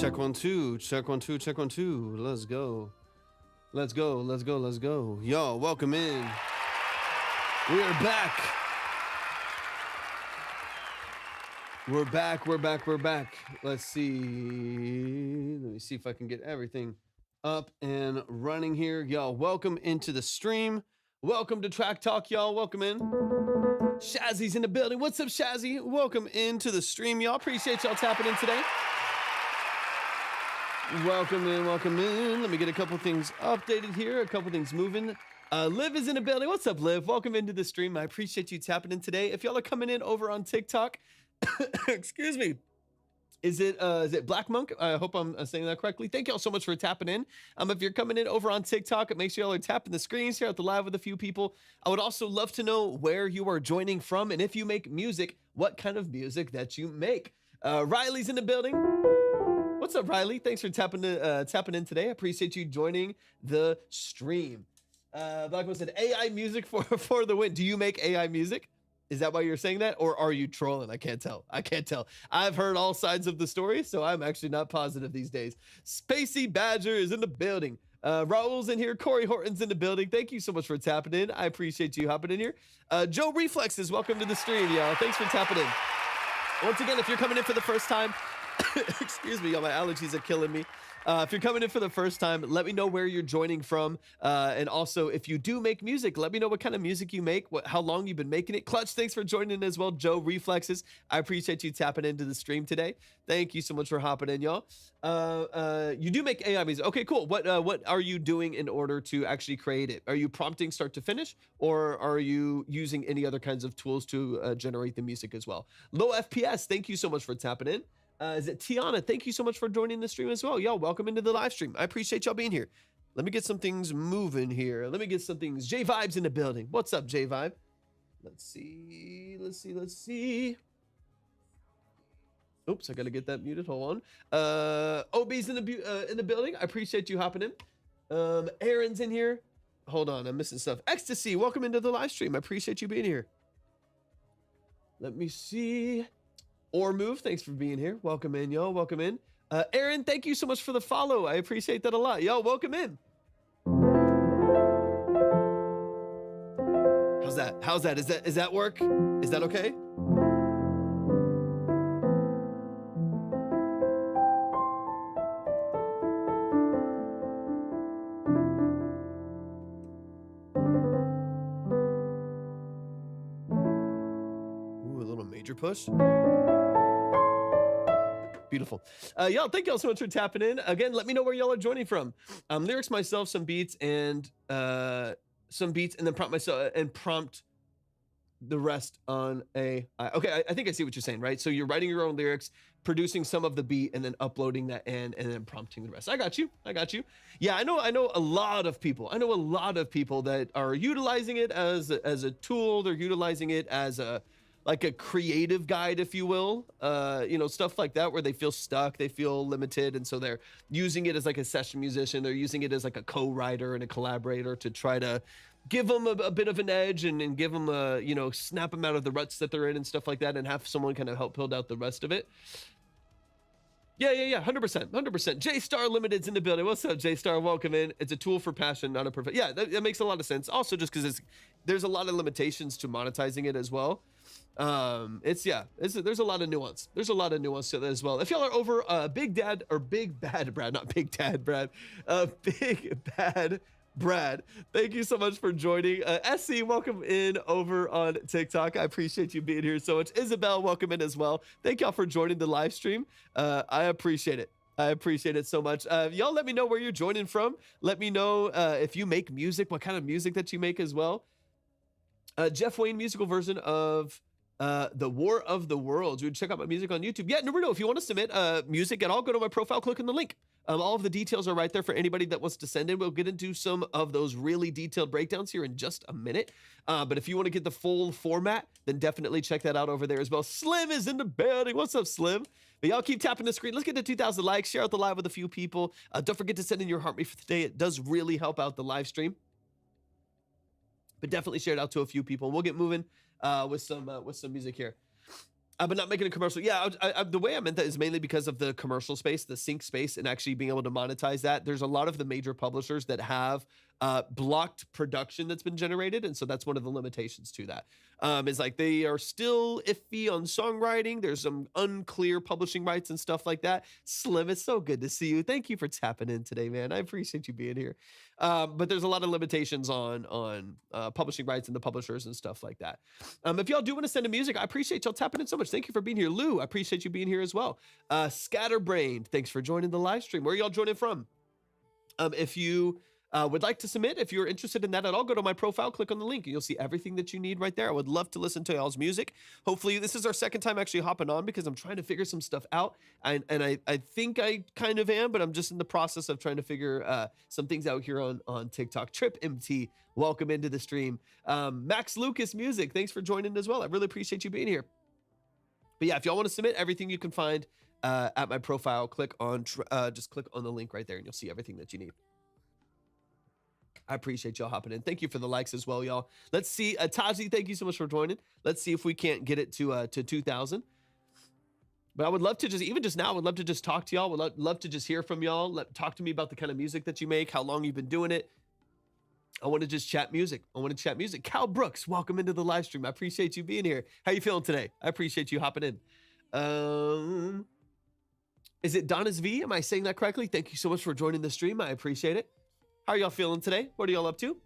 Check one, two. Check one, two. Check one, two. Let's go. Let's go. Let's go. Let's go. Yo, welcome in. We are back. We're back. We're back. We're back. Let's see. Let me see if I can get everything up and running here. Y'all, welcome into the stream. Welcome to Track Talk, y'all. Welcome in. Shazzy's in the building. What's up, Shazzy? Welcome into the stream, y'all. Appreciate y'all tapping in today. Welcome in, welcome in. Let me get a couple things updated here, a couple things moving. Liv is in the building. What's up, Liv? Welcome into the stream. I appreciate you tapping in today. If y'all are coming in over on TikTok, excuse me, is it Black Monk? I hope I'm saying that correctly. Thank y'all so much for tapping in. If you're coming in over on TikTok, make sure y'all are tapping the screens here at the live with a few people. I would also love to know where you are joining from, and if you make music, what kind of music that you make. Riley's in the building. What's up, Riley? Thanks for tapping in today. I appreciate you joining the stream. Blackman said, AI music for the win. Do you make AI music? Is that why you're saying that? Or are you trolling? I can't tell. I can't tell. I've heard all sides of the story, so I'm actually not positive these days. Spacey Badger is in the building. Raul's in here. Corey Horton's in the building. Thank you so much for tapping in. I appreciate you hopping in here. Joe Reflexes, welcome to the stream, y'all. Thanks for tapping in. Once again, if you're coming in for the first time, excuse me, y'all, my allergies are killing me. If you're coming in for the first time, let me know where you're joining from. And also, if you do make music, let me know what kind of music you make, how long you've been making it. Clutch, thanks for joining in as well. Joe Reflexes, I appreciate you tapping into the stream today. Thank you so much for hopping in, y'all. You do make AI music. Okay, cool. What are you doing in order to actually create it? Are you prompting start to finish, or are you using any other kinds of tools to generate the music as well? Low FPS, thank you so much for tapping in. Is it Tiana? Thank you so much for joining the stream as well. Yo, welcome into the live stream. I appreciate y'all being here. Let me get some things moving here. Let me get some things. J Vibe's in the building. What's up, J Vibe? Let's see. Oops, I gotta get that muted. Hold on. OB's in the building. I appreciate you hopping in. Aaron's in here. Hold on, I'm missing stuff. Ecstasy, welcome into the live stream. I appreciate you being here. Let me see. Or Move, thanks for being here. Welcome in, y'all. Welcome in. Aaron, thank you so much for the follow. I appreciate that a lot. Yo, welcome in. How's that? Is that work? Is that okay? Ooh, a little major push. Beautiful. Y'all, thank y'all so much for tapping in. Again, let me know where y'all are joining from. Lyrics myself, some beats, and then prompt the rest on a. Okay, I think I see what you're saying, right? So you're writing your own lyrics, producing some of the beat, and then uploading that and then prompting the rest. I got you. Yeah, I know a lot of people. I know a lot of people that are utilizing it as a tool. They're utilizing it as like a creative guide, if you will, stuff like that, where they feel stuck, they feel limited. And so they're using it as like a session musician. They're using it as like a co-writer and a collaborator to try to give them a bit of an edge and give them snap them out of the ruts that they're in and stuff like that, and have someone kind of help build out the rest of it. Yeah, 100%. J-Star Limited's in the building. What's up, J-Star? Welcome in. It's a tool for passion, not a perfect. Yeah, that makes a lot of sense. Also, just because there's a lot of limitations to monetizing it as well. There's a lot of nuance. There's a lot of nuance to that as well. If y'all are over Big Bad Brad, thank you so much for joining. SC, welcome in over on TikTok. I appreciate you being here so much. Isabel, welcome in as well. Thank y'all for joining the live stream. I appreciate it. I appreciate it so much. Y'all let me know where you're joining from. Let me know if you make music, what kind of music that you make as well. Jeff Wayne musical version of The War of the Worlds. You would check out my music on YouTube. Yeah, Naruto, if you want to submit music at all, go to my profile, click on the link. All of the details are right there for anybody that wants to send in. We'll get into some of those really detailed breakdowns here in just a minute. But if you want to get the full format, then definitely check that out over there as well. Slim is in the building. What's up, Slim? But y'all keep tapping the screen. Let's get to 2,000 likes. Share out the live with a few people. Don't forget to send in your heart rate for today. It does really help out the live stream. But definitely share it out to a few people. We'll get moving with some music here. But not making a commercial. Yeah, the way I meant that is mainly because of the commercial space, the sync space, and actually being able to monetize that. There's a lot of the major publishers that have blocked production that's been generated, and so that's one of the limitations to that. Is like they are still iffy on songwriting. There's some unclear publishing rights and stuff like that. Slim, it's so good to see you. Thank you for tapping in today, man. I appreciate you being here. But there's a lot of limitations on publishing rights and the publishers and stuff like that. If y'all do want to send in music, I appreciate y'all tapping in so much. Thank you for being here. Lou, I appreciate you being here as well. Scatterbrained, thanks for joining the live stream. Where are y'all joining from? If you would like to submit, if you're interested in that at all, go to my profile, click on the link, and you'll see everything that you need right there. I would love to listen to y'all's music. Hopefully, this is our second time actually hopping on because I'm trying to figure some stuff out. And I think I kind of am, but I'm just in the process of trying to figure some things out here on TikTok. Trip MT, welcome into the stream. Max Lucas Music, thanks for joining as well. I really appreciate you being here. But yeah, if y'all want to submit, everything you can find at my profile, just click on the link right there, and you'll see everything that you need. I appreciate y'all hopping in. Thank you for the likes as well, y'all. Let's see. Taji, thank you so much for joining. Let's see if we can't get it to 2,000. But I would love to even just now, I would love to just talk to y'all. Would love to just hear from y'all. Talk to me about the kind of music that you make, how long you've been doing it. I want to just chat music. Cal Brooks, welcome into the live stream. I appreciate you being here. How you feeling today? I appreciate you hopping in. Is it Donna's V? Am I saying that correctly? Thank you so much for joining the stream. I appreciate it. How are y'all feeling today? What are y'all up to?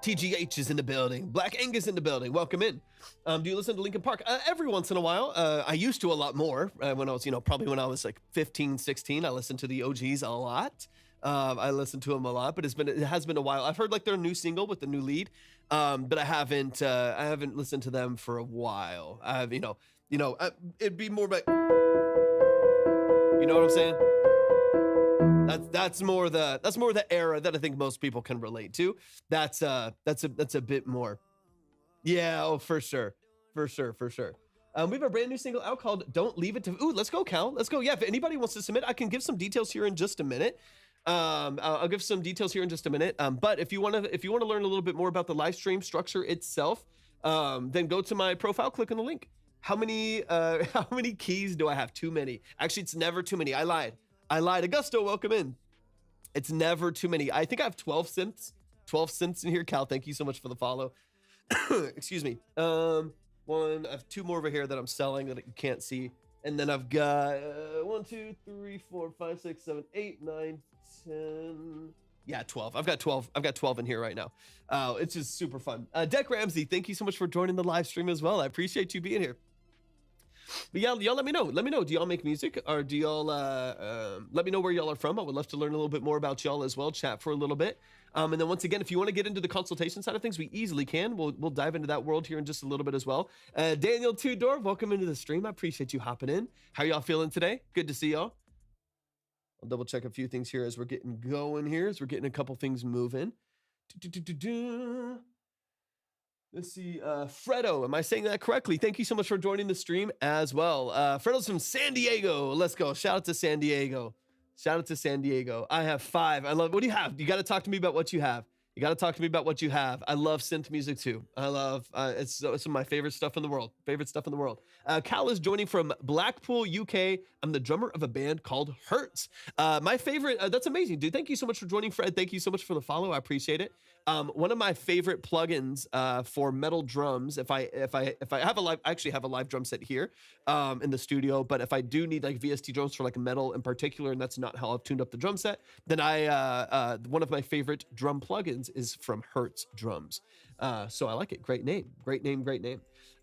TGH is in the building. Black Angus in the building. Welcome in. Do you listen to Linkin Park? Every once in a while. I used to a lot more when I was, probably when I was like 15, 16. I listened to the OGs a lot. I listened to them a lot, but it has been a while. I've heard like their new single with the new lead, but I haven't listened to them for a while. I've, it'd be more about, you know what I'm saying? That's more the era that I think most people can relate to. That's a bit more. Yeah, oh, for sure. We have a brand new single out called "Don't Leave It to." Ooh, let's go, Cal. Let's go. Yeah, if anybody wants to submit, I can give some details here in just a minute. I'll give some details here in just a minute. But if you want to learn a little bit more about the live stream structure itself, then go to my profile, click on the link. How many keys do I have? Too many. Actually, it's never too many. I lied. Augusto, welcome in. It's never too many. I think I have 12 synths. 12 synths in here. Cal, thank you so much for the follow. Excuse me. I have two more over here that I'm selling that you can't see. And then I've got 1, 2, 3, 4, 5, 6, 7, 8, 9, 10. Yeah, 12. I've got 12 in here right now. It's just super fun. Deck Ramsey, thank you so much for joining the live stream as well. I appreciate you being here. But yeah, y'all let me know. Do y'all make music, or do y'all let me know where y'all are from? I would love to learn a little bit more about y'all as well. Chat for a little bit. And then once again, if you want to get into the consultation side of things, we easily can. We'll dive into that world here in just a little bit as well. Daniel Tudor, welcome into the stream. I appreciate you hopping in. How y'all feeling today? Good to see y'all. I'll double check a few things here as we're getting going here, as we're getting a couple things moving. Let's see, Fredo, am I saying that correctly? Thank you so much for joining the stream as well. Fredo's from San Diego. Let's go. Shout out to San Diego. I have 5. What do you have? You got to talk to me about what you have. I love synth music too. I love, it's some of my favorite stuff in the world. Cal is joining from Blackpool, UK. I'm the drummer of a band called Hertz. My favorite, that's amazing, dude. Thank you so much for joining, Fred. Thank you so much for the follow. I appreciate it. One of my favorite plugins for metal drums, if I have I actually have a live drum set here in the studio, but if I do need like VST drums for like metal in particular, and that's not how I've tuned up the drum set, then one of my favorite drum plugins is from Hertz Drums. So I like it. Great name.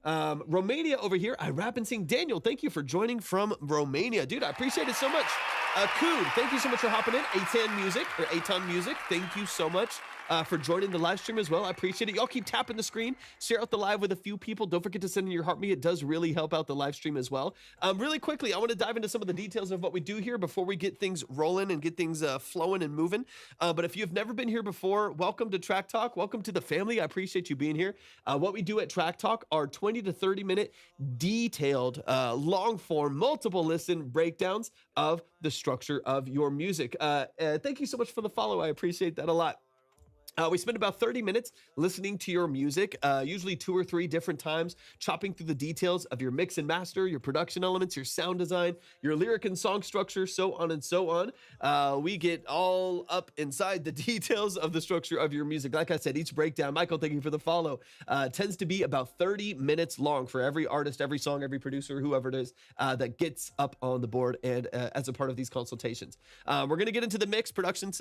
Romania over here. I rap and sing. Daniel, thank you for joining from Romania. Dude, I appreciate it so much. Kood, thank you so much for hopping in. Aton Music, thank you so much for joining the live stream as well. I appreciate it. Y'all keep tapping the screen, share out the live with a few people. Don't forget to send in your heart me. It does really help out the live stream as well. Really quickly, I want to dive into some of the details of what we do here before we get things rolling and get things flowing and moving. But if you've never been here before, welcome to Track Talk. Welcome to the family. I appreciate you being here. What we do at Track Talk are 20 to 30 minute detailed, long form, multiple listen breakdowns of the structure of your music. Thank you so much for the follow. I appreciate that a lot. We spend about 30 minutes listening to your music, usually 2 or 3 different times, chopping through the details of your mix and master, your production elements, your sound design, your lyric and song structure, so on and so on. We get all up inside the details of the structure of your music. Like I said, each breakdown, Michael, thank you for the follow, tends to be about 30 minutes long for every artist, every song, every producer, whoever it is that gets up on the board and as a part of these consultations. We're going to get into the mix, production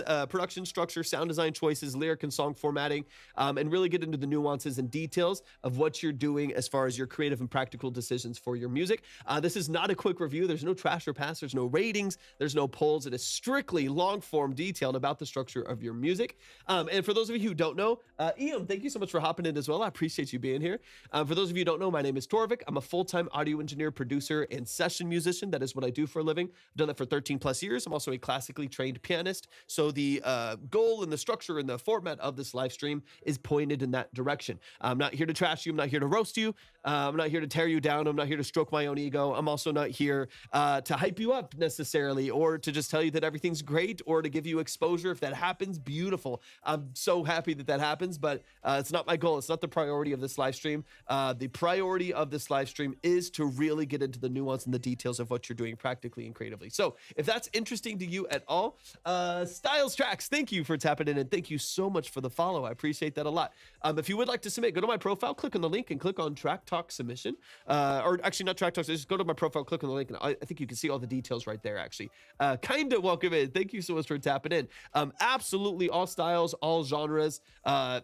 structure, sound design choices, lyric and song formatting, and really get into the nuances and details of what you're doing as far as your creative and practical decisions for your music. This is not a quick review. There's no trash or pass. There's no ratings. There's no polls. It is strictly long form detailed about the structure of your music. And for those of you who don't know, Ian, thank you so much for hopping in as well. I appreciate you being here. For those of you who don't know, my name is Torvik. I'm a full-time audio engineer, producer, and session musician. That is what I do for a living. I've done that for 13 plus years. I'm also a classically trained pianist. So the goal and the structure and the format of this live stream is pointed in that direction. I'm not here to trash you. I'm not here to roast you. I'm not here to tear you down. I'm not here to stroke my own ego. I'm also not here to hype you up necessarily, or to just tell you that everything's great, or to give you exposure. If that happens, beautiful. I'm so happy that that happens, but it's not my goal. It's not the priority of this live stream. The priority of this live stream is to really get into the nuance and the details of what you're doing practically and creatively. So if that's interesting to you at all, Styles Tracks, thank you for tapping in, and thank you so much for the follow. I appreciate that a lot. If you would like to submit, go to my profile, click on the link, and click on Track Talk Submission. Or actually, not Track Talk, just go to my profile, click on the link, and I think you can see all the details right there, actually. Kind of welcome in. Thank you so much for tapping in. Absolutely all styles, all genres,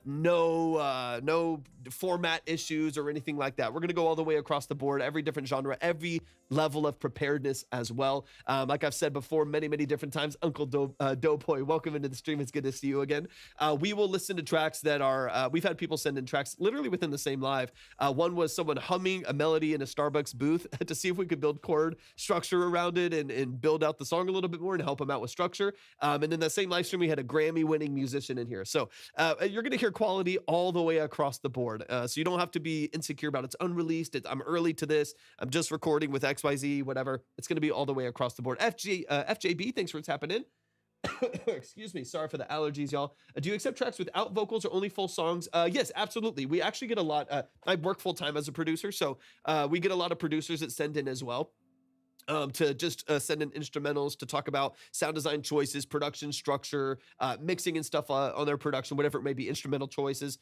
no format issues or anything like that. We're going to go all the way across the board, every different genre, every level of preparedness as well. Like I've said before many different times, Uncle Doughboy, welcome into the stream. It's good to see you again. We will listen to tracks that are, we've had people send in tracks literally within the same live. One was someone humming a melody in a Starbucks booth to see if we could build chord structure around it and build out the song a little bit more and help them out with structure. And in that same live stream, we had a Grammy winning musician in here. So you're going to hear quality all the way across the board. So you don't have to be insecure about it's unreleased. I'm early to this. I'm just recording with XYZ, whatever. It's going to be all the way across the board. FJB, thanks for tapping in. Excuse me, sorry for the allergies, y'all. Do you accept tracks without vocals or only full songs? Yes, absolutely. We actually get a lot. I work full time as a producer, so we get a lot of producers that send in as well. To just send in instrumentals to talk about sound design choices, production structure, mixing and stuff on their production, whatever it may be, instrumental choices.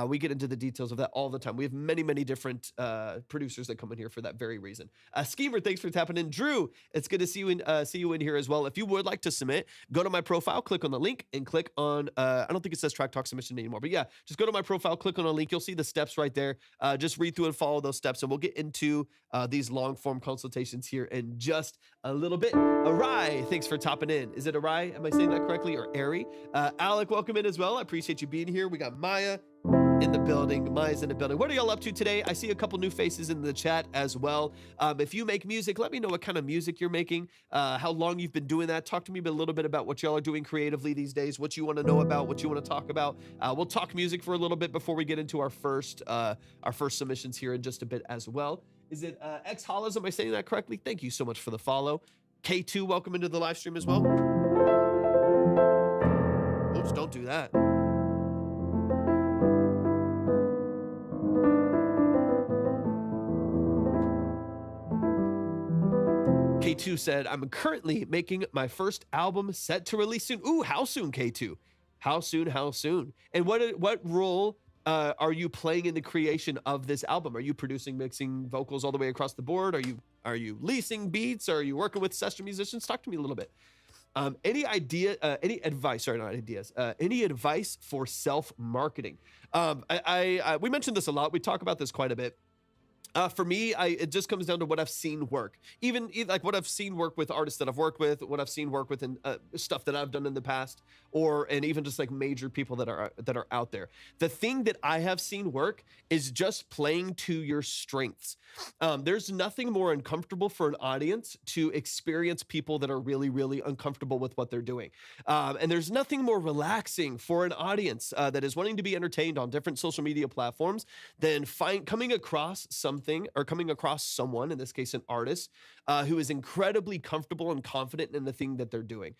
We get into the details of that all the time. We have many different producers that come in here for that very reason. Schemer, thanks for tapping in. Drew, it's good to see you in here as well. If you would like to submit, go to my profile, click on the link, and click on, I don't think it says Track Talk Submission anymore, but yeah, just go to my profile, click on a link. You'll see the steps right there. Just read through and follow those steps, and we'll get into these long form consultations here in just a little bit. Arai, thanks for topping in. Is it Arai? Am I saying that correctly? Or Ari? Alec, welcome in as well. I appreciate you being here. We got Maya in the building. Maya's in the building. What are y'all up to today? I see a couple new faces in the chat as well. If you make music, let me know what kind of music you're making, how long you've been doing that. Talk to me a little bit about what y'all are doing creatively these days, what you want to know about, what you want to talk about. We'll talk music for a little bit before we get into our first submissions here in just a bit as well. Is it X Hollis? Am I saying that correctly? Thank you so much for the follow. K2, welcome into the live stream as well. Oops, don't do that. K2 said, I'm currently making my first album set to release soon. Ooh, how soon, K2? How soon? And what role are you playing in the creation of this album? Are you producing, mixing vocals all the way across the board? Are you leasing beats? Are you working with session musicians? Talk to me a little bit. Any advice for self-marketing? We mentioned this a lot. We talk about this quite a bit. For me, it just comes down to what I've seen work. Even like what I've seen work with artists that I've worked with, what I've seen work with in stuff that I've done in the past, and even just like major people that are out there. The thing that I have seen work is just playing to your strengths. There's nothing more uncomfortable for an audience to experience people that are really, really uncomfortable with what they're doing. And there's nothing more relaxing for an audience that is wanting to be entertained on different social media platforms than coming across something, or coming across someone, in this case, an artist, who is incredibly comfortable and confident in the thing that they're doing.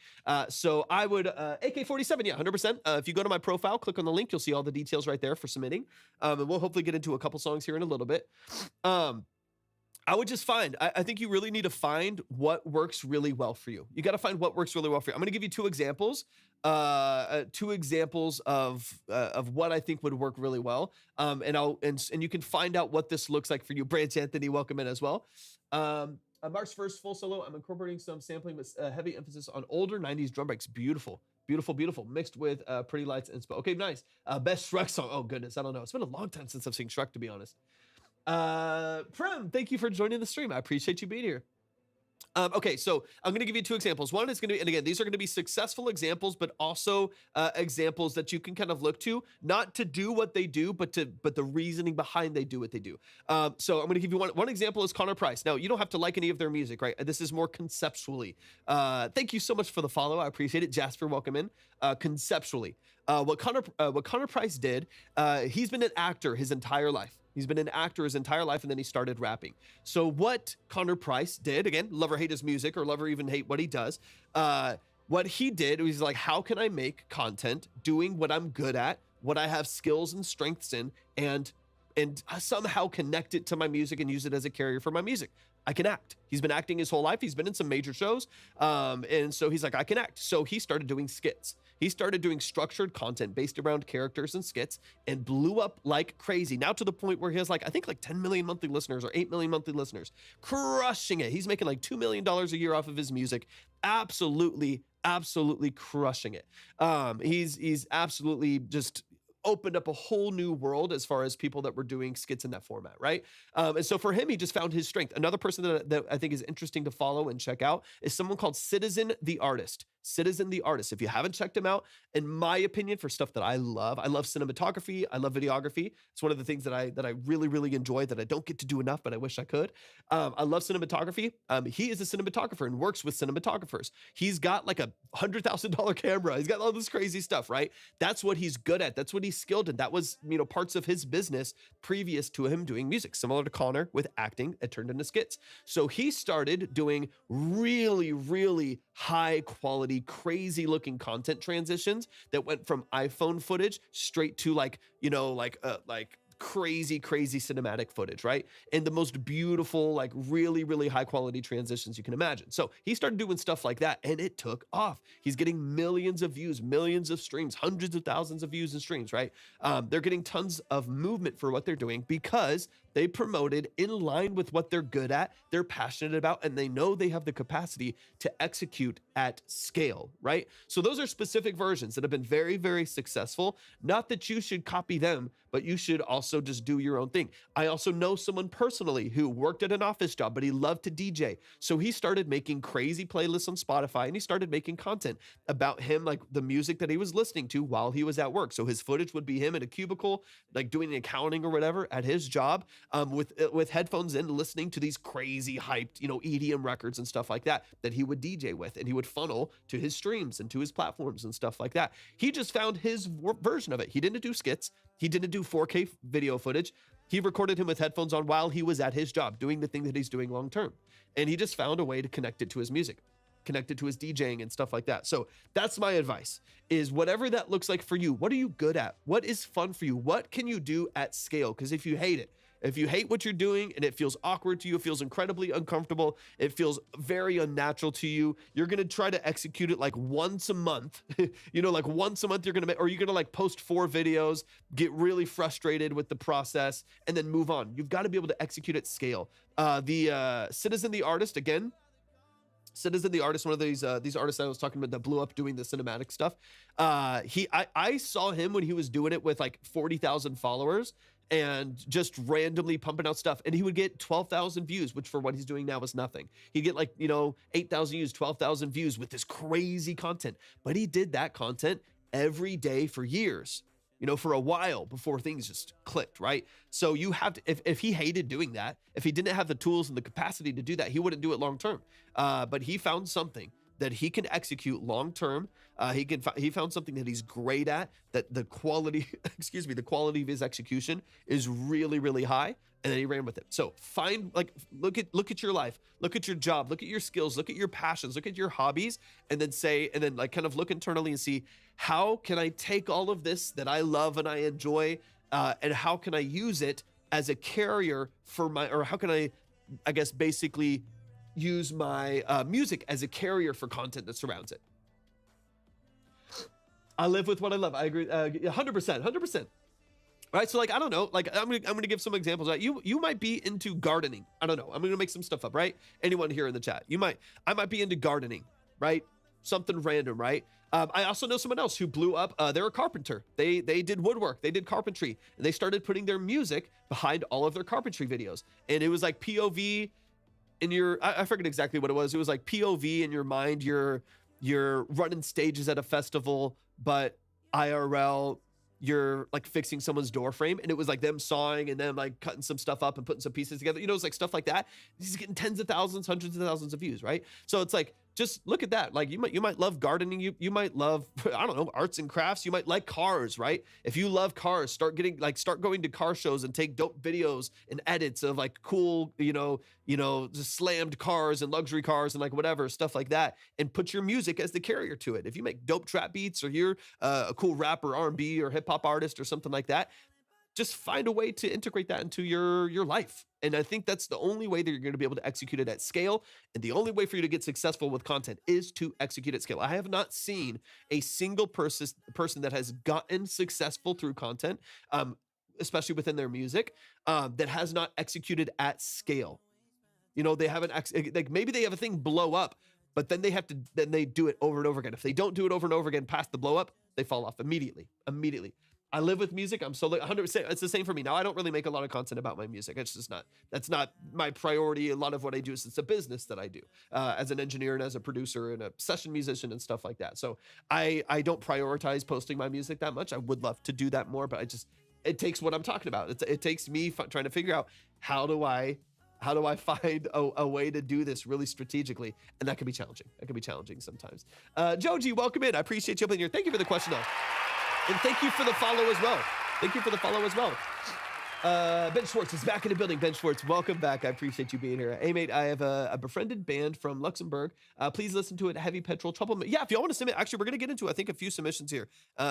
So I would, AK-47, yeah, 100%. If you go to my profile, click on the link, you'll see all the details right there for submitting. And we'll hopefully get into a couple songs here in a little bit. I would just I think you really need to find what works really well for you. You got to find what works really well for you. I'm going to give you two examples of what I think would work really well. And you can find out what this looks like for you. Branch Anthony, welcome in as well. Mark's first full solo. I'm incorporating some sampling with heavy emphasis on older 90s drum breaks. Beautiful. Beautiful, beautiful. Mixed with pretty lights and okay, nice. Best Shrek song. Oh goodness, I don't know. It's been a long time since I've seen Shrek, to be honest. Prem, thank you for joining the stream. I appreciate you being here. Okay, so I'm going to give you two examples. One is going to be, and again, these are going to be successful examples, but also examples that you can kind of look to, not to do what they do, but the reasoning behind they do what they do. So I'm going to give you one example is Connor Price. Now, you don't have to like any of their music, right? This is more conceptually. Thank you so much for the follow. I appreciate it. Jasper, welcome in. Conceptually, what Connor Price did, he's been an actor his entire life. He's been an actor his entire life, and then he started rapping. So what Connor Price did, again, love or hate his music, or love or even hate what he does, what he did was like, how can I make content doing what I'm good at, what I have skills and strengths in, and somehow connect it to my music and use it as a carrier for my music? I can act. He's been acting his whole life. He's been in some major shows. And so he's like, I can act. So he started doing skits. He started doing structured content based around characters and skits, and blew up like crazy. Now to the point where he has like, I think like 10 million monthly listeners or 8 million monthly listeners, crushing it. He's making like $2 million a year off of his music. Absolutely, absolutely crushing it. He's absolutely just opened up a whole new world as far as people that were doing skits in that format, right? And so for him, he just found his strength. Another person that I think is interesting to follow and check out is someone called Citizen the Artist. Citizen the Artist. If you haven't checked him out, in my opinion, for stuff that I love cinematography, I love videography. It's one of the things that I really, really enjoy that I don't get to do enough, but I wish I could. I love cinematography. He is a cinematographer and works with cinematographers. He's got like a $100,000 camera. He's got all this crazy stuff, right? That's what he's good at. That's what he's skilled in. That was, parts of his business previous to him doing music. Similar to Connor with acting, it turned into skits. So he started doing really, really high quality, crazy looking content transitions that went from iPhone footage straight to like crazy cinematic footage, right? And the most beautiful, like really, really high quality transitions you can imagine. So he started doing stuff like that, and it took off. He's getting millions of views, millions of streams, hundreds of thousands of views and streams, right? They're getting tons of movement for what they're doing because they promoted in line with what they're good at, they're passionate about, and they know they have the capacity to execute at scale, right? So those are specific versions that have been very, very successful. Not that you should copy them, but you should also just do your own thing. I also know someone personally who worked at an office job, but he loved to DJ. So he started making crazy playlists on Spotify, and he started making content about him, like the music that he was listening to while he was at work. So his footage would be him in a cubicle, like doing accounting or whatever at his job, with headphones in, listening to these crazy hyped, EDM records and stuff like that he would DJ with, and he would funnel to his streams and to his platforms and stuff like that. He just found his version of it. He didn't do skits. He didn't do 4K video footage. He recorded him with headphones on while he was at his job doing the thing that he's doing long term. And he just found a way to connect it to his music, connect it to his DJing and stuff like that. So that's my advice, is whatever that looks like for you, what are you good at? What is fun for you? What can you do at scale? Because if you hate what you're doing and it feels awkward to you, it feels incredibly uncomfortable, it feels very unnatural to you, you're going to try to execute it like once a month, like once a month you're going to you're going to like post 4 videos, get really frustrated with the process, and then move on. You've got to be able to execute at scale. The Citizen the Artist, again, Citizen the Artist, one of these artists I was talking about that blew up doing the cinematic stuff. I saw him when he was doing it with like 40,000 followers. and just randomly pumping out stuff. And he would get 12,000 views, which for what he's doing now is nothing. He'd get like, 8,000 views, 12,000 views with this crazy content. But he did that content every day for years, for a while before things just clicked, right? So you have to, if he hated doing that, if he didn't have the tools and the capacity to do that, he wouldn't do it long term. But he found something that he can execute long term. He found something that he's great at, that the quality, the quality of his execution is really, really high. And then he ran with it. So look at your life, look at your job, look at your skills, look at your passions, look at your hobbies, and then kind of look internally and see, how can I take all of this that I love and I enjoy, and how can I use it as a carrier or how can I guess basically use my music as a carrier for content that surrounds it. I live with what I love. I agree, 100%. All right, so I don't know, I'm gonna give some examples. Right? You might be into gardening. I don't know. I'm gonna make some stuff up, right? Anyone here in the chat? I might be into gardening, right? Something random, right? I also know someone else who blew up. They're a carpenter. They did woodwork. They did carpentry, and they started putting their music behind all of their carpentry videos. And it was like POV in your, I forget exactly what it was. It was like POV in your mind. You're running stages at a festival, but IRL, you're like fixing someone's door frame, and it was like them sawing and then like cutting some stuff up and putting some pieces together. It's like stuff like that. He's getting tens of thousands, hundreds of thousands of views, right? So it's like, just look at that. Like you might love gardening. You might love, I don't know, arts and crafts. You might like cars, right? If you love cars, start going to car shows and take dope videos and edits of like cool, just slammed cars and luxury cars and like whatever, stuff like that, and put your music as the carrier to it. If you make dope trap beats, or you're a cool rapper, R&B or hip hop artist or something like that, just find a way to integrate that into your life. And I think that's the only way that you're going to be able to execute it at scale. And the only way for you to get successful with content is to execute at scale. I have not seen a single person that has gotten successful through content, especially within their music, that has not executed at scale. They haven't, like maybe they have a thing blow up, but then they do it over and over again. If they don't do it over and over again past the blow up, they fall off immediately. I live with music. I'm so 100%. It's the same for me. Now, I don't really make a lot of content about my music. It's just that's not my priority. A lot of what I do is, it's a business that I do as an engineer and as a producer and a session musician and stuff like that. So I don't prioritize posting my music that much. I would love to do that more, but it takes what I'm talking about. It takes me trying to figure out how do I find a way to do this really strategically? And that can be challenging. That can be challenging sometimes. Joji, welcome in. I appreciate you being here. Thank you for the question, though. And thank you for the follow as well. Ben Schwartz is back in the building. Ben Schwartz, welcome back. I appreciate you being here. Hey, mate, I have a befriended band from Luxembourg. Please listen to it. Heavy Petrol Trouble. Yeah, if y'all want to submit, actually, we're going to get into, I think, a few submissions here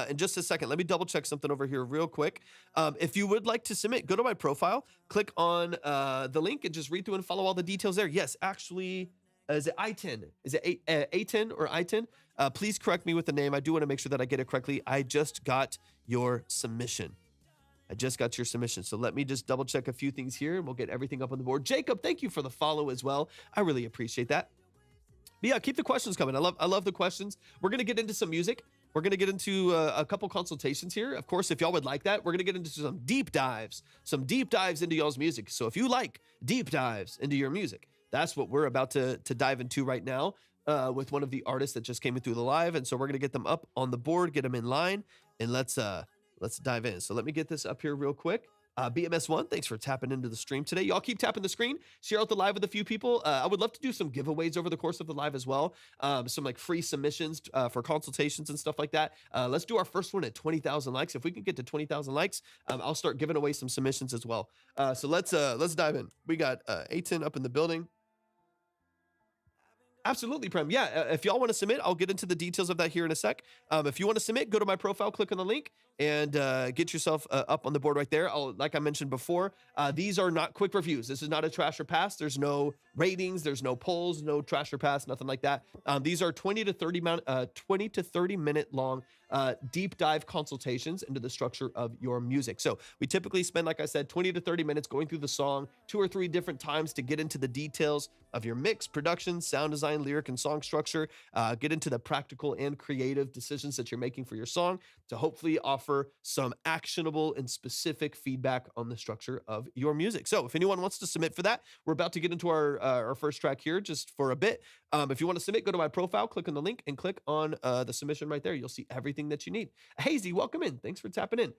in just a second. Let me double check something over here real quick. If you would like to submit, go to my profile, click on the link, and just read through and follow all the details there. Yes, actually, is it I-10? Is it A10 or I-10? Please correct me with the name. I do want to make sure that I get it correctly. I just got your submission. So let me just double check a few things here, and we'll get everything up on the board. Jacob, thank you for the follow as well. I really appreciate that. But yeah, keep the questions coming. I love the questions. We're going to get into some music. We're going to get into a couple consultations here. Of course, if y'all would like that, we're going to get into some deep dives into y'all's music. So if you like deep dives into your music, that's what we're about to dive into right now with one of the artists that just came in through the live. And so we're going to get them up on the board, get them in line, and let's dive in. So let me get this up here real quick. BMS1, thanks for tapping into the stream today. Y'all keep tapping the screen, share out the live with a few people. I would love to do some giveaways over the course of the live as well. Some like free submissions for consultations and stuff like that. Let's do our first one at 20,000 likes. If we can get to 20,000 likes, I'll start giving away some submissions as well. So let's dive in. We got A10 up in the building. Absolutely, Prem. Yeah, if y'all want to submit, I'll get into the details of that here in a sec. If you want to submit, go to my profile, click on the link, and get yourself up on the board right there. Like I mentioned before, these are not quick reviews. This is not a trash or pass. There's no ratings. There's no polls, no trash or pass, nothing like that. These are 20 to 30 minute long deep dive consultations into the structure of your music. So we typically spend, like I said, 20 to 30 minutes going through the song 2 or 3 different times to get into the details of your mix, production, sound design, lyric, and song structure, get into the practical and creative decisions that you're making for your song to hopefully offer some actionable and specific feedback on the structure of your music. So if anyone wants to submit for that, we're about to get into our first track here just for a bit. If you want to submit, go to my profile, click on the link, and click on the submission right there. You'll see everything that you need. Hazy, welcome in. Thanks for tapping in.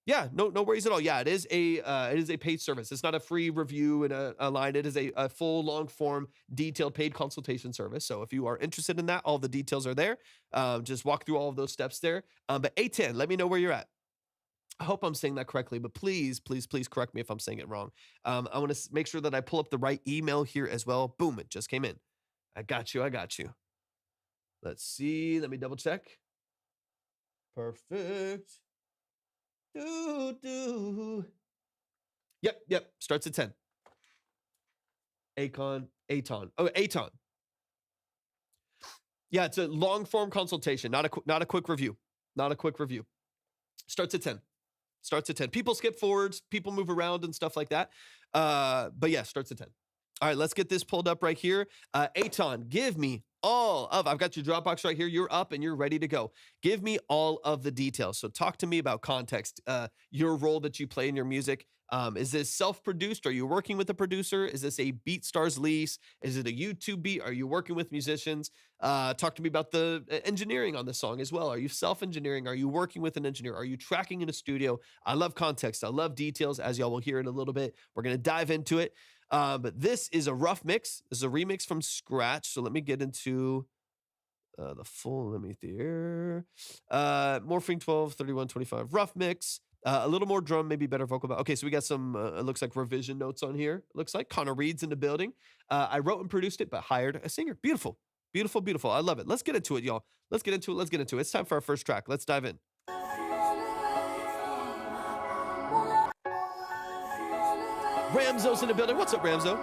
Yeah, no worries at all. Yeah, it is a paid service. It's not a free review and a line. It is a full, long form, detailed paid consultation service. So if you are interested in that, all the details are there. Just walk through all of those steps there. But A10, let me know where you're at. I hope I'm saying that correctly, but please correct me if I'm saying it wrong. I want to make sure that I pull up the right email here as well. Boom, it just came in. I got you. Let's see. Let me double check. Perfect. Yep. Starts at 10. Aton. Oh, Aton. Yeah, it's a long form consultation, not a quick review. Starts at 10. People skip forwards, people move around and stuff like that. But yeah, starts at 10. All right, let's get this pulled up right here. Aton, give me all of, I've got your Dropbox right here. You're up and you're ready to go. Give me all of the details. So talk to me about context, your role that you play in your music. Is this self-produced? Are you working with a producer? Is this a BeatStars lease? Is it a YouTube beat? Are you working with musicians? Talk to me about the engineering on the song as well. Are you self-engineering? Are you working with an engineer? Are you tracking in a studio? I love context. I love details, as y'all will hear in a little bit. We're going to dive into it. But this is a rough mix. This is a remix from scratch. So let me get into the full, let me there. Morphing 12, 31, 25, rough mix. A little more drum, maybe better vocal. Okay, so we got some, it looks like revision notes on here. It looks like Connor Reed's in the building. I wrote and produced it, but hired a singer. Beautiful. I love it. Let's get into it, y'all. Let's get into it. It's time for our first track. Let's dive in. Ramzo's in the building. What's up, Ramzo?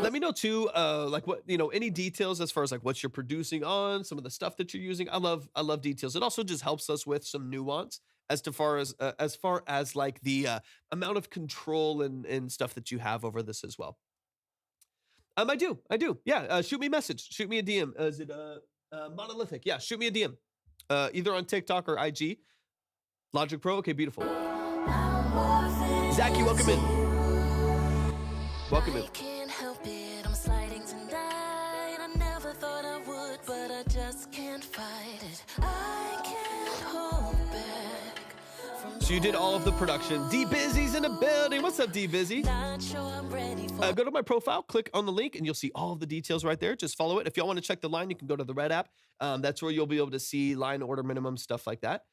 Let me know too, like what, any details as far as like what you're producing on, some of the stuff that you're using. I love details. It also just helps us with some nuance as far as like the amount of control and stuff that you have over this as well. I do. Yeah. Shoot me a message. Shoot me a DM. Is it Monolithic? Yeah. Shoot me a DM. Either on TikTok or IG. Logic Pro. Okay, beautiful. Zachy, welcome in. I can't help it, I'm sliding tonight. I never thought I would, but I just can't fight it. I can't hold back from. So you did all of the production. DBizzy's in the building. What's up, DBizzy? Not sure I'm ready for. Go to my profile, click on the link, and you'll see all of the details right there. Just follow it. If y'all want to check the line, you can go to the Red app. That's where you'll be able to see line order minimum, stuff like that.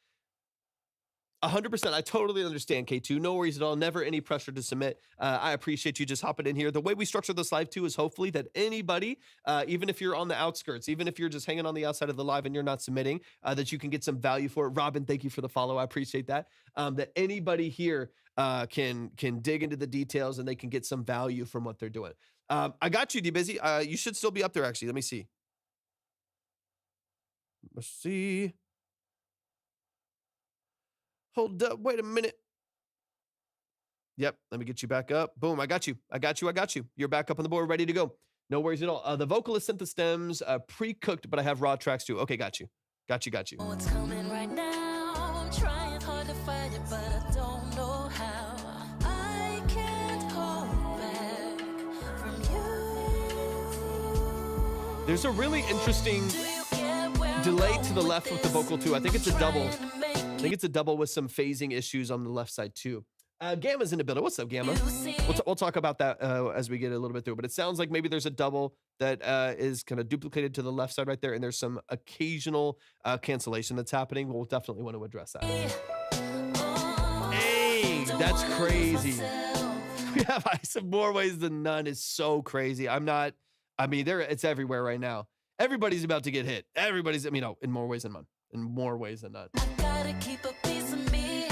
100%. I totally understand, K2. No worries at all. Never any pressure to submit. I appreciate you just hopping in here. The way we structure this live too is hopefully that anybody, even if you're on the outskirts, even if you're just hanging on the outside of the live and you're not submitting, that you can get some value for it. Robin, thank you for the follow. I appreciate that. That anybody here can dig into the details and they can get some value from what they're doing. I got you, DBizzy. You should still be up there, actually. Let me see. Let's see. Hold up. Wait a minute. Yep. Let me get you back up. Boom. I got you. You're back up on the board, ready to go. No worries at all. The vocalist sent the stems pre-cooked, but I have raw tracks too. Okay. Got you. Oh, it's coming right now. I'm trying hard to fight it, but I don't know how. I can't hold back from you. There's a really interesting delay to the left with the vocal too. I think it's a double. With some phasing issues on the left side too. Gamma's in the building. What's up, Gamma? We'll talk about that as we get a little bit through. But it sounds like maybe there's a double that is kind of duplicated to the left side right there, and there's some occasional cancellation that's happening. We'll definitely want to address that. Hey, that's crazy. We have some more ways than none. Is so crazy. It's everywhere right now. Everybody's about to get hit. In more ways than none. I gotta keep a piece of me.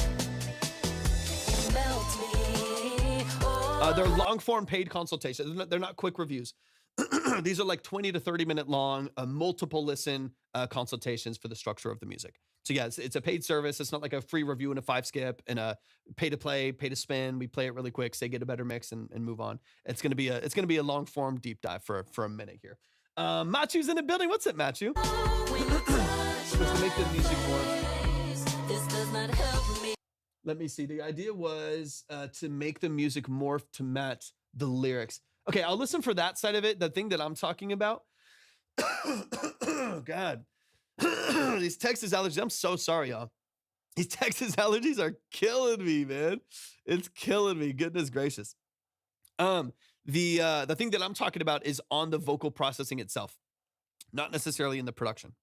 They're long form paid consultations. They're not quick reviews. These are like 20 to 30 minute long, multiple listen consultations for the structure of the music. So yeah, it's a paid service. It's not like a free review and a 5 skip and a pay to play, pay to spin. We play it really quick, say get a better mix and move on. It's gonna be a long form deep dive for a minute here. Machu's in the building. What's up, Machu? Supposed to make the music more. This does not help me. Let me see. The idea was to make the music morph to match the lyrics. Okay, I'll listen for that side of it. The thing that I'm talking about. Oh, God. These Texas allergies. I'm so sorry, y'all. These Texas allergies are killing me, man. It's killing me. Goodness gracious. The thing that I'm talking about is on the vocal processing itself, not necessarily in the production.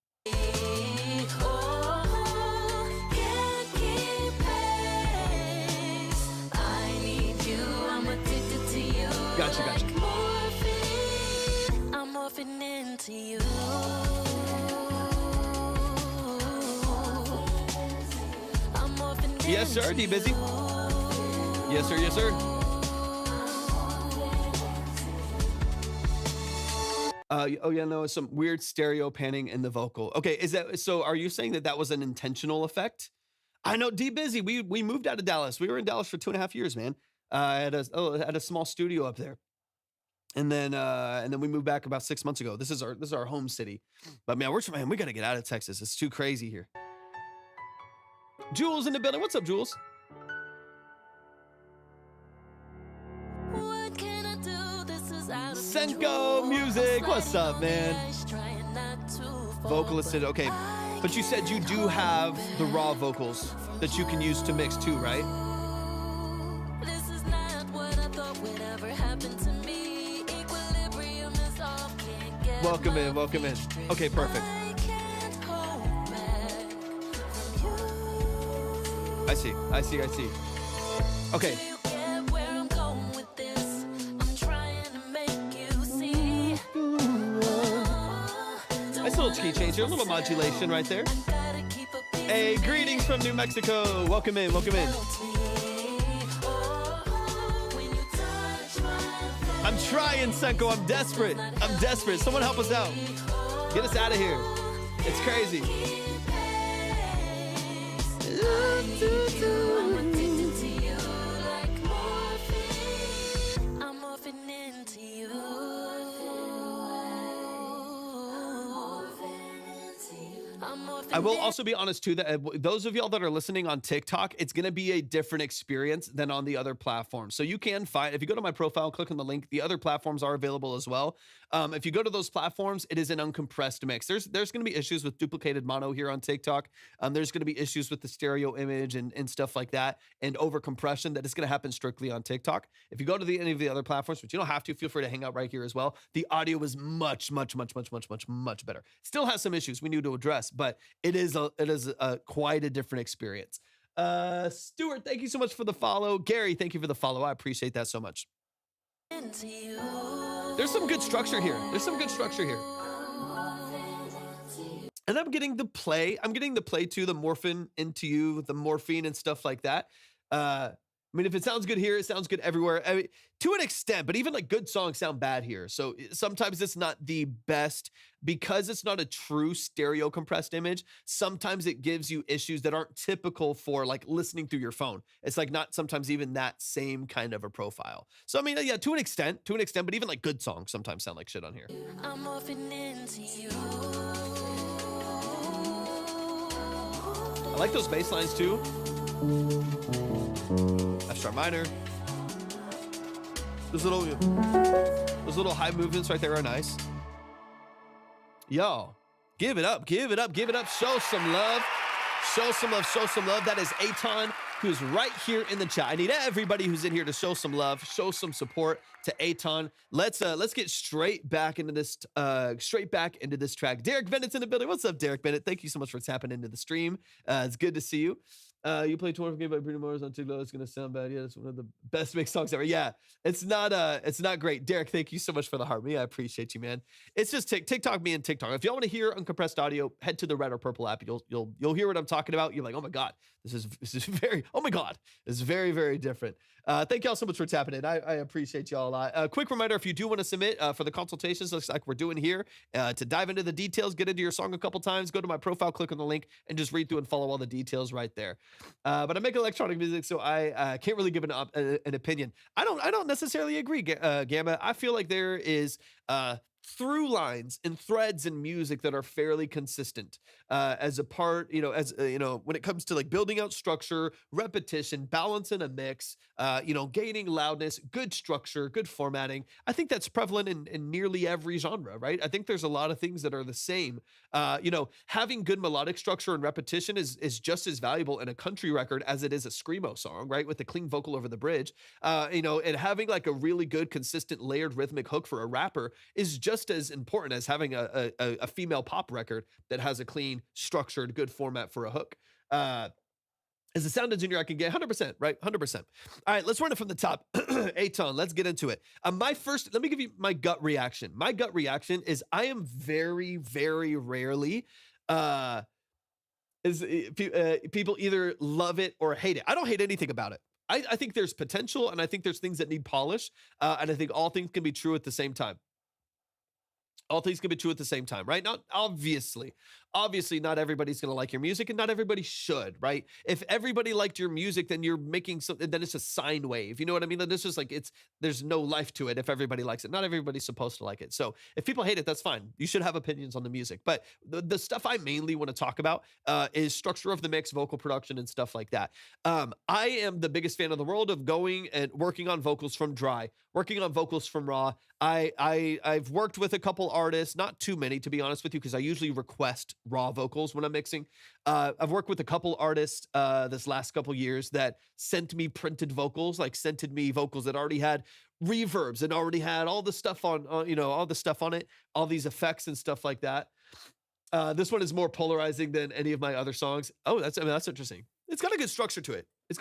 Gotcha. I'm morphing into you. I'm morphing Yes, sir. DBizzy. Yes, sir. Yes, sir. Oh yeah, no, some weird stereo panning in the vocal. Okay, is that so? Are you saying that was an intentional effect? I know DBizzy. We moved out of Dallas. We were in Dallas for 2.5 years, man. At a small studio up there, and then we moved back about 6 months ago. This is our home city, but man, we gotta get out of Texas. It's too crazy here. Jules in the building. What's up, Jules? What can I do? This is out of Senko Music. What's up, man? Vocalist said, okay, but you said you do have the raw vocals that you can use to mix too, right? Welcome in. Okay, perfect. I see. Okay. Nice little key change here, a little modulation right there. Hey, greetings from New Mexico. Welcome in. I'm trying, Senko. I'm desperate. Someone help us out. Get us out of here. It's crazy. I'm morphing into you. I will also be honest too that those of y'all that are listening on TikTok, it's going to be a different experience than on the other platforms. So you can find, if you go to my profile, click on the link, the other platforms are available as well. If you go to those platforms, it is an uncompressed mix. There's going to be issues with duplicated mono here on TikTok. There's going to be issues with the stereo image and stuff like that, and over compression that is going to happen strictly on TikTok. If you go to any of the other platforms, which you don't have to, feel free to hang out right here as well. The audio is much better. Still has some issues we need to address, but it is quite a different experience. Stuart, thank you so much for the follow. Gary, thank you for the follow. I appreciate that so much. There's some good structure here. And I'm getting the play too, the morphine into you, the morphine and stuff like that. I mean, if it sounds good here, it sounds good everywhere. I mean, to an extent, but even like good songs sound bad here. So sometimes it's not the best because it's not a true stereo compressed image. Sometimes it gives you issues that aren't typical for like listening through your phone. It's like not sometimes even that same kind of a profile. So I mean, yeah, to an extent, but even like good songs sometimes sound like shit on here. I'm morphing into you. I like those bass lines too. F sharp minor. Those little high movements right there are nice. Yo, give it up. Show some love. That is Aton, who's right here in the chat. I need everybody who's in here to show some love, show some support to Aton. Let's get straight back into this track. Derek Bennett's in the building. What's up, Derek Bennett? Thank you so much for tapping into the stream. It's good to see you. You play Torvik by Bruno Mars on TikTok. It's gonna sound bad. Yeah, it's one of the best mixed songs ever. Yeah, it's not great. Derek, thank you so much for the heart. I appreciate you, man. It's just TikTok me and TikTok. If y'all want to hear uncompressed audio, head to the red or purple app. You'll hear what I'm talking about. You're like, oh my god, this is very, oh my god, it's very, very different. Thank y'all so much for tapping in. I appreciate y'all a lot. Quick reminder, if you do want to submit for the consultations, looks like we're doing here, to dive into the details, get into your song a couple times, go to my profile, click on the link, and just read through and follow all the details right there. But I make electronic music, so I can't really give an opinion. I don't necessarily agree, Gamma. I feel like there is through lines and threads in music that are fairly consistent as a part, when it comes to like building out structure, repetition, balance in a mix, gaining loudness, good structure, good formatting. I think that's prevalent in nearly every genre, right? I think there's a lot of things that are the same. Having good melodic structure and repetition is just as valuable in a country record as it is a screamo song, right? With the clean vocal over the bridge, and having like a really good, consistent, layered rhythmic hook for a rapper is just as important as having a female pop record that has a clean, structured, good format for a hook. As a sound engineer, I can get 100%, right? 100%. All right, let's run it from the top. Aton, let's get into it. Let me give you my gut reaction. My gut reaction is I am very, very rarely, people either love it or hate it. I don't hate anything about it. I think there's potential, and I think there's things that need polish, and I think all things can be true at the same time. All things can be true at the same time, right? Not obviously, not everybody's going to like your music, and not everybody should, right? If everybody liked your music, then you're making something, then it's a sine wave. You know what I mean? Then it's just like, there's no life to it if everybody likes it. Not everybody's supposed to like it. So if people hate it, that's fine. You should have opinions on the music. But the stuff I mainly want to talk about is structure of the mix, vocal production, and stuff like that. I am the biggest fan in the world of going and working on vocals from dry, working on vocals from raw. I've worked with a couple artists, not too many, to be honest with you, because I usually request raw vocals when I'm mixing. I've worked with a couple artists this last couple years that sent me printed vocals, like sent me vocals that already had reverbs and already had all the stuff on it, all these effects and stuff like that. This one is more polarizing than any of my other songs. Oh, that's interesting. It's got a good structure to it. We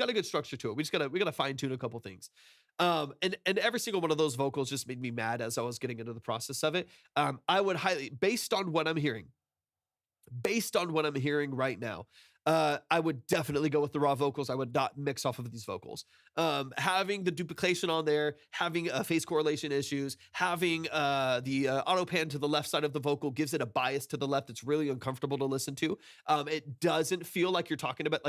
gotta fine tune a couple things. And every single one of those vocals just made me mad as I was getting into the process of it. I would highly, based on what I'm hearing right now, I would definitely go with the raw vocals. I would not mix off of these vocals. Having the duplication on there, having phase correlation issues, having the auto pan to the left side of the vocal gives it a bias to the left. It's really uncomfortable to listen to. It doesn't feel like you were talking about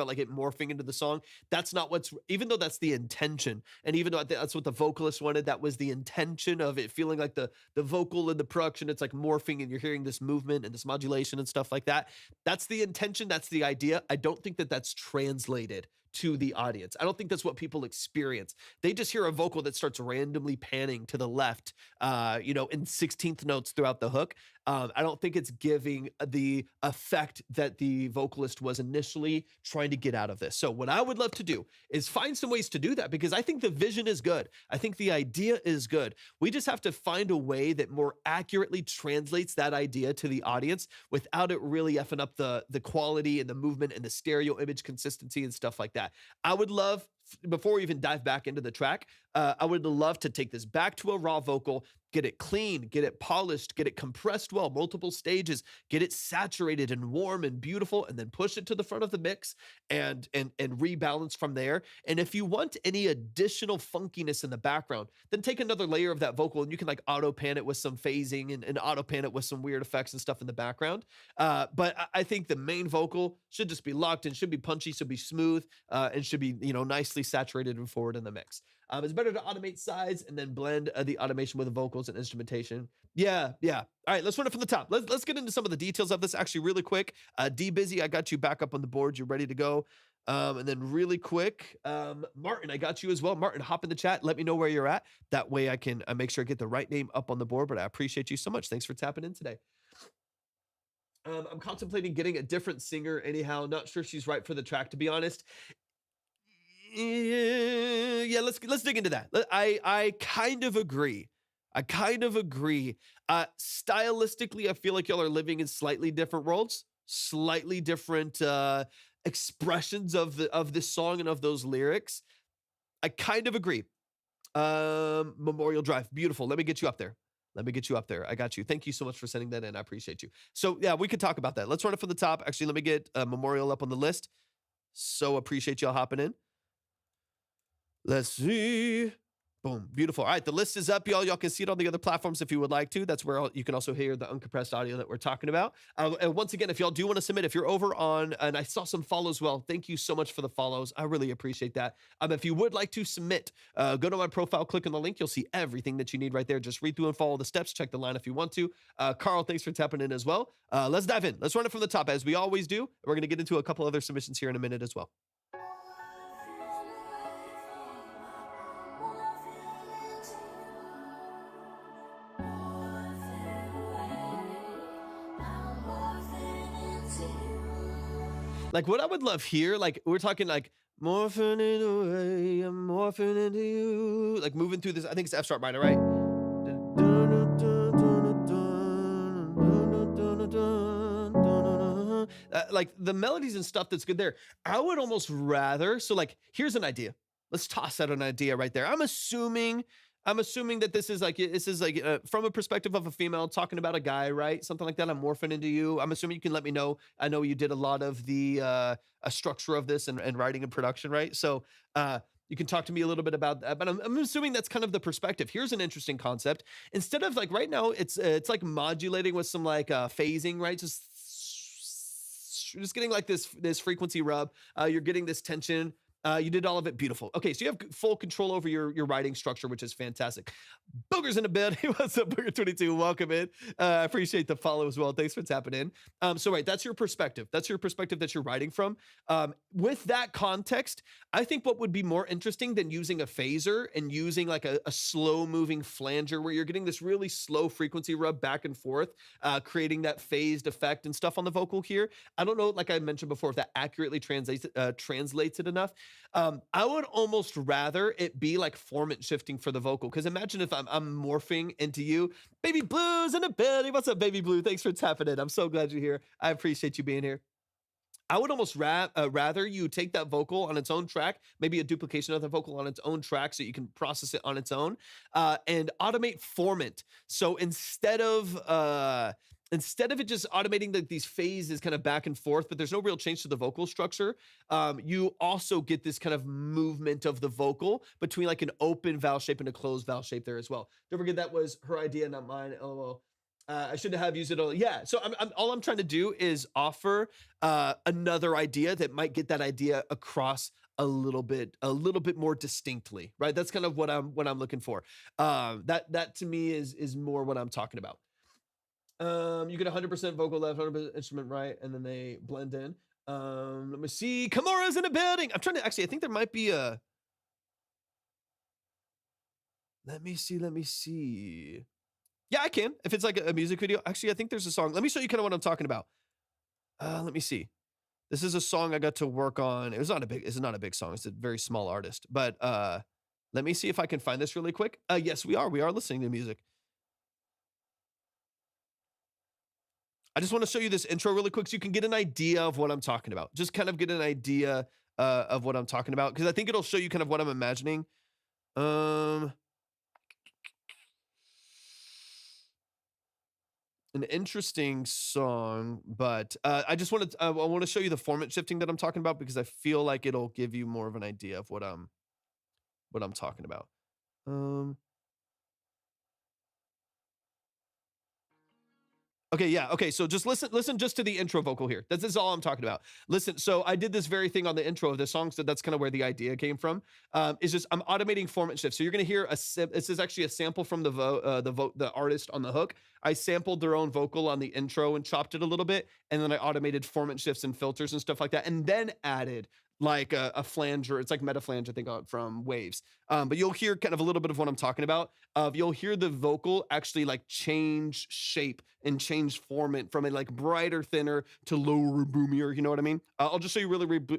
like it morphing into the song. That's not even though that's the intention, and even though that's what the vocalist wanted, that was the intention of it feeling like the vocal and the production, it's like morphing and you're hearing this movement and this modulation and stuff like that. That's the intention. That's the idea. I don't think that that's translated to the audience. I don't think that's what people experience. They just hear a vocal that starts randomly panning to the left, in 16th notes throughout the hook. I don't think it's giving the effect that the vocalist was initially trying to get out of this. So what I would love to do is find some ways to do that, because I think the vision is good. I think the idea is good. We just have to find a way that more accurately translates that idea to the audience without it really effing up the quality and the movement and the stereo image consistency and stuff like that. I would love, before we even dive back into the track, I would love to take this back to a raw vocal, get it clean, get it polished, get it compressed well, multiple stages, get it saturated and warm and beautiful, and then push it to the front of the mix and rebalance from there. And if you want any additional funkiness in the background, then take another layer of that vocal and you can like auto pan it with some phasing and auto pan it with some weird effects and stuff in the background. But I think the main vocal should just be locked and should be punchy, should be smooth, and should be, nicely saturated and forward in the mix. It's better to automate sides and then blend the automation with the vocals and instrumentation. Yeah. All right, let's run it from the top. Let's get into some of the details of this actually really quick. DBizzy, I got you back up on the board. You're ready to go. And then really quick, Martin, I got you as well. Martin, hop in the chat. Let me know where you're at. That way I can make sure I get the right name up on the board, but I appreciate you so much. Thanks for tapping in today. I'm contemplating getting a different singer anyhow. Not sure she's right for the track, to be honest. Yeah, let's dig into that. I kind of agree. Stylistically, I feel like y'all are living in slightly different worlds, slightly different expressions of this song and of those lyrics. I kind of agree. Memorial Drive, beautiful. Let me get you up there. I got you. Thank you so much for sending that in. I appreciate you. So yeah, we could talk about that. Let's run it from the top. Actually, let me get Memorial up on the list. So appreciate y'all hopping in. Let's see. Boom. Beautiful. All right. The list is up, y'all. Y'all can see it on the other platforms if you would like to. That's where you can also hear the uncompressed audio that we're talking about. And once again, if y'all do want to submit, if you're over on, and I saw some follows, well, thank you so much for the follows. I really appreciate that. If you would like to submit, go to my profile, click on the link. You'll see everything that you need right there. Just read through and follow the steps. Check the line if you want to. Carl, thanks for tapping in as well. Let's dive in. Let's run it from the top as we always do. We're going to get into a couple other submissions here in a minute as well. Like what I would love here, like we're talking like morphing it away, I'm morphing into you, like moving through this. I think it's F sharp minor, right? Like the melodies and stuff that's good there. I would almost rather. So like, here's an idea. Let's toss out an idea right there. I'm assuming that this is like from a perspective of a female talking about a guy, right? Something like that. I'm morphing into you. I'm assuming you can let me know. I know you did a lot of the a structure of this and writing and production, right? So you can talk to me a little bit about that. But I'm assuming that's kind of the perspective. Here's an interesting concept. Instead of like right now, it's like modulating with some like phasing, right? Just getting like this frequency rub. You're getting this tension. You did all of it beautiful. Okay, so you have full control over your writing structure, which is fantastic. Booger's in the bed. What's up, Booger22? Welcome in. I appreciate the follow as well. Thanks for tapping in. So right, that's your perspective. That's your perspective that you're writing from. With that context, I think what would be more interesting than using a phaser and using like a slow-moving flanger where you're getting this really slow frequency rub back and forth, creating that phased effect and stuff on the vocal here. I don't know, like I mentioned before, if that accurately translates it enough. I would almost rather it be like formant shifting for the vocal. Because imagine if I'm morphing into you. Baby Blue's in the building. What's up, Baby Blue? Thanks for tapping in. I'm so glad you're here. I appreciate you being here. I would almost rather you take that vocal on its own track, maybe a duplication of the vocal on its own track so you can process it on its own, and automate formant. So instead of it just automating these phases kind of back and forth, but there's no real change to the vocal structure, you also get this kind of movement of the vocal between like an open vowel shape and a closed vowel shape there as well. Don't forget that was her idea, not mine. LOL. I should have used it all. Yeah. So all I'm trying to do is offer another idea that might get that idea across a little bit more distinctly, right? That's kind of what I'm looking for. That to me is more what I'm talking about. You get 100% vocal left, 100% instrument right, and then they blend in. Let me see. Kimura's in the building. I'm trying to actually. I think there might be a. Let me see. Yeah, I can. If it's like a music video. Actually, I think there's a song. Let me show you kind of what I'm talking about. Let me see. This is a song I got to work on. It's not a big song. It's a very small artist. But let me see if I can find this really quick. Yes, we are. We are listening to music. I just want to show you this intro really quick so you can get an idea of what I'm talking about. Just kind of get an idea of what I'm talking about because I think it'll show you kind of what I'm imagining. An interesting song, but I want to show you the format shifting that I'm talking about because I feel like it'll give you more of an idea of what I'm talking about. Okay, yeah. Okay, so just listen just to the intro vocal here. This is all I'm talking about. Listen, so I did this very thing on the intro of this song, so that's kind of where the idea came from. It's just I'm automating format shift. So you're gonna hear this is actually a sample from the artist on the hook. I sampled their own vocal on the intro and chopped it a little bit, and then I automated format shifts and filters and stuff like that, and then added like a flanger. It's like meta flange, I think, from Waves. But you'll hear kind of a little bit of what I'm talking about. You'll hear the vocal actually like change shape and change format from a like brighter, thinner to lower, boomier. You know what I mean? I'll just show you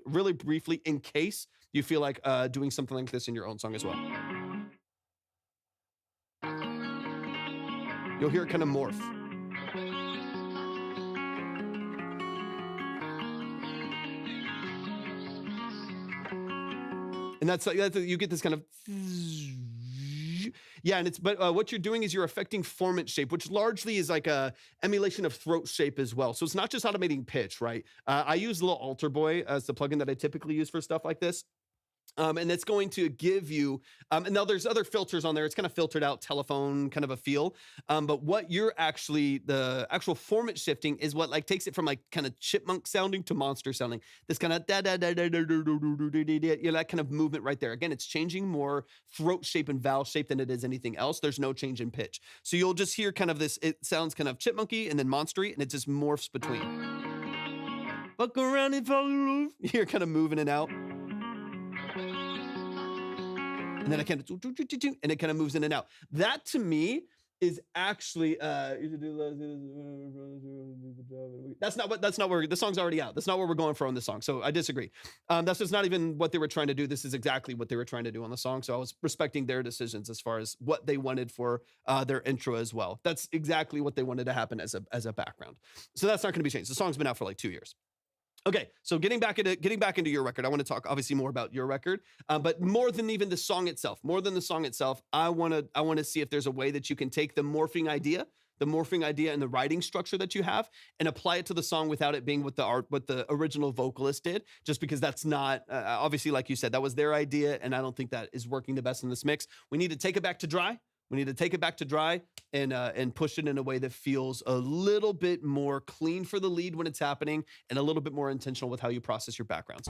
really briefly in case you feel like doing something like this in your own song as well. You'll hear it kind of morph. And that's you get this kind of, yeah. And but what you're doing is you're affecting formant shape, which largely is like a emulation of throat shape as well. So it's not just automating pitch, right? I use Little Alter Boy as the plugin that I typically use for stuff like this. And it's going to give you, and now there's other filters on there. It's kind of filtered out telephone kind of a feel. But what you're actually, the actual format shifting is what like takes it from like kind of chipmunk sounding to monster sounding. This kind of that kind of movement right there. Again, it's changing more throat shape and vowel shape than it is anything else. There's no change in pitch. So you'll just hear kind of this, it sounds kind of chipmunky and then monstery, and it just morphs between. Fuck around and fall in love. You're kind of moving it out. And then it kind of, and it kind of moves in and out. That to me is actually, that's not where the song's already out. That's not where we're going for on this song. So I disagree. That's just not even what they were trying to do. This is exactly what they were trying to do on the song. So I was respecting their decisions as far as what they wanted for their intro as well. That's exactly what they wanted to happen as a background. So that's not going to be changed. The song's been out for like 2 years. Okay, so getting back into your record, I want to talk obviously more about your record, but more than even the song itself, I want to see if there's a way that you can take the morphing idea and the writing structure that you have and apply it to the song without it being what the original vocalist did, just because that's not, obviously, like you said, that was their idea, and I don't think that is working the best in this mix. We need to take it back to dry. And push it in a way that feels a little bit more clean for the lead when it's happening and a little bit more intentional with how you process your backgrounds.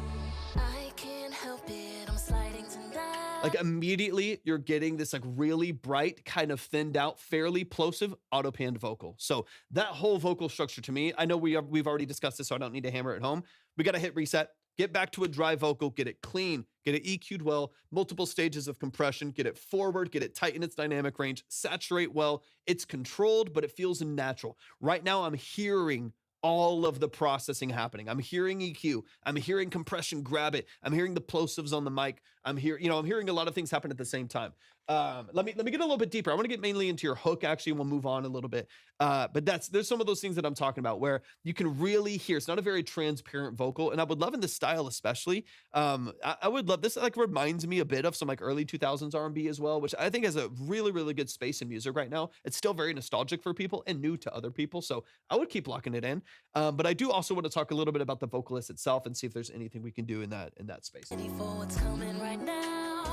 I can't help it, I'm sliding tonight. Like immediately you're getting this like really bright, kind of thinned out, fairly plosive auto-panned vocal. So that whole vocal structure to me, I know we've already discussed this, so I don't need to hammer it home. We got to hit reset. Get back to a dry vocal, get it clean, get it EQ'd well, multiple stages of compression, get it forward, get it tight in its dynamic range, saturate well. It's controlled, but it feels natural. Right now, I'm hearing all of the processing happening. I'm hearing EQ. I'm hearing compression grab it. I'm hearing the plosives on the mic. I'm hearing a lot of things happen at the same time. Let me get a little bit deeper. I want to get mainly into your hook, actually, and we'll move on a little bit. But there's some of those things that I'm talking about where you can really hear. It's not a very transparent vocal, and I would love in this style especially. I would love this. Like reminds me a bit of some like early 2000s R&B as well, which I think has a really, really good space in music right now. It's still very nostalgic for people and new to other people, so I would keep locking it in. But I do also want to talk a little bit about the vocalist itself and see if there's anything we can do in that space.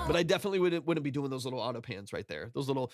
But I definitely wouldn't be doing those little auto pans right there. Those little,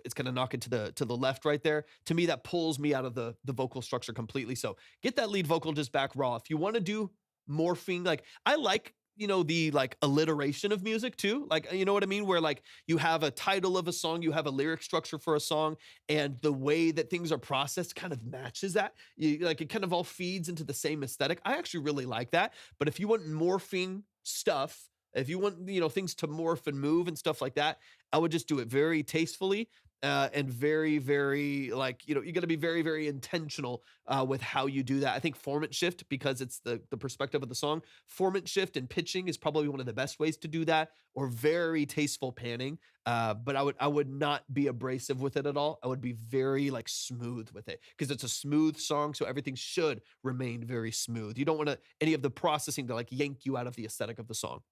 it's kind of knocking to the left right there. To me, that pulls me out of the vocal structure completely. So get that lead vocal just back raw. If you want to do morphing, like I like, the like alliteration of music too. Like, you know what I mean? Where like you have a title of a song, you have a lyric structure for a song, and the way that things are processed kind of matches that. Like it kind of all feeds into the same aesthetic. I actually really like that. But if you want morphing stuff, if you want, things to morph and move and stuff like that, I would just do it very tastefully and very, very like, you got to be very, very intentional with how you do that. I think format shift, because it's the perspective of the song, format shift and pitching is probably one of the best ways to do that, or very tasteful panning. But I would not be abrasive with it at all. I would be very like smooth with it because it's a smooth song. So everything should remain very smooth. You don't want any of the processing to like yank you out of the aesthetic of the song.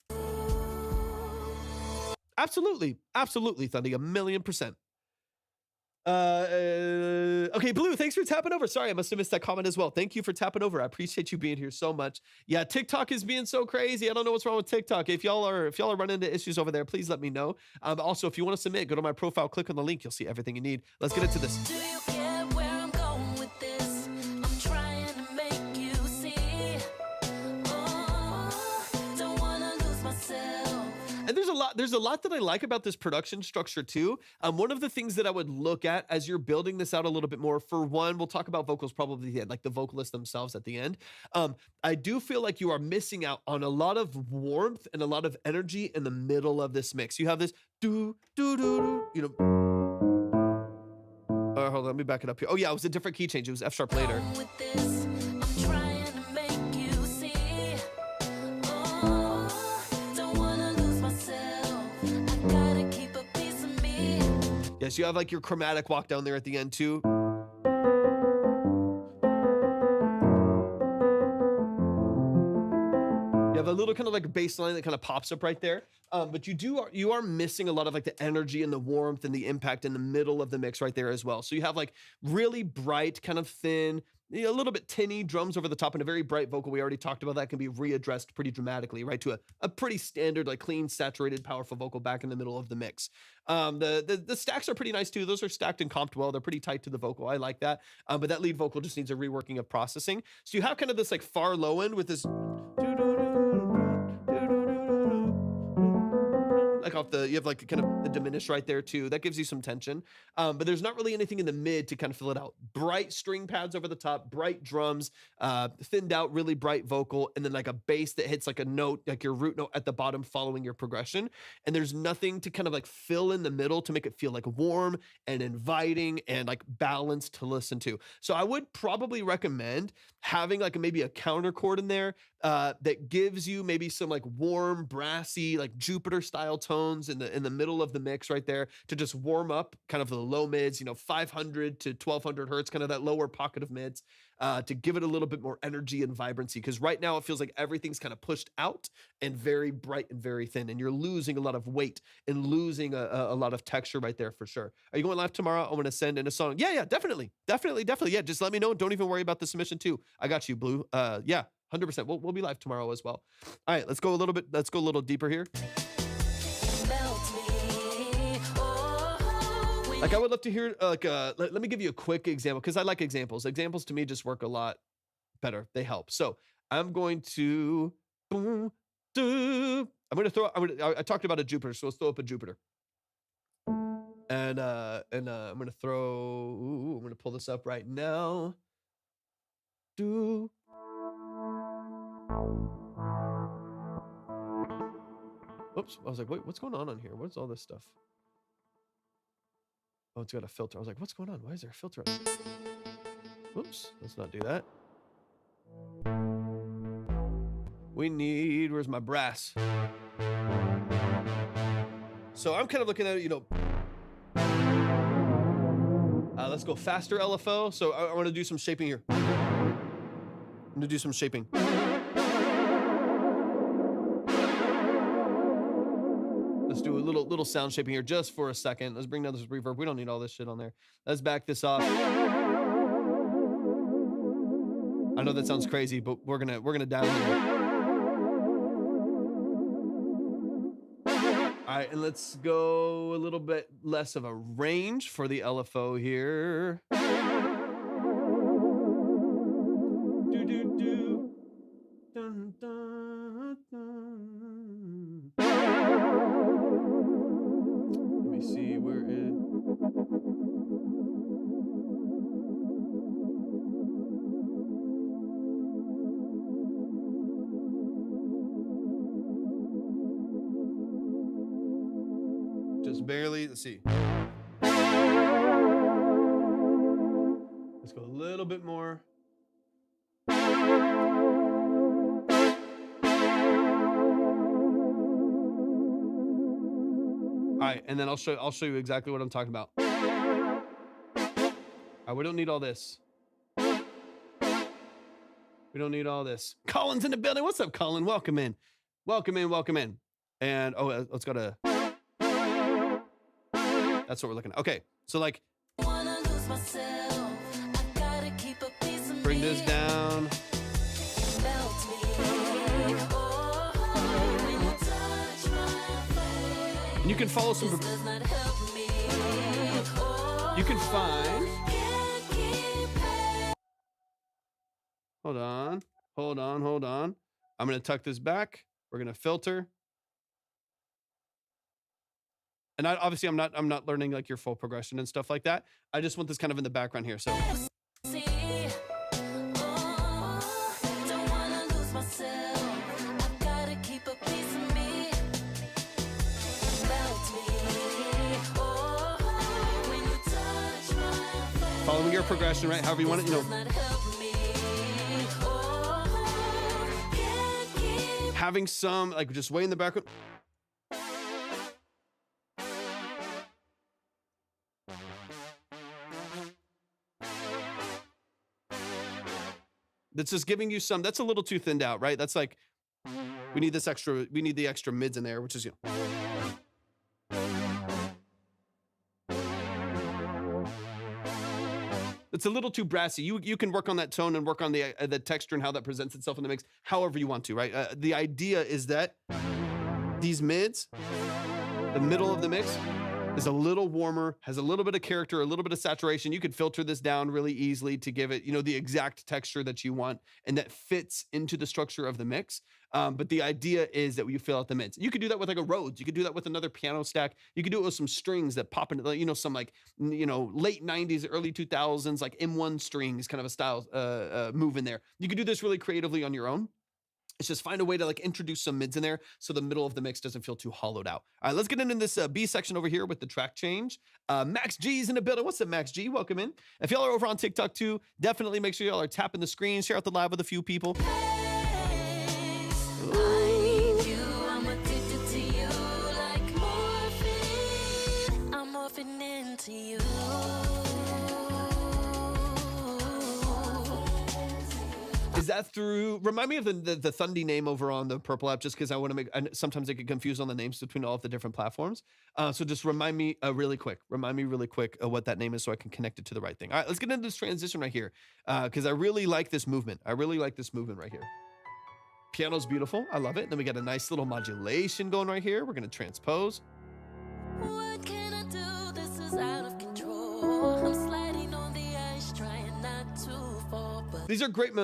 Absolutely, Thundy, 1,000,000%. Okay, Blue, thanks for tapping over. Sorry, I must have missed that comment as well. Thank you for tapping over. I appreciate you being here so much. Yeah, TikTok is being so crazy. I don't know what's wrong with TikTok. If y'all are running into issues over there, please let me know. Also, if you want to submit, go to my profile, click on the link. You'll see everything you need. Let's get into this. Do you care where I'm going with this? I'm trying to make you see. Oh, don't wanna lose myself. And there's a lot that I like about this production structure too. One of the things that I would look at as you're building this out a little bit more, for one, we'll talk about vocals probably at the end, like the vocalists themselves at the end. I do feel like you are missing out on a lot of warmth and a lot of energy in the middle of this mix. You have this do, hold on, let me back it up here. Oh yeah, it was a different key change. It was F sharp later. With this, I'm trying to make you see. Oh, don't wanna lose myself. I gotta keep a piece of me. Yes, you have like your chromatic walk down there at the end too. You have a little kind of like bass line that kind of pops up right there. But you are missing a lot of like the energy and the warmth and the impact in the middle of the mix right there as well. So you have like really bright, kind of thin, a little bit tinny drums over the top and a very bright vocal. We already talked about that can be readdressed pretty dramatically, right? To a pretty standard, like clean, saturated, powerful vocal back in the middle of the mix. The stacks are pretty nice too. Those are stacked and comped well. They're pretty tight to the vocal. I like that. But that lead vocal just needs a reworking of processing. So you have kind of this like far low end with this like off the, you have like kind of the diminish right there too. That gives you some tension. But there's not really anything in the mid to kind of fill it out. Bright string pads over the top, bright drums, thinned out, really bright vocal, and then like a bass that hits like a note, like your root note at the bottom following your progression. And there's nothing to kind of like fill in the middle to make it feel like warm and inviting and like balanced to listen to. So I would probably recommend having like maybe a counter chord in there that gives you maybe some like warm, brassy, like Jupiter style tones in the middle of the mix right there to just warm up kind of the low mids, 500 to 1200 hertz, kind of that lower pocket of mids, to give it a little bit more energy and vibrancy. Because right now it feels like everything's kind of pushed out and very bright and very thin, and you're losing a lot of weight and losing a lot of texture right there for sure. Are you going live tomorrow? I'm going to send in a song. Yeah, definitely. Yeah, just let me know. Don't even worry about the submission too. I got you, Blue. Yeah. 100%. We'll be live tomorrow as well. All right, let's go a little deeper here. Like I would love to hear let me give you a quick example because I like examples. Examples to me just work a lot better. They help. So I'm going to I talked about a Jupiter, so let's throw up a Jupiter. And I'm gonna pull this up right now. Oops, I was like, wait, what's going on here? What's all this stuff? Oh, it's got a filter. I was like, what's going on? Why is there a filter? Oops, let's not do that. Where's my brass? So I'm kind of looking at it, let's go faster LFO. So I want to do some shaping here. I'm gonna do some shaping. Let's do a little sound shaping here just for a second. Let's bring down this reverb. We don't need all this shit on there. Let's back this off. I know that sounds crazy, but we're gonna dial it. All right, and let's go a little bit less of a range for the LFO here. Dun, dun, dun. Let me see where it. Just barely. Let's see. Let's go a little bit more. All right, and then I'll show you exactly what I'm talking about. All right, we don't need all this. We don't need all this. Colin's in the building. What's up, Colin? Welcome in. And let's go to. That's what we're looking at. Okay, so like. Bring this down. And you can follow some. You can find. Hold on. I'm gonna tuck this back. We're gonna filter. And obviously I'm not learning like your full progression and stuff like that. I just want this kind of in the background here. So. Following your progression, right? However you want it, having some like just way in the background. That's just giving you some. That's a little too thinned out, right? That's like we need the extra mids in there, which is It's a little too brassy. You can work on that tone and work on the texture and how that presents itself in the mix, however you want to, right? The idea is that these mids, the middle of the mix, is a little warmer, has a little bit of character, a little bit of saturation. You could filter this down really easily to give it, the exact texture that you want and that fits into the structure of the mix. But the idea is that you fill out the mids. You could do that with like a Rhodes. You could do that with another piano stack. You could do it with some strings that pop into, some like, late 90s, early 2000s, like M1 strings kind of a style move in there. You could do this really creatively on your own. It's just find a way to like introduce some mids in there so the middle of the mix doesn't feel too hollowed out. All right, let's get into this B section over here with the track change. Max G's in the building. What's up, Max G? Welcome in. If y'all are over on TikTok too, definitely make sure y'all are tapping the screen, share out the live with a few people. Into you. Is that through? Remind me of the Thundy name over on the Purple app, just because I want to sometimes I get confused on the names between all of the different platforms. So just remind me really quick. What that name is so I can connect it to the right thing. All right, let's get into this transition right here because I really like this movement. I really like this movement right here. Piano's beautiful. I love it. Then we got a nice little modulation going right here. We're going to transpose. What can I do? This is out of control. I'm sliding on the ice, trying not to fall. But these are great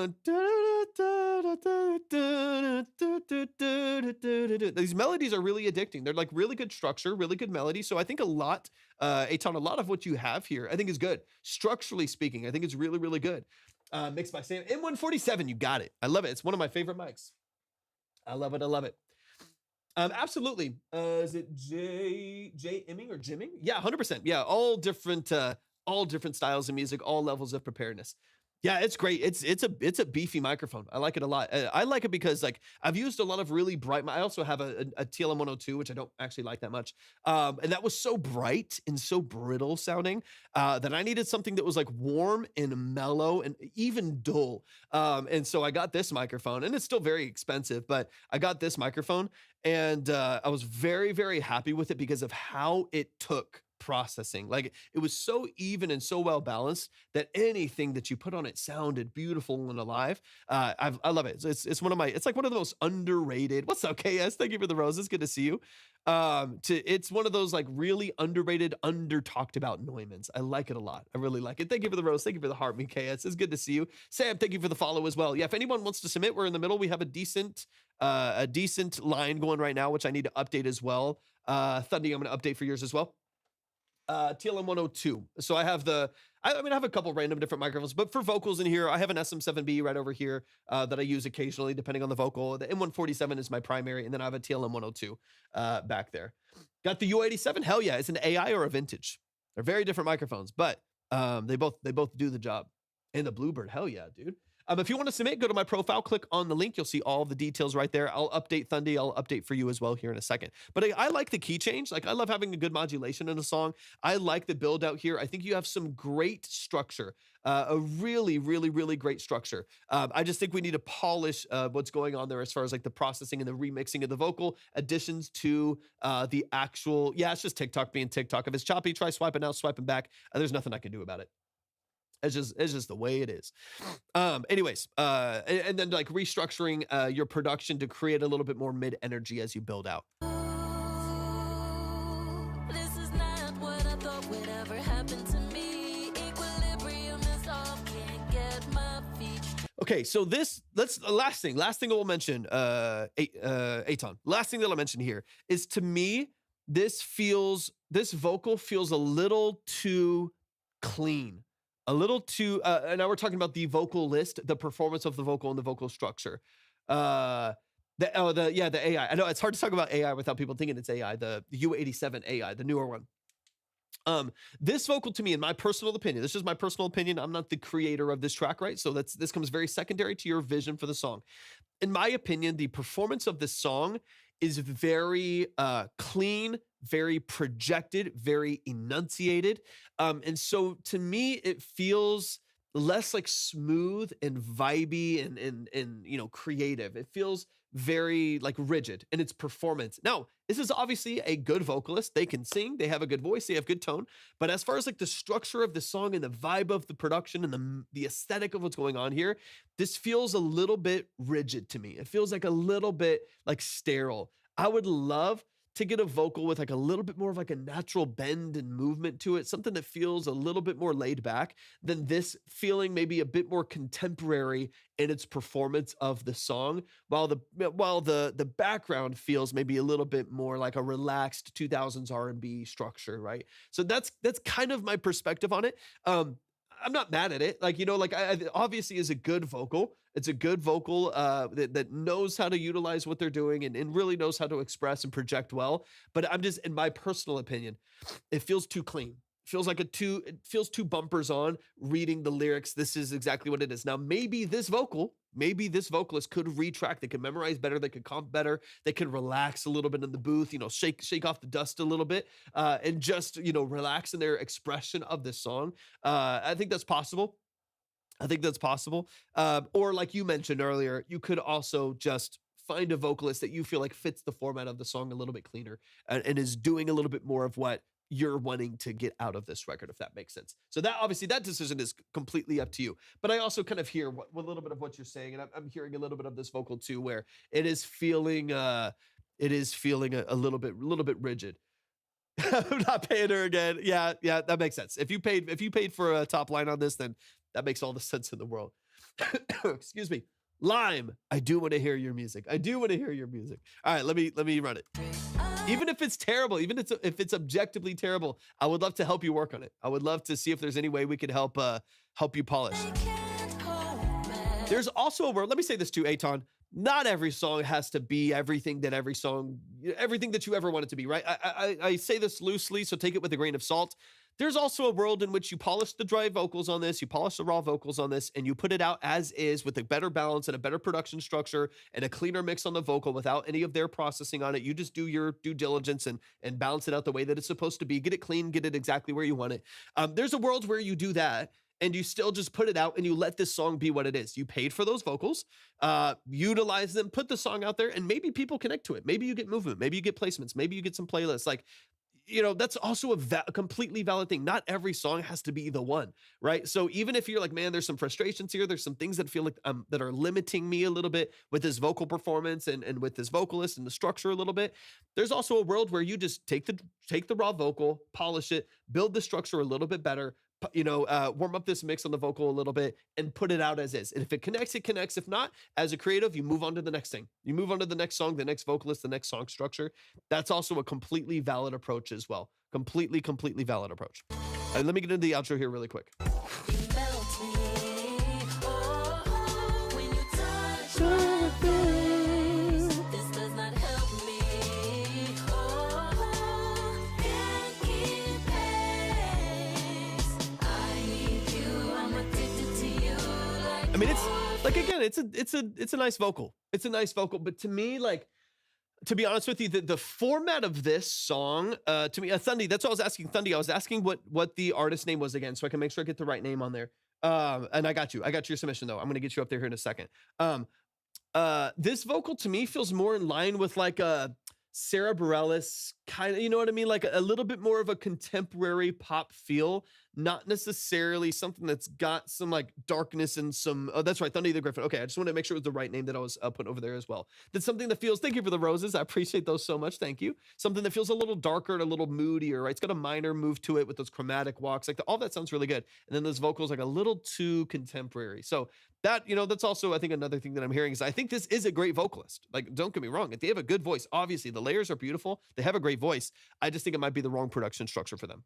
these melodies are really addicting. They're like really good structure, really good melody. So I think a lot of what you have here, I think is good. Structurally speaking, I think it's really, really good. Mixed by Sam. M147, you got it. I love it. It's one of my favorite mics. I love it. I love it. Absolutely. Is it J Imming or Jimming? Yeah, 100%. Yeah, all different styles of music, all levels of preparedness. Yeah, it's great. It's a beefy microphone. I like it a lot. I like it because like I've used a lot of really bright. I also have a TLM 102, which I don't actually like that much. And that was so bright and so brittle sounding that I needed something that was like warm and mellow and even dull. And so I got this microphone, and it's still very expensive, but I got this microphone, and I was very, very happy with it because of how it took processing. Like it was so even and so well balanced that anything that you put on it sounded beautiful and alive. I love it. It's like one of the most underrated. What's up, KS? Thank you for the roses. Good to see you. It's one of those like really underrated, under talked about Neumanns. I like it a lot. I really like it. Thank you for the rose. Thank you for the heart, me KS. It's good to see you. Sam, thank you for the follow as well. Yeah, if anyone wants to submit, we're in the middle. We have a decent line going right now, which I need to update as well. Thundy, I'm going to update for yours as well. TLM 102. So I have I have a couple random different microphones, but for vocals in here, I have an SM7B right over here that I use occasionally depending on the vocal. The M147 is my primary, and then I have a TLM 102 back there. Got the U87. Hell yeah, it's an AI or a vintage. They're very different microphones, but they both do the job. And the Bluebird, hell yeah, dude. If you want to submit, go to my profile, click on the link. You'll see all the details right there. I'll update Thundy. I'll update for you as well here in a second. But I like the key change. Like I love having a good modulation in a song. I like the build out here. I think you have some great structure, a really, really, really great structure. I just think we need to polish what's going on there as far as like the processing and the remixing of the vocal additions to the actual, it's just TikTok being TikTok. If it's choppy, try swiping out, swiping back. There's nothing I can do about it. It's just the way it is. Anyways, and then like restructuring your production to create a little bit more mid energy as you build out. This is not what I thought would ever happen to me. Equilibrium is off, can't get my feet. Okay, so last thing I will mention, Aton. Last thing that I'll mention here is, to me, this vocal feels a little too clean. A little too, and now we're talking about the vocal list, the performance of the vocal and the vocal structure. The AI. I know it's hard to talk about AI without people thinking it's AI, the U87 AI, the newer one. This vocal, to me, in my personal opinion, this is my personal opinion. I'm not the creator of this track, right? So this comes very secondary to your vision for the song. In my opinion, the performance of this song is very clean, very projected, very enunciated. And so to me, it feels less like smooth and vibey and creative. It feels very like rigid in its performance. Now, this is obviously a good vocalist. They can sing, they have a good voice, they have good tone. But as far as like the structure of the song and the vibe of the production and the aesthetic of what's going on here, this feels a little bit rigid to me. It feels like a little bit like sterile. I would love to get a vocal with like a little bit more of like a natural bend and movement to it, something that feels a little bit more laid back than this feeling maybe a bit more contemporary in its performance of the song, while the background feels maybe a little bit more like a relaxed 2000s R&B structure, right? So that's kind of my perspective on it. I'm not mad at it. Like, you know, like I obviously is a good vocal. It's a good vocal that knows how to utilize what they're doing and really knows how to express and project well. But I'm just, in my personal opinion, it feels too clean. It feels too bumpers on reading the lyrics. This is exactly what it is. Now, maybe this vocalist could retract. They could memorize better. They could comp better. They could relax a little bit in the booth, you know, shake off the dust a little bit and just, you know, relax in their expression of this song. I think that's possible. Or like you mentioned earlier, you could also just find a vocalist that you feel like fits the format of the song a little bit cleaner and is doing a little bit more of what you're wanting to get out of this record, if that makes sense. So that obviously that decision is completely up to you. But I also kind of hear a little bit of what you're saying, and I'm hearing a little bit of this vocal too, where it is feeling a little bit rigid. I'm not paying her again. Yeah, that makes sense. If you paid for a top line on this, then that makes all the sense in the world. Excuse me. Lime, I do want to hear your music. All right, let me run it. Even if it's terrible, even if it's objectively terrible, I would love to help you work on it. I would love to see if there's any way we could help you polish. There's also a word. Let me say this too, Aton. Not every song has to be everything that you ever want it to be, right? I say this loosely, so take it with a grain of salt. There's also a world in which you polish the dry vocals on this, you polish the raw vocals on this, and you put it out as is with a better balance and a better production structure and a cleaner mix on the vocal without any of their processing on it. You just do your due diligence and balance it out the way that it's supposed to be. Get it clean, get it exactly where you want it. There's a world where you do that and you still just put it out and you let this song be what it is. You paid for those vocals, utilize them, put the song out there, and maybe people connect to it. Maybe you get movement, maybe you get placements, maybe you get some playlists. Like, you know, that's also a completely valid thing. Not every song has to be the one, right? So even if you're like, man, there's some frustrations here, there's some things that feel like that are limiting me a little bit with this vocal performance and with this vocalist and the structure a little bit. There's also a world where you just take the raw vocal, polish it, build the structure a little bit better, you know, warm up this mix on the vocal a little bit and put it out as is. And if it connects, it connects. If not, as a creative, you move on to the next thing. You move on to the next song, the next vocalist, the next song structure. That's also a completely valid approach as well. Completely valid approach. Let me get into the outro here really quick. I mean, it's like, again, it's a nice vocal. It's a nice vocal, but to me, like, to be honest with you, the format of this song, to me, Thundy, that's what I was asking Thundy. I was asking what the artist name was again, so I can make sure I get the right name on there. And I got your submission though. I'm gonna get you up there here in a second. This vocal to me feels more in line with like a Sarah Bareilles kind of, you know what I mean? Like a little bit more of a contemporary pop feel, not necessarily something that's got some like darkness and some, oh, that's right, Thundy the Griffin. Okay, I just want to make sure it was the right name that I was putting over there as well. That's something that feels, thank you for the roses. I appreciate those so much. Thank you. Something that feels a little darker and a little moodier, right? It's got a minor move to it with those chromatic walks. Like all that sounds really good. And then those vocals like a little too contemporary. So that, you know, that's also, I think another thing that I'm hearing is I think this is a great vocalist. Like, don't get me wrong. If they have a good voice, obviously the layers are beautiful. They have a great voice. I just think it might be the wrong production structure for them.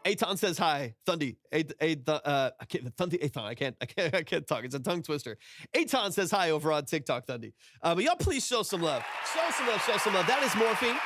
Aton says hi. Thundy. Aton. I can't talk. It's a tongue twister. Aton says hi over on TikTok, Thundy. But y'all please show some love. Show some love. That is Morphine.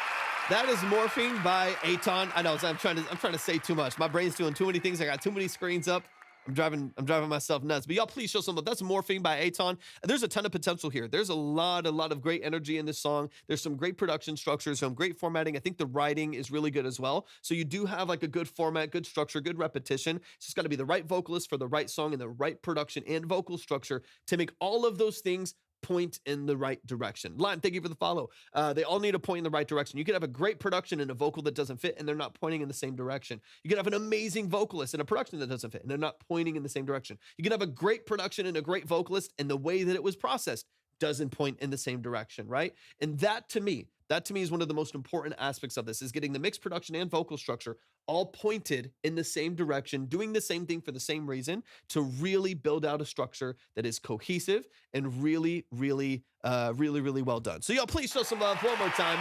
That is Morphine by Aton. I know I'm trying to say too much. My brain's doing too many things. I got too many screens up. I'm driving myself nuts. But y'all, please show some love. That's Morphing by Aton. There's a ton of potential here. There's a lot of great energy in this song. There's some great production structure, some great formatting. I think the writing is really good as well. So you do have like a good format, good structure, good repetition. It's just got to be the right vocalist for the right song and the right production and vocal structure to make all of those things point in the right direction. Lime, thank you for the follow. They all need to point in the right direction. You could have a great production and a vocal that doesn't fit, and they're not pointing in the same direction. You could have an amazing vocalist and a production that doesn't fit, and they're not pointing in the same direction. You can have a great production and a great vocalist, and the way that it was processed doesn't point in the same direction, right? And that to me is one of the most important aspects of this, is getting the mixed production and vocal structure all pointed in the same direction, doing the same thing for the same reason, to really build out a structure that is cohesive and really well done. So y'all, please show some love one more time.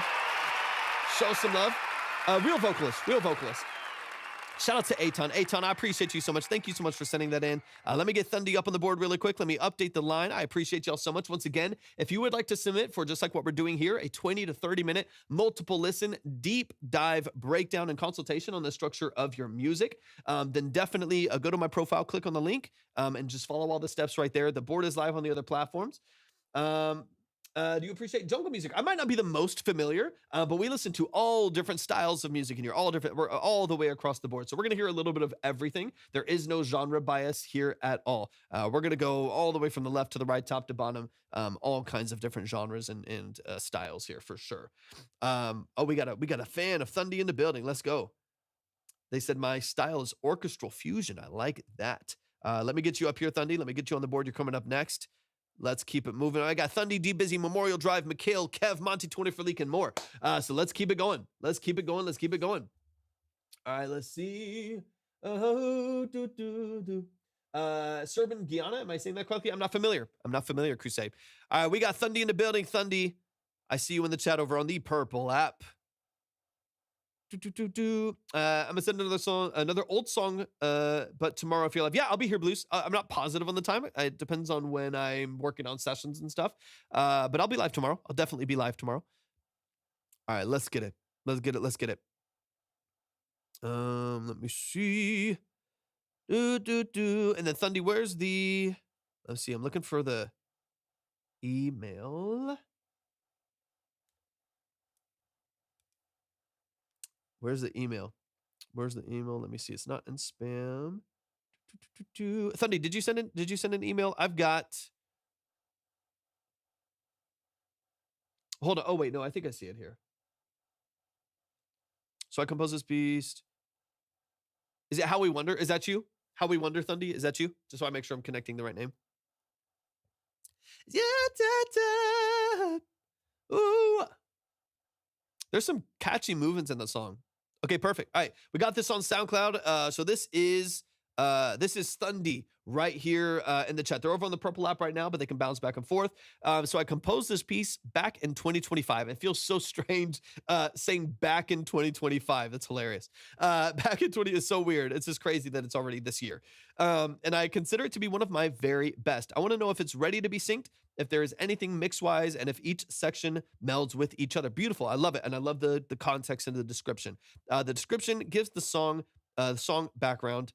Show some love. Real vocalist. Shout out to Aton. Aton, I appreciate you so much. Thank you so much for sending that in. Let me get Thundy up on the board really quick. Let me update the line. I appreciate y'all so much. Once again, if you would like to submit for just like what we're doing here, a 20 to 30 minute multiple listen, deep dive breakdown and consultation on the structure of your music, then definitely go to my profile, click on the link, and just follow all the steps right there. The board is live on the other platforms. Do you appreciate jungle music? I might not be the most familiar, but we listen to all different styles of music in here, we're all the way across the board. So we're going to hear a little bit of everything. There is no genre bias here at all. We're going to go all the way from the left to the right, top to bottom, all kinds of different genres and styles here for sure. We got a fan of Thundy in the building. Let's go. They said my style is orchestral fusion. I like that. Let me get you up here, Thundy. Let me get you on the board. You're coming up next. Let's keep it moving. I got Thundy, DBizzy, Memorial Drive, Mikhail, Kev, Monty, 20 for Leak, and more. So let's keep it going. Let's keep it going. All right, let's see. Serbian Guyana. Am I saying that correctly? I'm not familiar, Crusade. All right, we got Thundy in the building. Thundy, I see you in the chat over on the Purple app. I'm gonna send another old song, but tomorrow if you're live. Yeah, I'll be here, Blues. I'm not positive on the time. It depends on when I'm working on sessions and stuff. But I'll be live tomorrow. I'll definitely be live tomorrow. All right, let's get it. Let me see. And then Thundy, where's the? Let's see. I'm looking for the email. Where's the email? Let me see. It's not in spam. Thundy, did you send an email? I've got. Hold on. Oh wait, no, I think I see it here. So I composed this piece. Is it How We Wonder? Is that you? How We Wonder, Thundy? Is that you? Just so I make sure I'm connecting the right name. Yeah, ooh. There's some catchy movements in the song. Okay, perfect. All right, we got this on SoundCloud. So this is Thundy right here in the chat. They're over on the Purple app right now, but they can bounce back and forth. So I composed this piece back in 2025. It feels so strange saying back in 2025. That's hilarious. Back in 20 is so weird. It's just crazy that it's already this year. And I consider it to be one of my very best. I want to know if it's ready to be synced, if there is anything mix-wise, and if each section melds with each other. Beautiful. I love it. And I love the context and the description. The description gives the song background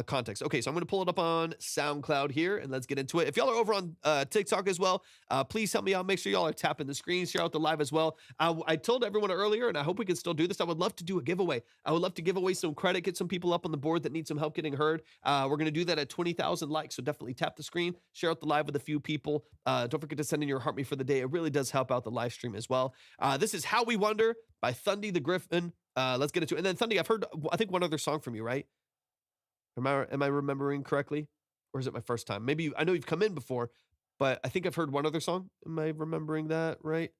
context. Okay, so I'm going to pull it up on SoundCloud here, and let's get into it. If y'all are over on TikTok as well, please help me out. Make sure y'all are tapping the screen, share out the live as well. I told everyone earlier, and I hope we can still do this, I would love to do a giveaway. I would love to give away some credit, get some people up on the board that need some help getting heard. We're going to do that at 20,000 likes, so definitely tap the screen, share out the live with a few people. Don't forget to send in your heart me for the day. It really does help out the live stream as well. This is How We Wonder by Thundy the Griffin. Let's get into it. And then Thundy, I've heard, I think, one other song from you, right? Am I remembering correctly? Or is it my first time? Maybe I know you've come in before, but I think I've heard one other song. Am I remembering that right?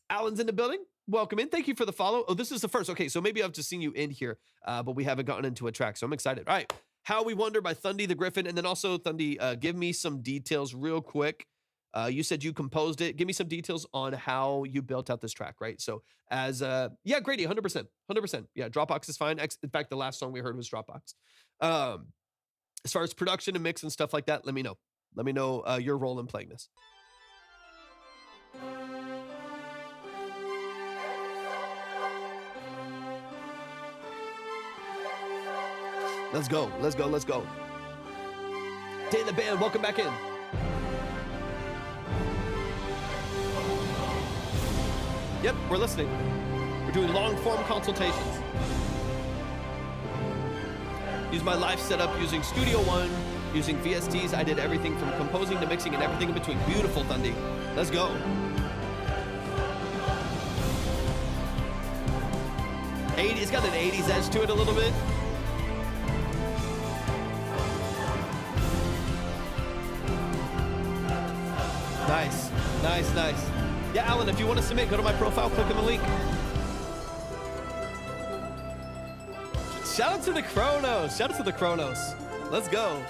Alan's in the building. Welcome in. Thank you for the follow. Oh, this is the first. Okay, so maybe I've just seen you in here, but we haven't gotten into a track, so I'm excited. All right, How We Wonder by Thundy the Griffin. And then also, Thundy, give me some details real quick. You said you composed it. Give me some details on how you built out this track, right? So yeah, Grady, 100%. Yeah, Dropbox is fine. In fact, the last song we heard was Dropbox. As far as production and mix and stuff like that, let me know. Let me know your role in playing this. Let's go, let's go, let's go. Day in the band, welcome back in. Yep, we're listening. We're doing long form consultations. Use my live setup using Studio One, using VSTs. I did everything from composing to mixing and everything in between. Beautiful, Thundy. Let's go. It's got an 80s edge to it a little bit. Nice, nice, nice. Yeah, Alan, if you want to submit, go to my profile, click on the link. Shout out to the Chronos. Shout out to the Chronos. Let's go.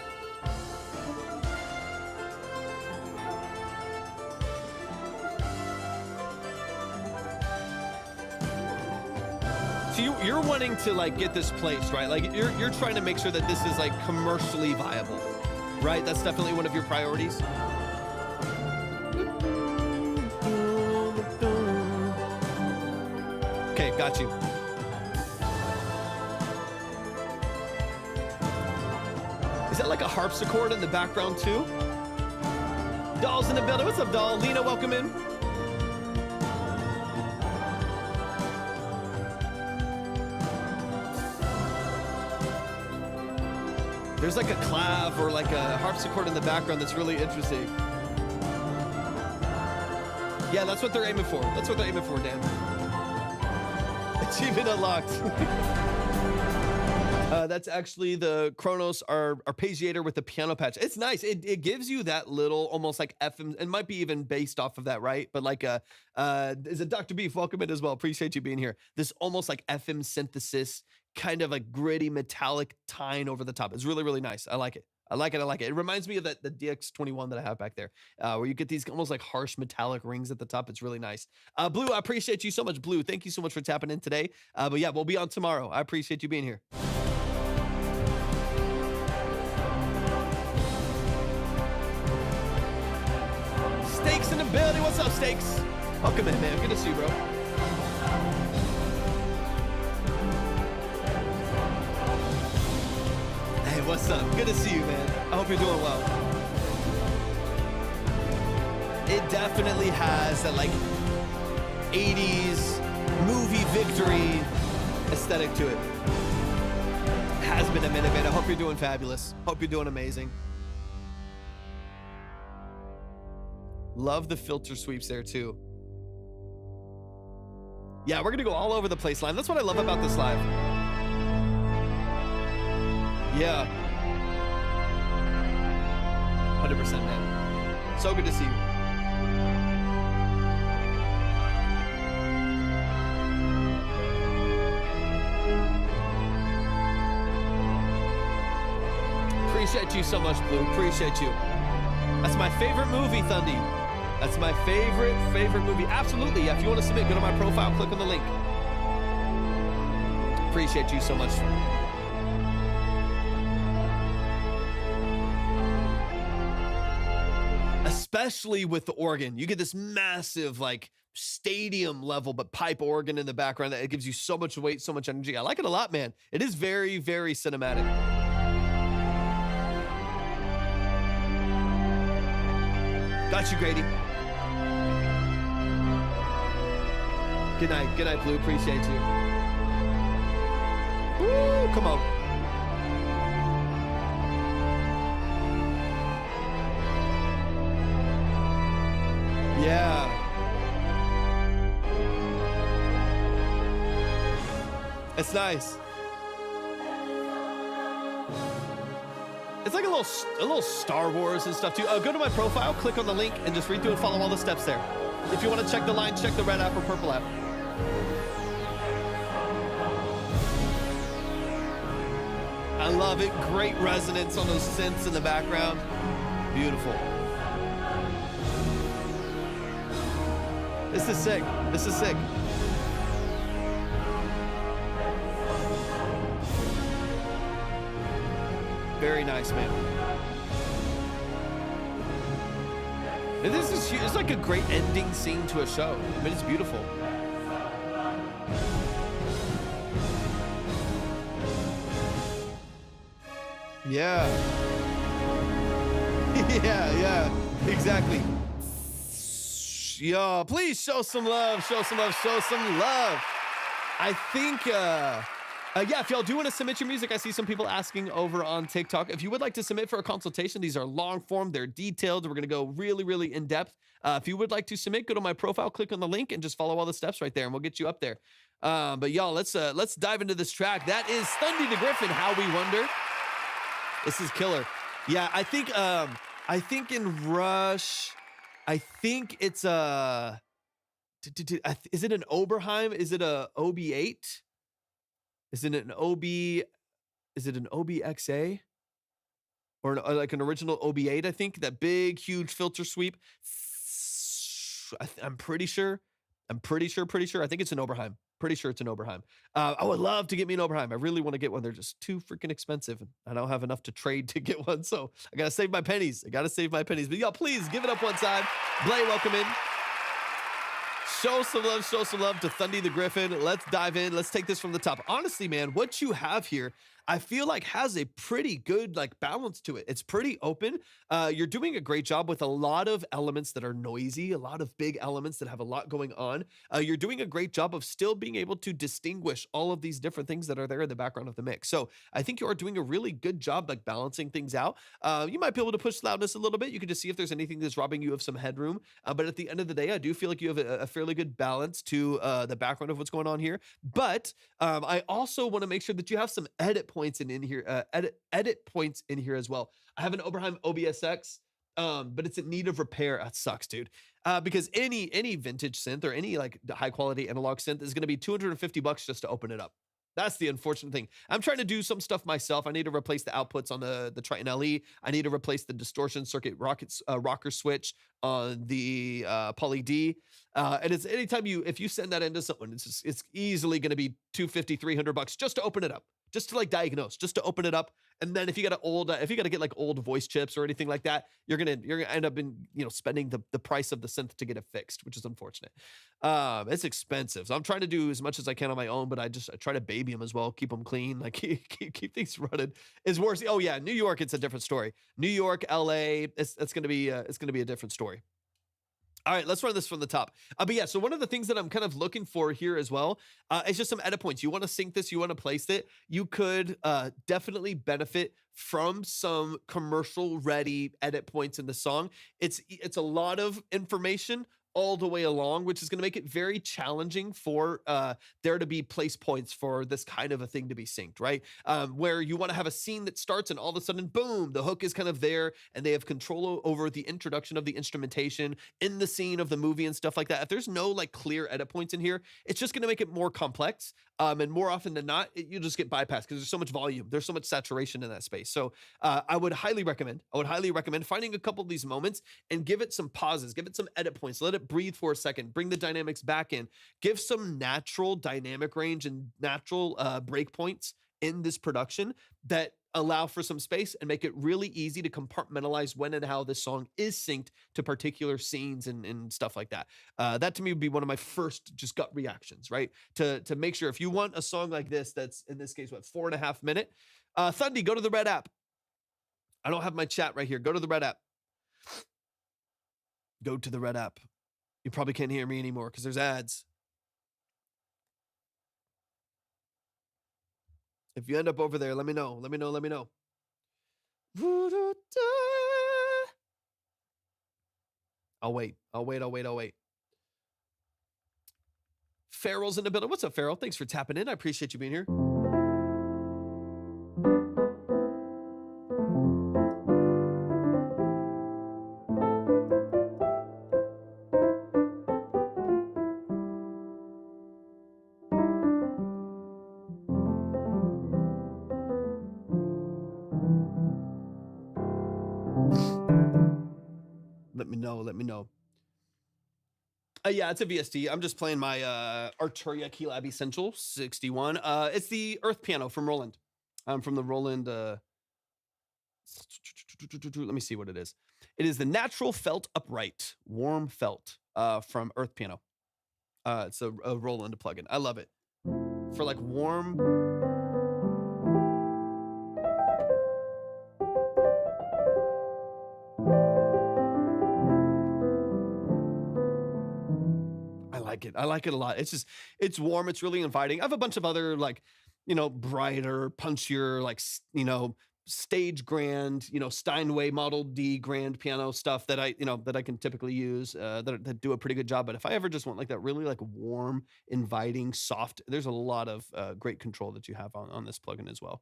So you're wanting to like get this placed, right? Like you're trying to make sure that this is like commercially viable, right? That's definitely one of your priorities. Okay, got you. Is that like a harpsichord in the background too? Doll's in the building. What's up, Doll? Lena, welcome in. There's like a clav or like a harpsichord in the background that's really interesting. Yeah, that's what they're aiming for. That's what they're aiming for, Dan. Achievement unlocked. That's actually the Chronos arpeggiator with the piano patch. It's nice. It gives you that little almost like FM. It might be even based off of that, right? But like is it Dr. Beef? Welcome in as well. Appreciate you being here. This almost like FM synthesis, kind of like gritty metallic tine over the top. It's really, really nice. I like it. I like it. I like it. It reminds me of the DX21 that I have back there, where you get these almost like harsh metallic rings at the top. It's really nice. Blue, I appreciate you so much. Blue, thank you so much for tapping in today. But yeah, we'll be on tomorrow. I appreciate you being here. Stakes in the building. What's up, Stakes? Welcome in, man. Good to see you, bro. Hey, what's up? Good to see you, man. I hope you're doing well. It definitely has that like 80s movie victory aesthetic to it. Has been a minute, man. I hope you're doing fabulous. Hope you're doing amazing. Love the filter sweeps there too. Yeah, we're gonna go all over the place live. That's what I love about this live. Yeah. 100%, man. So good to see you. Appreciate you so much, Blue. Appreciate you. That's my favorite movie, Thundy. That's my favorite movie. Absolutely. Yeah, if you want to submit, go to my profile, click on the link. Appreciate you so much. Especially with the organ. You get this massive, like, stadium level, but pipe organ in the background that it gives you so much weight, so much energy. I like it a lot, man. It is very, very cinematic. Got you, Grady. Good night, Blue. Appreciate you. Woo, come on. Yeah. It's nice. It's like a little Star Wars and stuff too. Go to my profile, click on the link, and just read through and follow all the steps there. If you want to check the line, check the red app or purple app. I love it. Great resonance on those synths in the background. Beautiful. This is sick. This is sick. Very nice, man. And this is, it's like a great ending scene to a show. I mean, it's beautiful. Yeah. Yeah, exactly. Yo, please show some love, show some love, show some love. I think, yeah, if y'all do want to submit your music, I see some people asking over on TikTok. If you would like to submit for a consultation, these are long form, they're detailed. We're going to go really, really in depth. If you would like to submit, go to my profile, click on the link, and just follow all the steps right there, and we'll get you up there. But y'all, let's dive into this track. That is Thundy the Griffin, How We Wonder. This is killer. Yeah, I think in Rush, I think it's is it an Oberheim? Is it a OB8? Is it an OBXA? Or like an original OB8, I think. That big, huge filter sweep. I'm pretty sure. I think it's an Oberheim. Pretty sure it's an Oberheim. I would love to get me an Oberheim. I really want to get one. They're just too freaking expensive. And I don't have enough to trade to get one. So I got to save my pennies. But y'all, please give it up one time. Blay, welcome in. Show some love to Thundy the Griffin. Let's dive in. Let's take this from the top. Honestly, man, what you have here, I feel like has a pretty good like balance to it. It's pretty open. You're doing a great job with a lot of elements that are noisy, a lot of big elements that have a lot going on. You're doing a great job of still being able to distinguish all of these different things that are there in the background of the mix. So I think you are doing a really good job like balancing things out. You might be able to push loudness a little bit. You can just see if there's anything that's robbing you of some headroom. But at the end of the day, I do feel like you have a fairly good balance to the background of what's going on here. But I also want to make sure that you have some edit points in here, edit points in here as well. I have an Oberheim OBSX, but it's in need of repair. That sucks, dude. Because any vintage synth or any like high quality analog synth is going to be $250 just to open it up. That's the unfortunate thing. I'm trying to do some stuff myself. I need to replace the outputs on the Triton LE. I need to replace the distortion circuit rocker switch on the Poly D. And it's anytime if you send that into someone, it's easily going to be $250, $300 just to open it up, just to like diagnose, just to open it up. And then if you got to get like old voice chips or anything like that, you're gonna end up spending the price of the synth to get it fixed, which is unfortunate. It's expensive. So I'm trying to do as much as I can on my own, but I try to baby them as well, keep them clean, like keep things running. Is worse. Oh yeah, New York, it's a different story. New York, LA, it's gonna be a different story. All right, let's run this from the top. But yeah, so one of the things that I'm kind of looking for here as well is just some edit points. You want to sync this, you want to place it. You could definitely benefit from some commercial ready edit points in the song. It's a lot of information all the way along, which is going to make it very challenging for there to be place points for this kind of a thing to be synced, right? Where you want to have a scene that starts and all of a sudden, boom, the hook is kind of there and they have control over the introduction of the instrumentation in the scene of the movie and stuff like that. If there's no like clear edit points in here, it's just going to make it more complex. And more often than not, you just get bypassed because there's so much volume. There's so much saturation in that space. So I would highly recommend finding a couple of these moments and give it some pauses, give it some edit points, let it breathe for a second, bring the dynamics back in, give some natural dynamic range and natural breakpoints in this production that allow for some space and make it really easy to compartmentalize when and how this song is synced to particular scenes and stuff like that. That to me would be one of my first just gut reactions, right? To make sure if you want a song like this, that's in this case, 4.5 minute, Thundy, go to the red app. I don't have my chat right here. Go to the red app. Go to the red app. You probably can't hear me anymore because there's ads. If you end up over there, let me know. I'll wait. Farrell's in the building. What's up, Farrell? Thanks for tapping in. I appreciate you being here. Let me know. Yeah, it's a VST. I'm just playing my Arturia Keylab Essential 61. It's the Earth piano from Roland. From the Roland. Let me see what it is. It is the Natural Felt Upright Warm Felt from Earth Piano. It's a Roland plugin. I love it for like warm. like it. I like it a lot. It's warm. It's really inviting. I have a bunch of other like, brighter, punchier, like, stage grand, Steinway Model D grand piano stuff that I can typically use that do a pretty good job. But if I ever just want like that really like warm, inviting, soft, there's a lot of great control that you have on this plugin as well.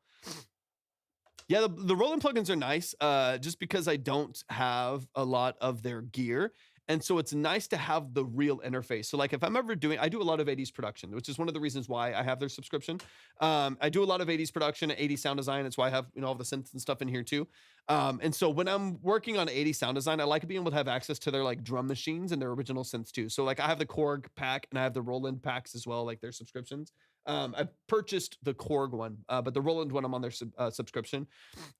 Yeah, the Roland plugins are nice just because I don't have a lot of their gear. And so it's nice to have the real interface. So like if I'm ever I do a lot of 80s production, which is one of the reasons why I have their subscription. I do a lot of 80s production, 80s sound design. It's why I have, all the synths and stuff in here too. And so when I'm working on 80s sound design, I like being able to have access to their like drum machines and their original synths too. So like I have the Korg pack and I have the Roland packs as well, like their subscriptions. I purchased the Korg one, but the Roland one, I'm on their subscription.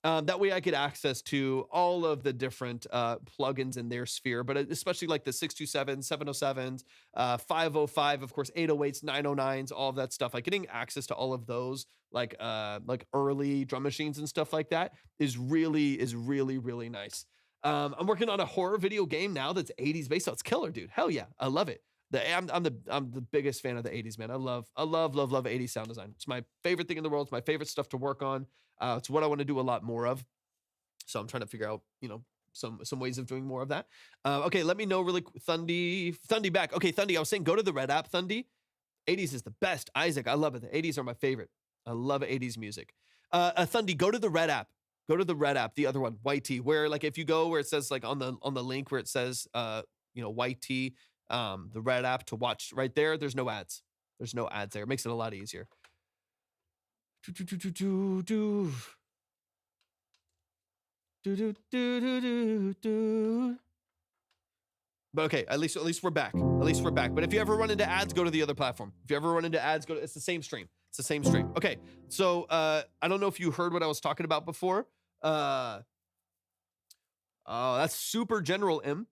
That way I get access to all of the different plugins in their sphere, but especially like the 627s, 707s, 505, of course, 808s, 909s, all of that stuff. Like getting access to all of those, like early drum machines and stuff like that is really, really nice. I'm working on a horror video game now that's 80s based, so it's killer, dude. Hell yeah, I love it. I'm the biggest fan of the 80s, man. I love 80s sound design. It's my favorite thing in the world. It's my favorite stuff to work on. It's what I want to do a lot more of. So I'm trying to figure out, some ways of doing more of that. Okay, let me know really Thundy back. Okay, Thundy, I was saying go to the Red app, Thundy. 80s is the best. Isaac, I love it. The 80s are my favorite. I love 80s music. Thundy, go to the Red app. Go to the Red app, the other one, YT, where like if you go where it says like on the link where it says YT, the Red app to watch right there. There's no ads. There's no ads there. It makes it a lot easier. But okay, at least we're back. At least we're back. But if you ever run into ads, go to the other platform. If you ever run into ads, it's the same stream. It's the same stream. Okay, so I don't know if you heard what I was talking about before. Oh, that's super general, M.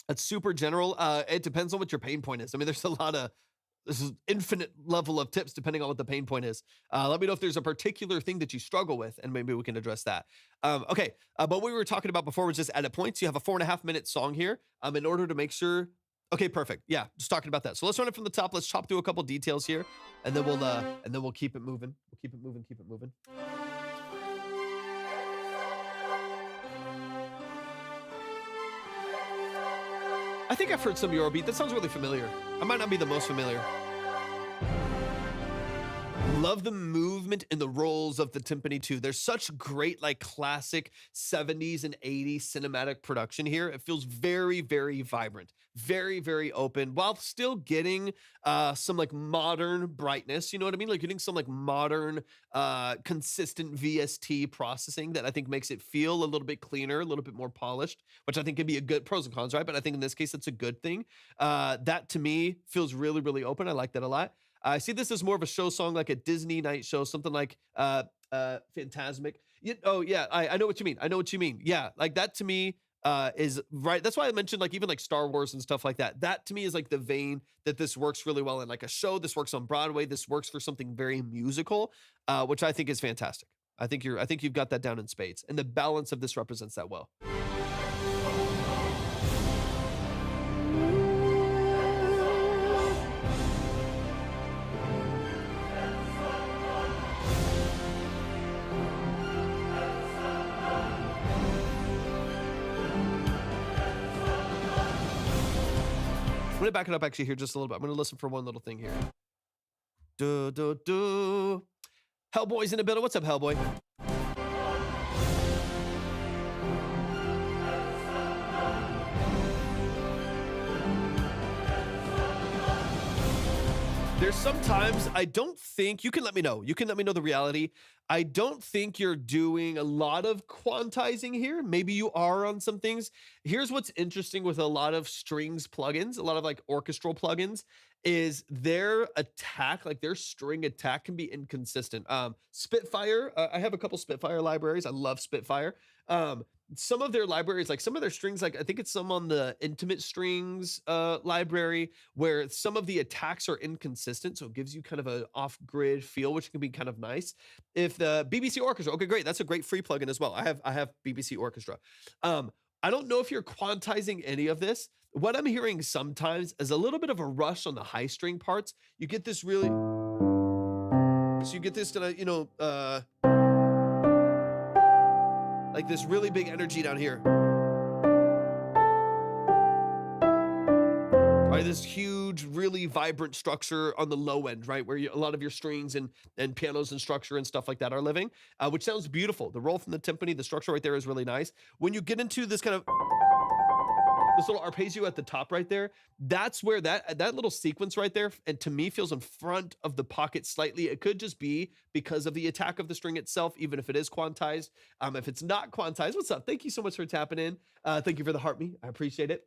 That's super general. It depends on what your pain point is. I mean, there's an infinite level of tips depending on what the pain point is. Let me know if there's a particular thing that you struggle with, and maybe we can address that. Okay, but what we were talking about before was just edit points. You have a 4.5 minute song here. In order to make sure. Okay, perfect. Yeah, just talking about that. So let's run it from the top. Let's chop through a couple details here, and then we'll keep it moving. We'll keep it moving. Keep it moving. I think I've heard some Eurobeat. That sounds really familiar. I might not be the most familiar. Love the movement and the rolls of the timpani too. There's such great like classic 70s and 80s cinematic production here. It feels very, very vibrant, very, very open, while still getting some like modern brightness. You know what I mean? Like getting some like modern, consistent VST processing that I think makes it feel a little bit cleaner, a little bit more polished, which I think can be a good pros and cons, right? But I think in this case, it's a good thing. That to me feels really, really open. I like that a lot. I see this as more of a show song, like a Disney night show, something like Phantasmic. Oh yeah, I know what you mean. I know what you mean. Yeah, like that to me is right. That's why I mentioned like even like Star Wars and stuff like that. That to me is like the vein that this works really well in. Like a show, this works on Broadway. This works for something very musical, which I think is fantastic. I think you've got that down in spades, and the balance of this represents that well. I'm going to back it up actually here just a little bit. I'm going to listen for one little thing here. Hellboy's in the building. What's up, Hellboy? There's sometimes I don't think, you can let me know the reality. I don't think you're doing a lot of quantizing here. Maybe you are on some things. Here's what's interesting with a lot of strings plugins, a lot of like orchestral plugins, is their attack, like their string attack can be inconsistent. Spitfire, I have a couple Spitfire libraries. I love Spitfire. Some of their libraries, like some of their strings, like I think it's some on the intimate strings library where some of the attacks are inconsistent. So it gives you kind of an off-grid feel, which can be kind of nice. If the BBC Orchestra, okay, great. That's a great free plugin as well. I have BBC Orchestra. I don't know if you're quantizing any of this. what I'm hearing sometimes is a little bit of a rush on the high string parts. You get this really, so you get this kind of, like this really big energy down here. Right, this huge, really vibrant structure on the low end, right, where a lot of your strings and pianos and structure and stuff like that are living, which sounds beautiful. The roll from the timpani, the structure right there is really nice. When you get into this kind of this little arpeggio at the top right there, that's where that little sequence right there, and to me feels in front of the pocket slightly. It could just be because of the attack of the string itself, even if it is quantized. If it's not quantized, what's up? Thank you so much for tapping in. Thank you for the heart me. I appreciate it.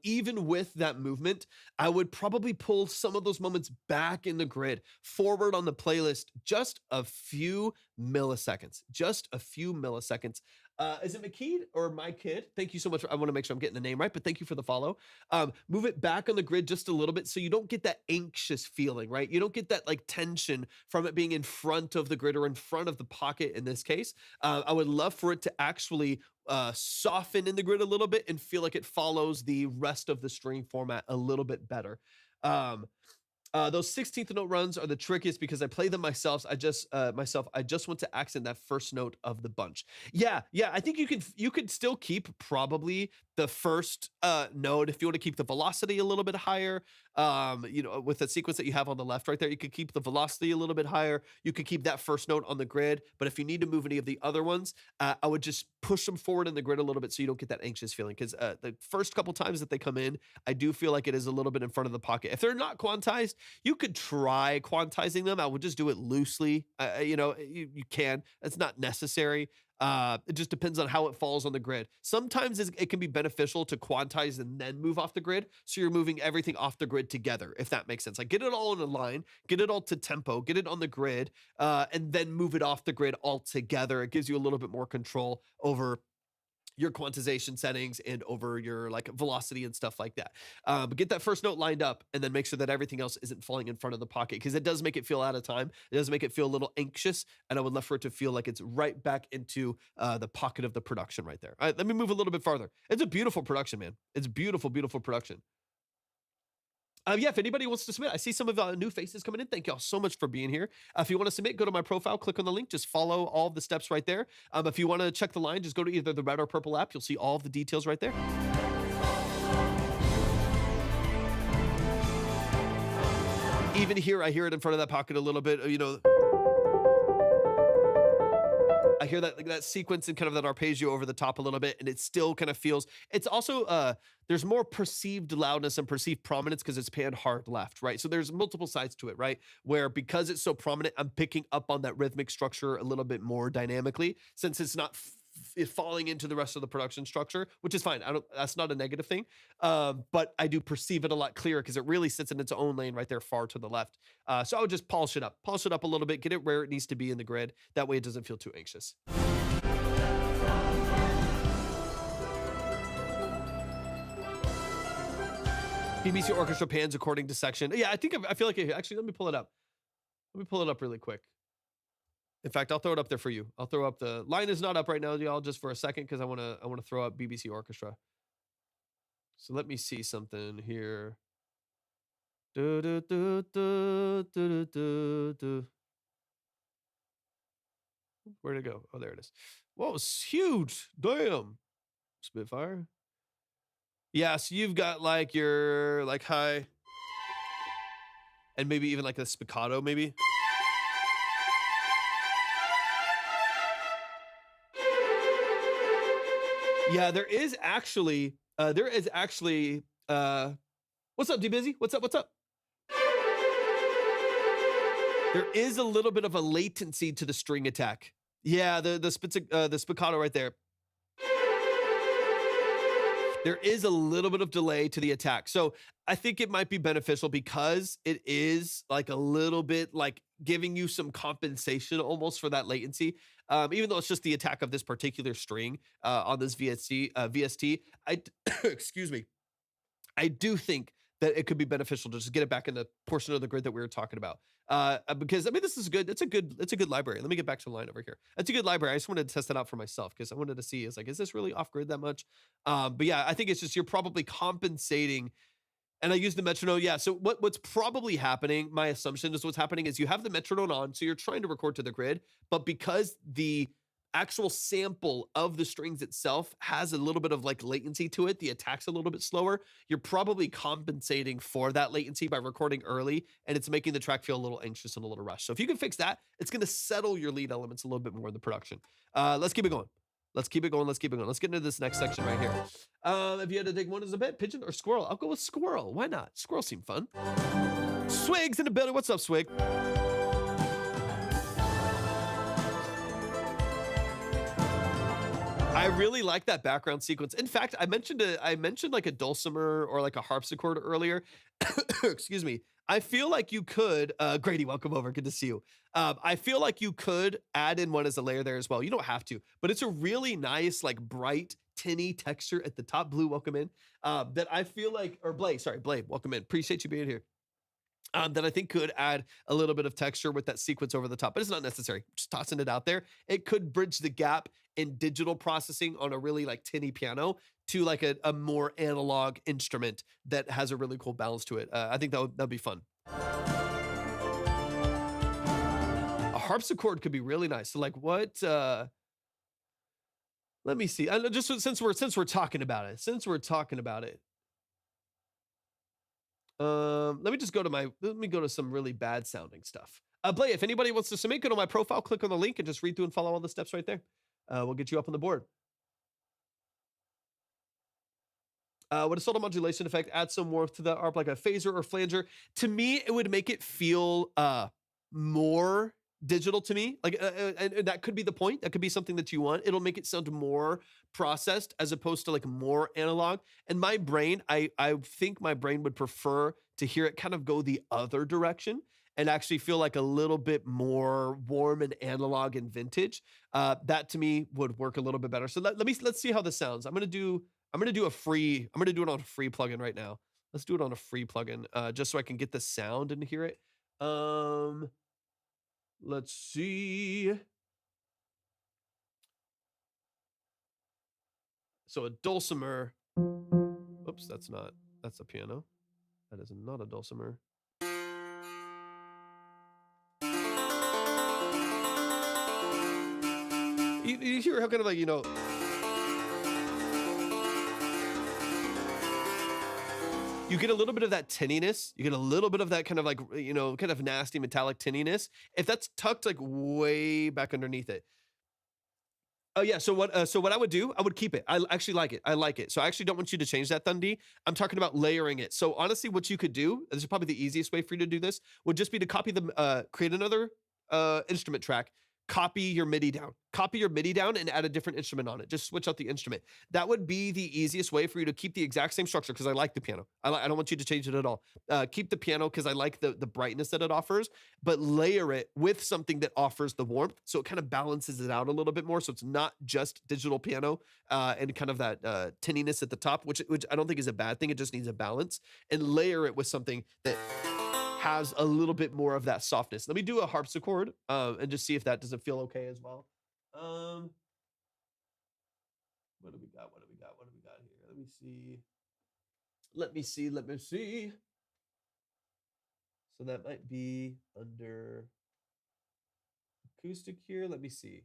Even with that movement, I would probably pull some of those moments back in the grid, forward on the playlist, just a few milliseconds, just a few milliseconds. Is it McKeed or my kid? Thank you so much. I want to make sure I'm getting the name right, but thank you for the follow. Move it back on the grid just a little bit so you don't get that anxious feeling, right? You don't get that like tension from it being in front of the grid or in front of the pocket in this case. I would love for it to actually soften in the grid a little bit and feel like it follows the rest of the string format a little bit better. Those 16th note runs are the trickiest because I play them myself. I just want to accent that first note of the bunch. Yeah. I think you could still keep probably the first note if you want to keep the velocity a little bit higher. With the sequence that you have on the left right there, you could keep the velocity a little bit higher. You could keep that first note on the grid. But if you need to move any of the other ones, I would just push them forward in the grid a little bit so you don't get that anxious feeling. Because the first couple times that they come in, I do feel like it is a little bit in front of the pocket. If they're not quantized, you could try quantizing them. I would just do it loosely. You can. It's not necessary. It just depends on how it falls on the grid. Sometimes it can be beneficial to quantize and then move off the grid. So you're moving everything off the grid together, if that makes sense. Like get it all in a line, get it all to tempo, get it on the grid, and then move it off the grid altogether. It gives you a little bit more control over your quantization settings and over your like velocity and stuff like that. But get that first note lined up and then make sure that everything else isn't falling in front of the pocket because it does make it feel out of time. It does make it feel a little anxious, and I would love for it to feel like it's right back into the pocket of the production right there. All right, let me move a little bit farther. It's a beautiful production, man. It's beautiful, beautiful production. If anybody wants to submit, I see some of new faces coming in. Thank y'all so much for being here. If you want to submit, go to my profile, click on the link, just follow all of the steps right there. If you want to check the line, just go to either the red or purple app. You'll see all of the details right there. Even here, I hear it in front of that pocket a little bit, I hear that sequence and kind of that arpeggio over the top a little bit, and it still kind of feels, it's also, there's more perceived loudness and perceived prominence because it's panned hard left, right? So there's multiple sides to it, right? Where because it's so prominent, I'm picking up on that rhythmic structure a little bit more dynamically since it's not falling into the rest of the production structure, which is fine. That's not a negative thing. But I do perceive it a lot clearer because it really sits in its own lane right there far to the left. So I would just polish it up a little bit, get it where it needs to be in the grid. That way it doesn't feel too anxious. BBC orchestra pans according to section. Yeah, I feel like actually, let me pull it up. Let me pull it up really quick. In fact, I'll throw it up there for you. I'll throw up the line is not up right now, y'all, just for a second because I want to throw up BBC orchestra. So let me see something here. Where'd it go? Oh, there it is. Whoa, it's huge. Damn. Spitfire. Yeah, so you've got like your like high and maybe even like a spiccato, maybe. Yeah, there is actually, what's up, DBizzy? What's up? There is a little bit of a latency to the string attack. Yeah, the spiccato right there. There is a little bit of delay to the attack. So I think it might be beneficial because it is like a little bit like giving you some compensation almost for that latency. Even though it's just the attack of this particular string on this VST, excuse me. I do think that it could be beneficial to just get it back in the portion of the grid that we were talking about. Because I mean, this is good. It's a good library. Let me get back to the line over here. It's a good library. I just wanted to test it out for myself because I wanted to see is this really off grid that much? But yeah, I think it's just you're probably compensating. And I use the metronome. Yeah. So what's probably happening, my assumption is what's happening is you have the metronome on, so you're trying to record to the grid, but because the actual sample of the strings itself has a little bit of like latency to it, the attack's a little bit slower, you're probably compensating for that latency by recording early, and it's making the track feel a little anxious and a little rushed. So if you can fix that, it's going to settle your lead elements a little bit more in the production. Let's keep it going. Let's keep it going. Let's keep it going. Let's get into this next section right here. If you had to take one as a bet, pigeon or squirrel, I'll go with squirrel. Why not? Squirrel seem fun. Swig's in the building. What's up, Swig? I really like that background sequence. In fact, I mentioned like a dulcimer or like a harpsichord earlier. Excuse me. I feel like you could, Grady, welcome over. Good to see you. I feel like you could add in one as a layer there as well. You don't have to, but it's a really nice, like bright, tinny texture at the top. Blue, welcome in. That I feel like, or Blade, welcome in. Appreciate you being here. That I think could add a little bit of texture with that sequence over the top, but it's not necessary. Just tossing it out there. It could bridge the gap in digital processing on a really like tinny piano to like a more analog instrument that has a really cool balance to it. I think that'd be fun. A harpsichord could be really nice. So like what? Let me see. I know, just since we're talking about it. Let me go to some really bad sounding stuff. Blay, if anybody wants to submit, go to my profile, click on the link, and just read through and follow all the steps right there. We'll get you up on the board. Would a subtle modulation effect add some warmth to the ARP, like a phaser or flanger? To me, it would make it feel more digital to me. Like, and that could be the point. That could be something that you want. It'll make it sound more processed as opposed to like more analog. And my brain, I think my brain would prefer to hear it kind of go the other direction and actually feel like a little bit more warm and analog and vintage. That to me would work a little bit better. So let's see how this sounds. I'm gonna do it on a free plugin right now. Let's do it on a free plugin, just so I can get the sound and hear it. Let's see. So a dulcimer. Oops, that's a piano. That is not a dulcimer. You hear how kind of like, you get a little bit of that tinniness. You get a little bit of that kind of like, kind of nasty metallic tinniness. If that's tucked like way back underneath it. Oh yeah. So what I would do, I would keep it. I actually like it. I like it. So I actually don't want you to change that, Thundy. I'm talking about layering it. So honestly, what you could do, this is probably the easiest way for you to do this, would just be to copy create another instrument track, copy your MIDI down and add a different instrument on it. Just switch out the instrument. That would be the easiest way for you to keep the exact same structure, because I like the piano. I don't want you to change it at all. Keep the piano because I like the brightness that it offers, but layer it with something that offers the warmth, so it kind of balances it out a little bit more, so it's not just digital piano and kind of that tinniness at the top, which I don't think is a bad thing. It just needs a balance, and layer it with something that has a little bit more of that softness. Let me do a harpsichord and just see if that doesn't feel okay as well. What do we got here? Let me see. So that might be under acoustic here. Let me see.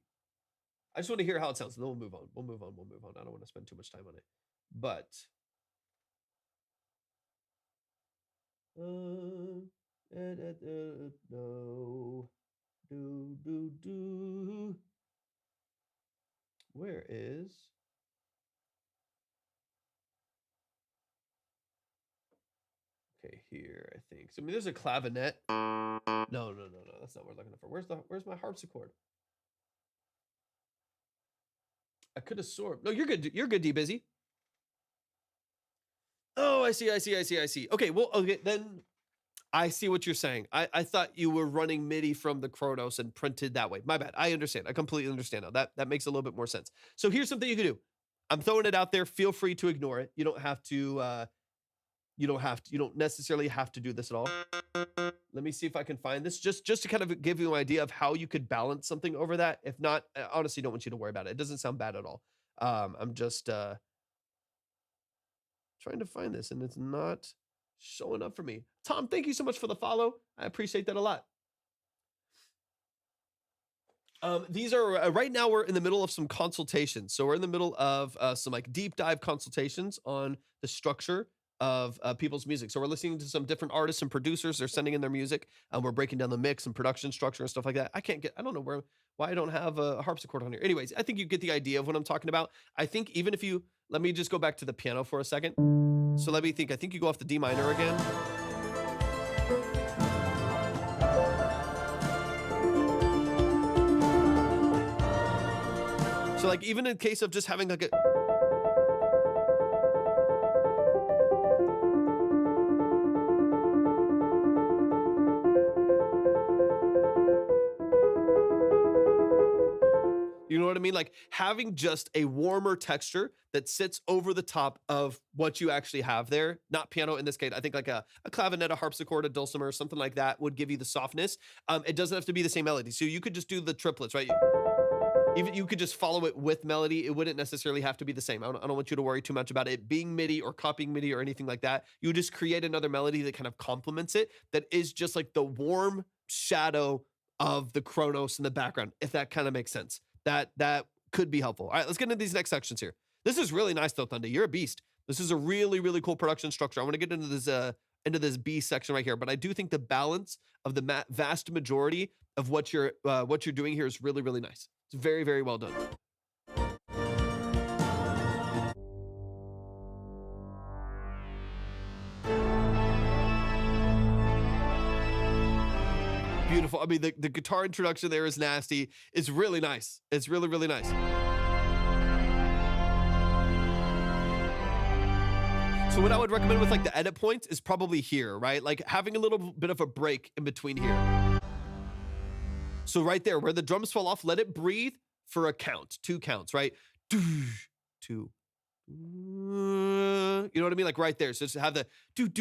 I just want to hear how it sounds, and then we'll move on. I don't want to spend too much time on it. But no. Where is? Okay, here, I think. So I mean, there's a clavinet. No. That's not what we're looking for. Where's my harpsichord? I could have sworn. No, you're good. You're good, DBizzy. Oh, I see. Okay, well, okay, then I see what you're saying. I thought you were running MIDI from the Kronos and printed that way. My bad. I understand. I completely understand now. That makes a little bit more sense. So here's something you can do. I'm throwing it out there. Feel free to ignore it. You don't have to you don't necessarily have to do this at all. Let me see if I can find this just to kind of give you an idea of how you could balance something over that. If not, I honestly don't want you to worry about it. It doesn't sound bad at all. I'm just trying to find this and it's not showing up for me. Tom, thank you so much for the follow. I appreciate that a lot. These are right now we're in the middle of some consultations. So we're in the middle of some like deep dive consultations on the structure of people's music. So we're listening to some different artists and producers. They're sending in their music. We're breaking down the mix and production structure and stuff like that. I don't know why I don't have a harpsichord on here. Anyways, I think you get the idea of what I'm talking about. I think even if let me just go back to the piano for a second. So let me think. I think you go off the D minor again. So like even in case of just having like a you know what I mean? Like having just a warmer texture that sits over the top of what you actually have there. Not piano in this case. I think like a clavinet, a harpsichord, a dulcimer, something like that would give you the softness. It doesn't have to be the same melody. So you could just do the triplets, right? Even you could just follow it with melody. It wouldn't necessarily have to be the same. I don't want you to worry too much about it being MIDI or copying MIDI or anything like that. You just create another melody that kind of complements it. That is just like the warm shadow of the Chronos in the background, if that kind of makes sense. That could be helpful. All right, let's get into these next sections here. This is really nice though, Thunder. You're a beast. This is a really, really cool production structure. I want to get into this B section right here, but I do think the balance of the vast majority of what you're doing here is really, really nice. It's very, very well done. Beautiful. I mean, the guitar introduction there is nasty. It's really nice. It's really, really nice. So what I would recommend with like the edit points is probably here, right? Like having a little bit of a break in between here. So right there where the drums fall off, let it breathe for a count, 2 counts, right? 2. You know what I mean? Like right there. So just have the 2.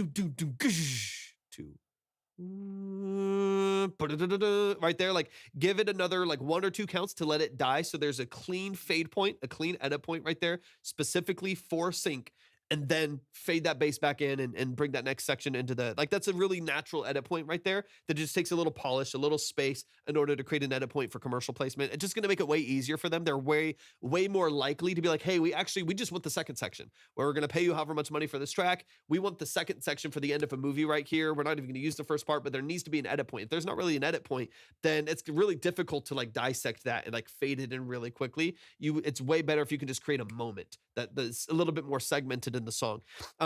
Right there, like give it another like 1 or 2 counts to let it die. So there's a clean fade point, a clean edit point right there, specifically for sync. And then fade that bass back in and bring that next section into that's a really natural edit point right there that just takes a little polish, a little space in order to create an edit point for commercial placement. It's just going to make it way easier for them. They're way, way more likely to be like, hey, we just want the second section where we're going to pay you however much money for this track. We want the second section for the end of a movie right here. We're not even going to use the first part, but there needs to be an edit point. If there's not really an edit point, then it's really difficult to like dissect that and like fade it in really quickly. It's way better if you can just create a moment that's a little bit more segmented in the song.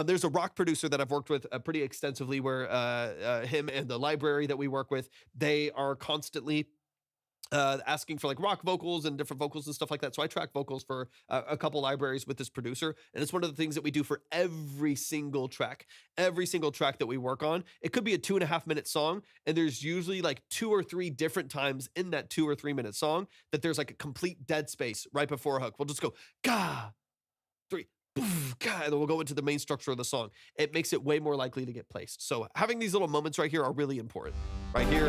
There's a rock producer that I've worked with pretty extensively where him and the library that we work with, they are constantly asking for like rock vocals and different vocals and stuff like that. So I track vocals for a couple libraries with this producer. And it's one of the things that we do for every single track that we work on. It could be a 2.5 minute song. And there's usually like 2 or 3 different times in that 2 or 3 minute song that there's like a complete dead space right before a hook. We'll just go, gah, 3, and then we'll go into the main structure of the song. It makes it way more likely to get placed. So having these little moments right here are really important. Right here.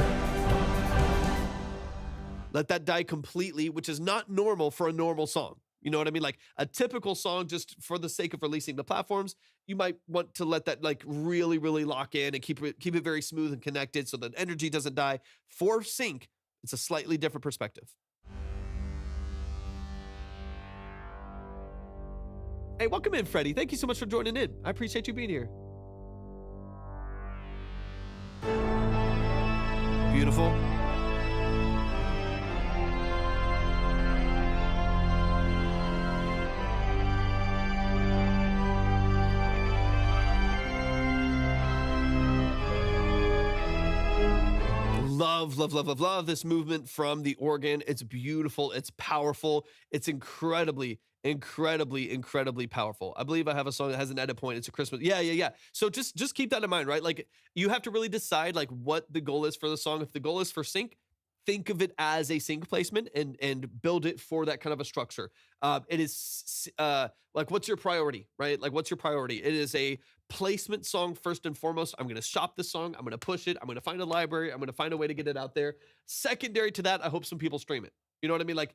Let that die completely, which is not normal for a normal song. You know what I mean? Like a typical song, just for the sake of releasing the platforms, you might want to let that like really, really lock in and keep it very smooth and connected so that energy doesn't die. For sync, it's a slightly different perspective. Hey, welcome in, Freddie. Thank you so much for joining in. I appreciate you being here. Beautiful. Love this movement from the organ. It's beautiful. It's powerful. It's incredibly powerful. I believe I have a song that has an edit point. It's a Christmas. Yeah. So just keep that in mind, right? Like you have to really decide like what the goal is for the song. If the goal is for sync, think of it as a sync placement and build it for that kind of a structure. It is like, what's your priority, right? Like what's your priority? It is a placement song first and foremost. I'm going to shop this song. I'm going to push it. I'm going to find a library. I'm going to find a way to get it out there. Secondary to that, I hope some people stream it. You know what I mean? Like,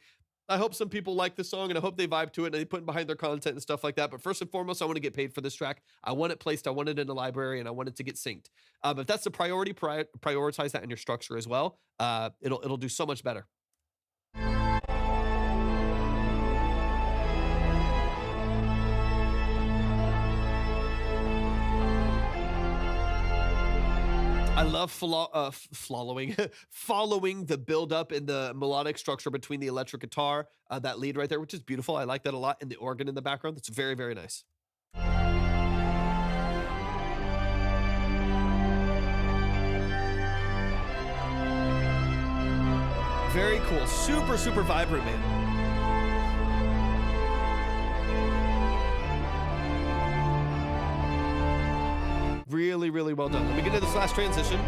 I hope some people like the song and I hope they vibe to it and they put it behind their content and stuff like that. But first and foremost, I want to get paid for this track. I want it placed. I want it in a library and I want it to get synced. If that's the priority, prioritize that in your structure as well. It'll do so much better. I love following the build up in the melodic structure between the electric guitar, that lead right there, which is beautiful. I like that a lot. And the organ in the background. That's very, very nice. Very cool. Super, super vibrant, man. Really, really well done. Let me get to this last transition.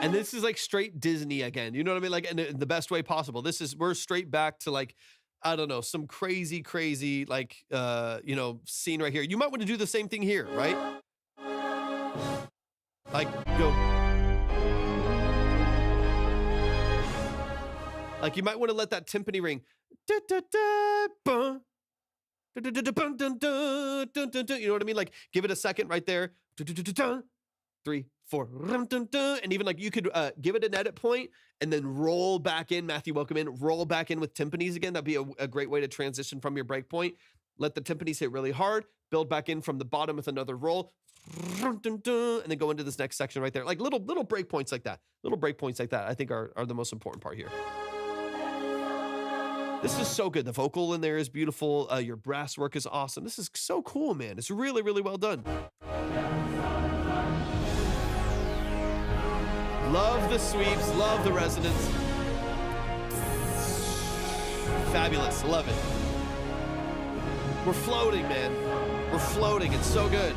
And this is like straight Disney again. You know what I mean? Like in the best way possible. We're straight back to like, I don't know, some crazy, like, scene right here. You might want to do the same thing here, right? Like, go. Like, you might want to let that timpani ring. You know what I mean? Like, give it a second right there. 3, 4. And even like you could give it an edit point and then roll back in. Matthew, welcome in. Roll back in with timpanis again. That'd be a great way to transition from your break point. Let the timpanis hit really hard. Build back in from the bottom with another roll. And then go into this next section right there. Like little break points like that. Little break points like that I think are the most important part here. This is so good. The vocal in there is beautiful. Your brass work is awesome. This is so cool, man. It's really, really well done. Love the sweeps. Love the resonance. Fabulous. Love it. We're floating, man. We're floating. It's so good.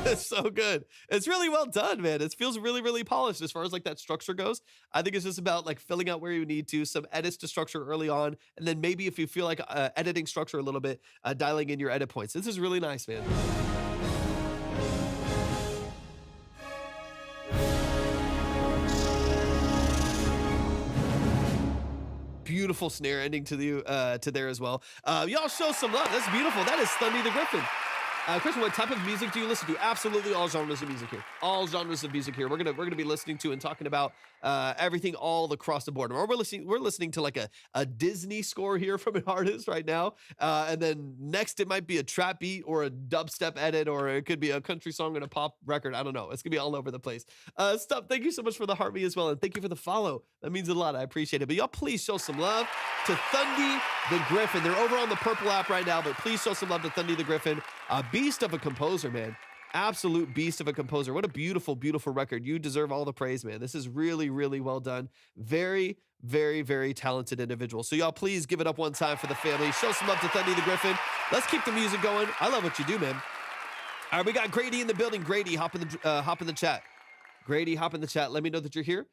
It's so good. It's really well done, man. It feels really, really polished as far as like that structure goes. I think it's just about like filling out where you need to, some edits to structure early on, and then maybe if you feel like editing structure a little bit, dialing in your edit points. This is really nice, man. Beautiful snare ending to there as well. Y'all show some love. That's beautiful. That is Thundy the Griffin. Christian, what type of music do you listen to? Absolutely all genres of music here. All genres of music here. We're gonna be listening to and talking about everything all across the board. We're listening to like a Disney score here from an artist right now, and then next it might be a trap beat or a dubstep edit, or it could be a country song and a pop record. I don't know. It's gonna be all over the place. Stuff. Thank you so much for the heart me as well, and thank you for the follow. That means a lot. I appreciate it. But y'all, please show some love to Thundy the Griffin. They're over on the Purple app right now, but please show some love to Thundy the Griffin. Beast of a composer, man. Absolute beast of a composer. What a beautiful, beautiful record. You deserve all the praise, man. This is really, really well done. Very, very, very talented individual. So y'all, please give it up one time for the family. Show some love to Thundy the Griffin. Let's keep the music going. I love what you do, man. All right, we got Grady in the building. Grady, hop in the chat. Grady, hop in the chat. Let me know that you're here.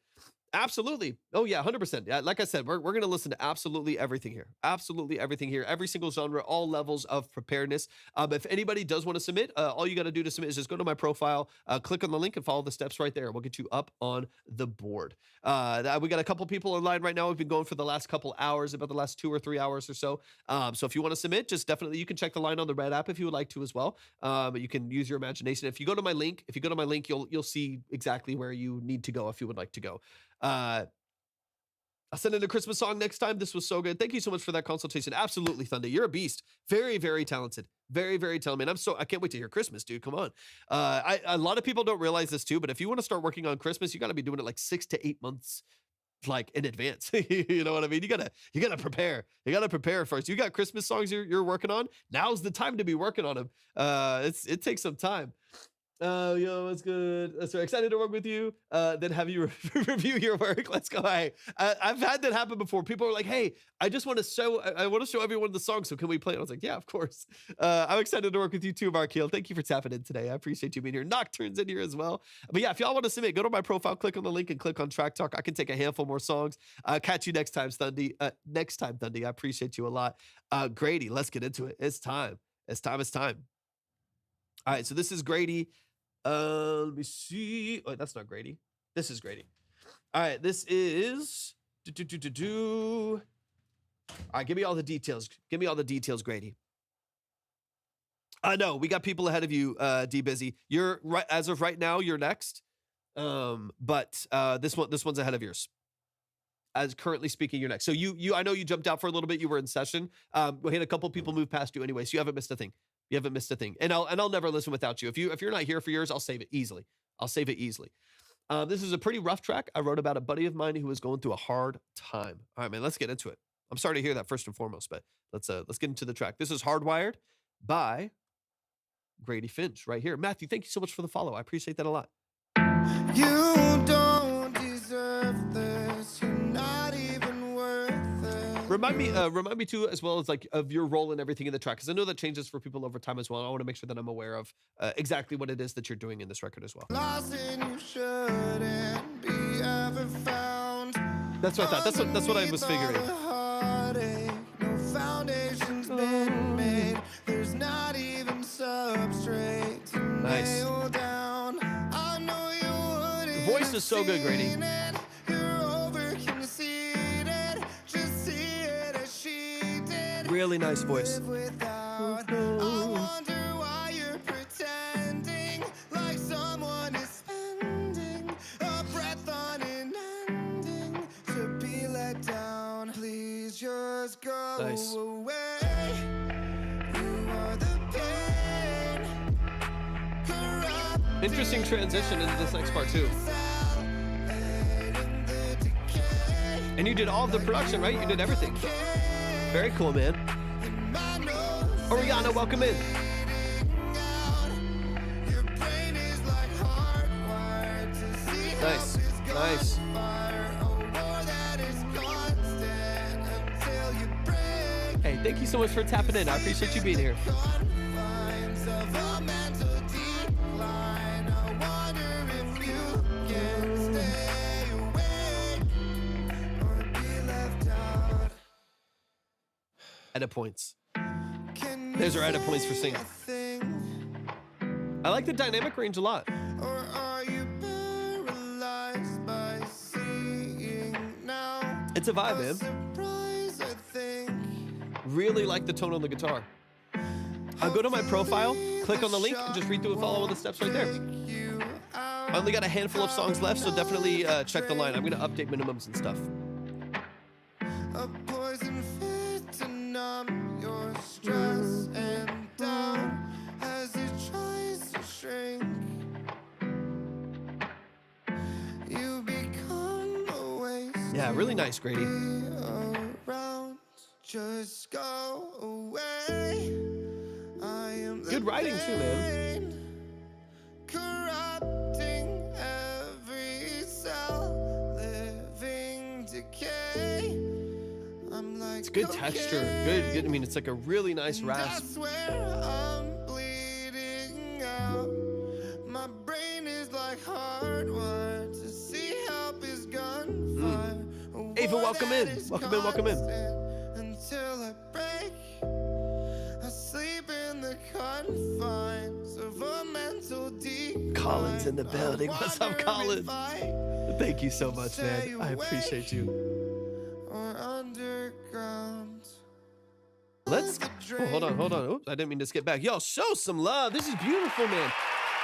Absolutely. Oh yeah, 100%. Yeah, like I said, we're going to listen to absolutely everything here. Absolutely everything here. Every single genre, all levels of preparedness. If anybody does want to submit, all you got to do to submit is just go to my profile, click on the link and follow the steps right there. We'll get you up on the board. We got a couple people online right now. We've been going for the last couple hours, about the last 2 or 3 hours or so. So if you want to submit, just definitely, you can check the line on the Red app if you would like to as well. But you can use your imagination. If you go to my link, you'll see exactly where you need to go if you would like to go. I'll send in a Christmas song next time. This was so good. Thank you so much for that consultation. Absolutely, Thundy. You're a beast. Very, very talented. Very, very talented. Man, I can't wait to hear Christmas, dude. Come on. A lot of people don't realize this too, but if you want to start working on Christmas, you got to be doing it like 6 to 8 months like in advance. You know what I mean? You gotta prepare. You gotta prepare first. You got Christmas songs you're working on. Now's the time to be working on them. It takes some time. Oh, yo, what's good? That's right. Excited to work with you. Then have you review your work. Let's go. Hey, I've had that happen before. People are like, "Hey, I just want to show. I want to show everyone the song. So can we play it?" I was like, "Yeah, of course." I'm excited to work with you too, Markeel. Thank you for tapping in today. I appreciate you being here. Nocturne's in here as well. But yeah, if y'all want to submit, go to my profile, click on the link, and click on Track Talk. I can take a handful more songs. Catch you next time, Thundy. Next time, Thundy. I appreciate you a lot. Grady, let's get into it. It's time. It's time. It's time. All right. So this is Grady. Let me see. Oh, that's not Grady. This is Grady. All right, this is All right, give me all the details. Give me all the details, Grady. No, we got people ahead of you, DBizzy. You're right as of right now. You're next. But this one's ahead of yours. As currently speaking, you're next. So I know you jumped out for a little bit. You were in session. We had a couple people move past you anyway, so you haven't missed a thing. You haven't missed a thing. And I'll never listen without you. If you're not here for yours, I'll save it easily. I'll save it easily. This is a pretty rough track I wrote about a buddy of mine who was going through a hard time. All right, man, let's get into it. I'm sorry to hear that first and foremost, but let's get into the track. This is Hardwired by Grady Finch right here. Matthew, thank you so much for the follow. I appreciate that a lot. You don't deserve this. You're not even worth it. Remind me too, as well as like of your role and everything in the track, because I know that changes for people over time as well. I want to make sure that I'm aware of exactly what it is that you're doing in this record as well. Lost and you shouldn't be ever found. That's what I thought. That's what I was figuring. No foundation's been made. There's not even substrate to Nice. nail down. I know you wouldn't. Your voice is so good, Grady. Really nice voice. I wonder why you're pretending like someone is spending a breath on an ending to be let down. Please just go Nice. away. You are the pain. Corrupt. Interesting transition into this next part too. And you did all of the production, right? You did everything. Very cool, man. Oriana, welcome in. Nice, nice. Hey, thank you so much for tapping in. I appreciate you being here. Edit points. There's our edit points for singing. I like the dynamic range a lot. Or are you paralyzed by seeing now? It's a vibe, man. Surprise, I think. Really like the tone on the guitar. I'll go to my profile, click on the link, and just read through and follow all the steps right there. I only got a handful of songs left, so definitely check the line. I'm going to update minimums and stuff. A poison fit to numb your stress and down as it tries to shrink. You become a waste. Yeah, really nice, Grady. Around, just go away. I am the Good writing too, man. pain, corrupting every cell, living decay. I'm like It's good texture. Good. I mean, it's like a really nice rasp. That's where I'm bleeding out. My brain is like hardwired to see help is gunfire. Ava, welcome in. Welcome in, welcome in. Until I break, I sleep in the confines of a mental decline. Colin's in the building. What's up, I Colin? wonder if I Thank you so much, stay man. I appreciate you. or underground. Let's. Oh, hold on. Oops, I didn't mean to skip back. Yo, show some love. This is beautiful, man.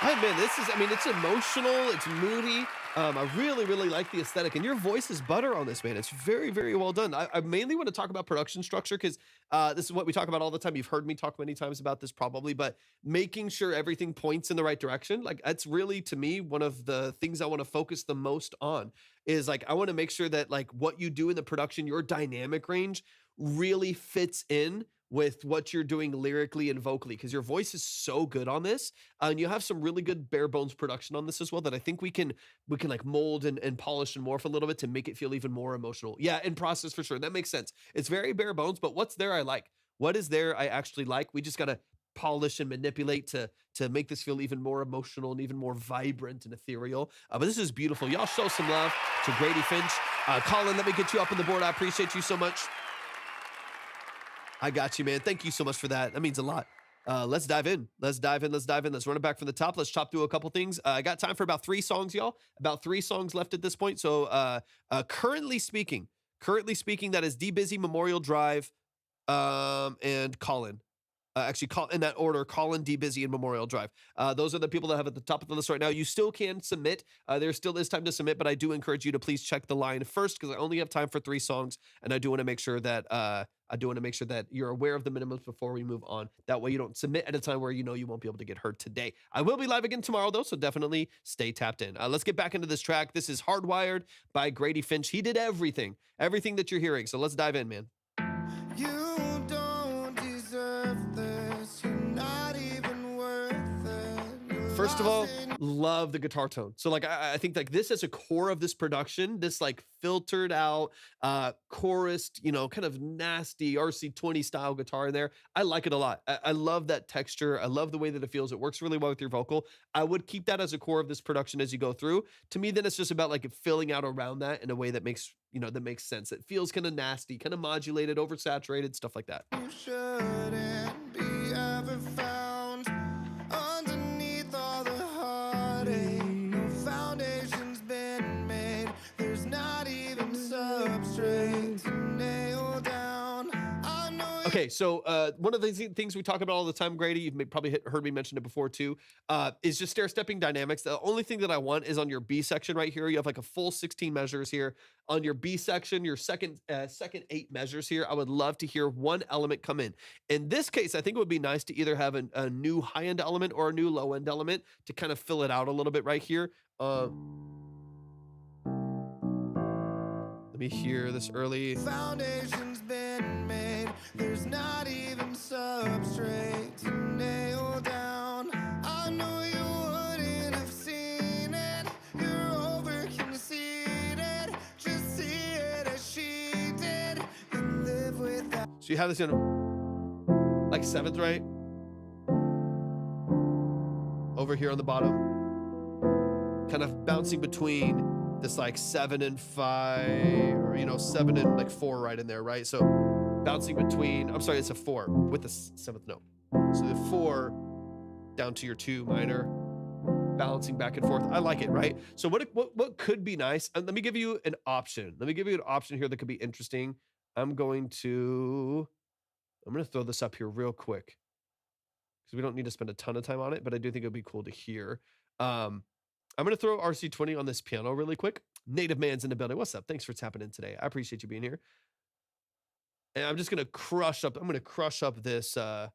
Man, it's emotional. It's moody. I really, really like the aesthetic. And your voice is butter on this, man. It's very, very well done. I mainly want to talk about production structure because this is what we talk about all the time. You've heard me talk many times about this probably, but making sure everything points in the right direction. Like that's really, to me, one of the things I want to focus the most on is like, I want to make sure that like what you do in the production, your dynamic range really fits in with what you're doing lyrically and vocally, because your voice is so good on this, and you have some really good bare bones production on this as well, that I think we can like mold and polish and morph a little bit to make it feel even more emotional. Yeah, and process for sure. That makes sense. It's very bare bones, but what's there I like. What is there I actually like? We just gotta polish and manipulate to make this feel even more emotional and even more vibrant and ethereal. But this is beautiful. Y'all show some love to Grady Finch. Colin, let me get you up on the board. I appreciate you so much. I got you, man. Thank you so much for that. That means a lot. Let's dive in. Let's run it back from the top. Let's chop through a couple things. I got time for about 3 songs, y'all. About 3 songs left at this point. So currently speaking, that is DBizzy, Memorial Drive, and Colin. Actually, call in that order: Colin, DBizzy, and Memorial Drive. Those are the people that have at the top of the list right now. You still can submit. There still is time to submit, but I do encourage you to please check the line first, because I only have time for 3 songs, and I do want to make sure that you're aware of the minimums before we move on. That way, you don't submit at a time where you know you won't be able to get heard today. I will be live again tomorrow, though, so definitely stay tapped in. Let's get back into this track. This is Hardwired by Grady Finch. He did everything that you're hearing. So let's dive in, man. You don't deserve this. You're not even worth it. You're First of all, lost in love the guitar tone. So like I think like this as a core of this production, this like filtered out chorused, kind of nasty RC20 style guitar in there. I like it a lot. I love that texture. I love the way that it feels. It works really well with your vocal. I would keep that as a core of this production as you go through. To me, then it's just about like filling out around that in a way that makes sense. It feels kind of nasty, kind of modulated, oversaturated, stuff like that. you shouldn't be ever found underneath all the heartache. No foundation's been made. There's not even substrate to nail down. I know Okay, so one of the things we talk about all the time, Grady, you've probably heard me mention it before too, is just stair-stepping dynamics. The only thing that I want is on your B section right here. You have like a full 16 measures here. On your B section, your second 8 measures here, I would love to hear one element come in. In this case, I think it would be nice to either have a new high-end element or a new low-end element to kind of fill it out a little bit right here. Let me hear this early. foundation's been made. There's not even substrate to nail down. I know you wouldn't have seen it. You're over conceited. Just see it as she did and live with that. So you have this in like 7th, right? Over here on the bottom, kind of bouncing between this like 7 and 5, or 7 and like 4 right in there, right? So bouncing between, I'm sorry, it's a 4 with the 7th note. So the 4 down to your 2 minor, balancing back and forth. I like it, right? So what could be nice? And let me give you an option. Here that could be interesting. I'm going to throw this up here real quick, because we don't need to spend a ton of time on it, but I do think it'd be cool to hear. I'm going to throw RC20 on this piano really quick. Native Man's in the building. What's up? Thanks for tapping in today. I appreciate you being here. And I'm just going to crush up this, let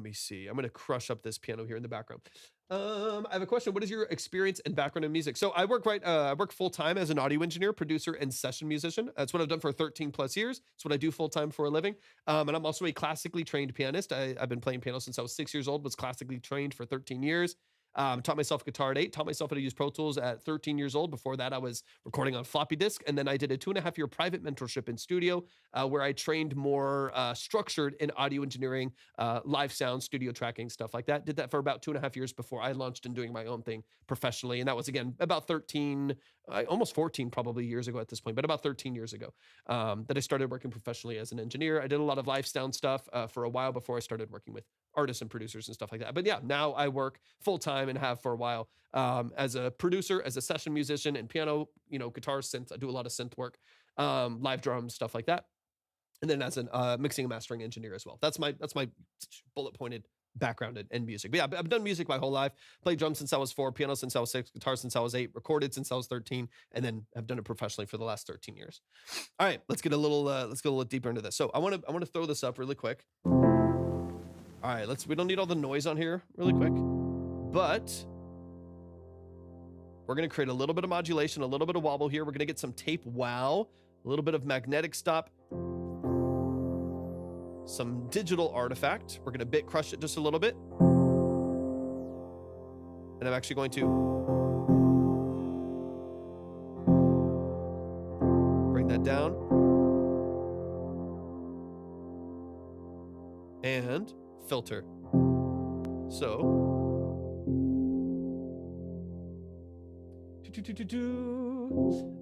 me see. I'm going to crush up this piano here in the background. I have a question. What is your experience and background in music? So I work full time as an audio engineer, producer, and session musician. That's what I've done for 13 plus years. It's what I do full time for a living. And I'm also a classically trained pianist. I've been playing piano since I was 6 years old, was classically trained for 13 years. Taught myself guitar at 8, taught myself how to use Pro Tools at 13 years old. Before that, I was recording on floppy disk. And then I did a 2.5-year private mentorship in studio, where I trained more structured in audio engineering, live sound, studio tracking, stuff like that. Did that for about 2.5 years before I launched in doing my own thing professionally. And that was, again, about 13, almost 14 probably years ago at this point, but about 13 years ago that I started working professionally as an engineer. I did a lot of live sound stuff for a while before I started working with artists and producers and stuff like that. But yeah, now I work full time and have for a while as a producer, as a session musician, and piano, guitar, synth. I do a lot of synth work, live drums, stuff like that. And then as a mixing and mastering engineer as well. That's my bullet pointed background in music. But yeah, I've done music my whole life. Played drums since I was 4, piano since I was 6, guitar since I was 8, recorded since I was 13, and then I've done it professionally for the last 13 years. All right, let's get a little deeper into this. So I want to throw this up really quick. All right, we don't need all the noise on here really quick, but we're going to create a little bit of modulation, a little bit of wobble here. We're going to get some tape wow, a little bit of magnetic stop. some digital artifact. We're going to bit crush it just a little bit. And I'm actually going to bring that down. And filter. So.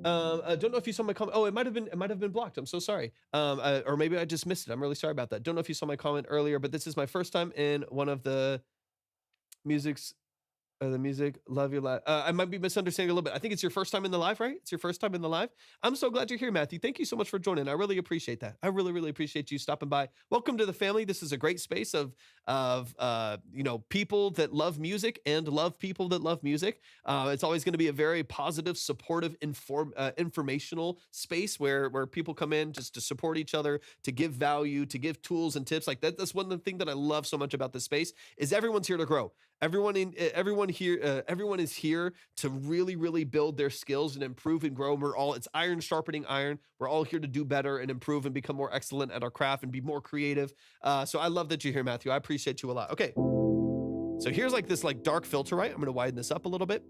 I don't know if you saw my comment. Oh, it might have been blocked. I'm so sorry. Or maybe I just missed it. I'm really sorry about that. Don't know if you saw my comment earlier, but this is my first time in one of the the music. Love your live. I might be misunderstanding a little bit. I think it's your first time in the live, right? It's your first time in the live. I'm so glad you're here, Matthew. Thank you so much for joining. I really appreciate that. I really, really appreciate you stopping by. Welcome to the family. This is a great space of people that love music and love people that love music. It's always going to be a very positive, supportive, informational space where people come in just to support each other, to give value, to give tools and tips like that. That's one of the things that I love so much about this space is everyone's here to grow. Everyone is here to really, really build their skills and improve and grow. It's iron sharpening iron. We're all here to do better and improve and become more excellent at our craft and be more creative. So I love that you're here, Matthew. I appreciate you a lot. Okay. So here's like this dark filter, right? I'm going to widen this up a little bit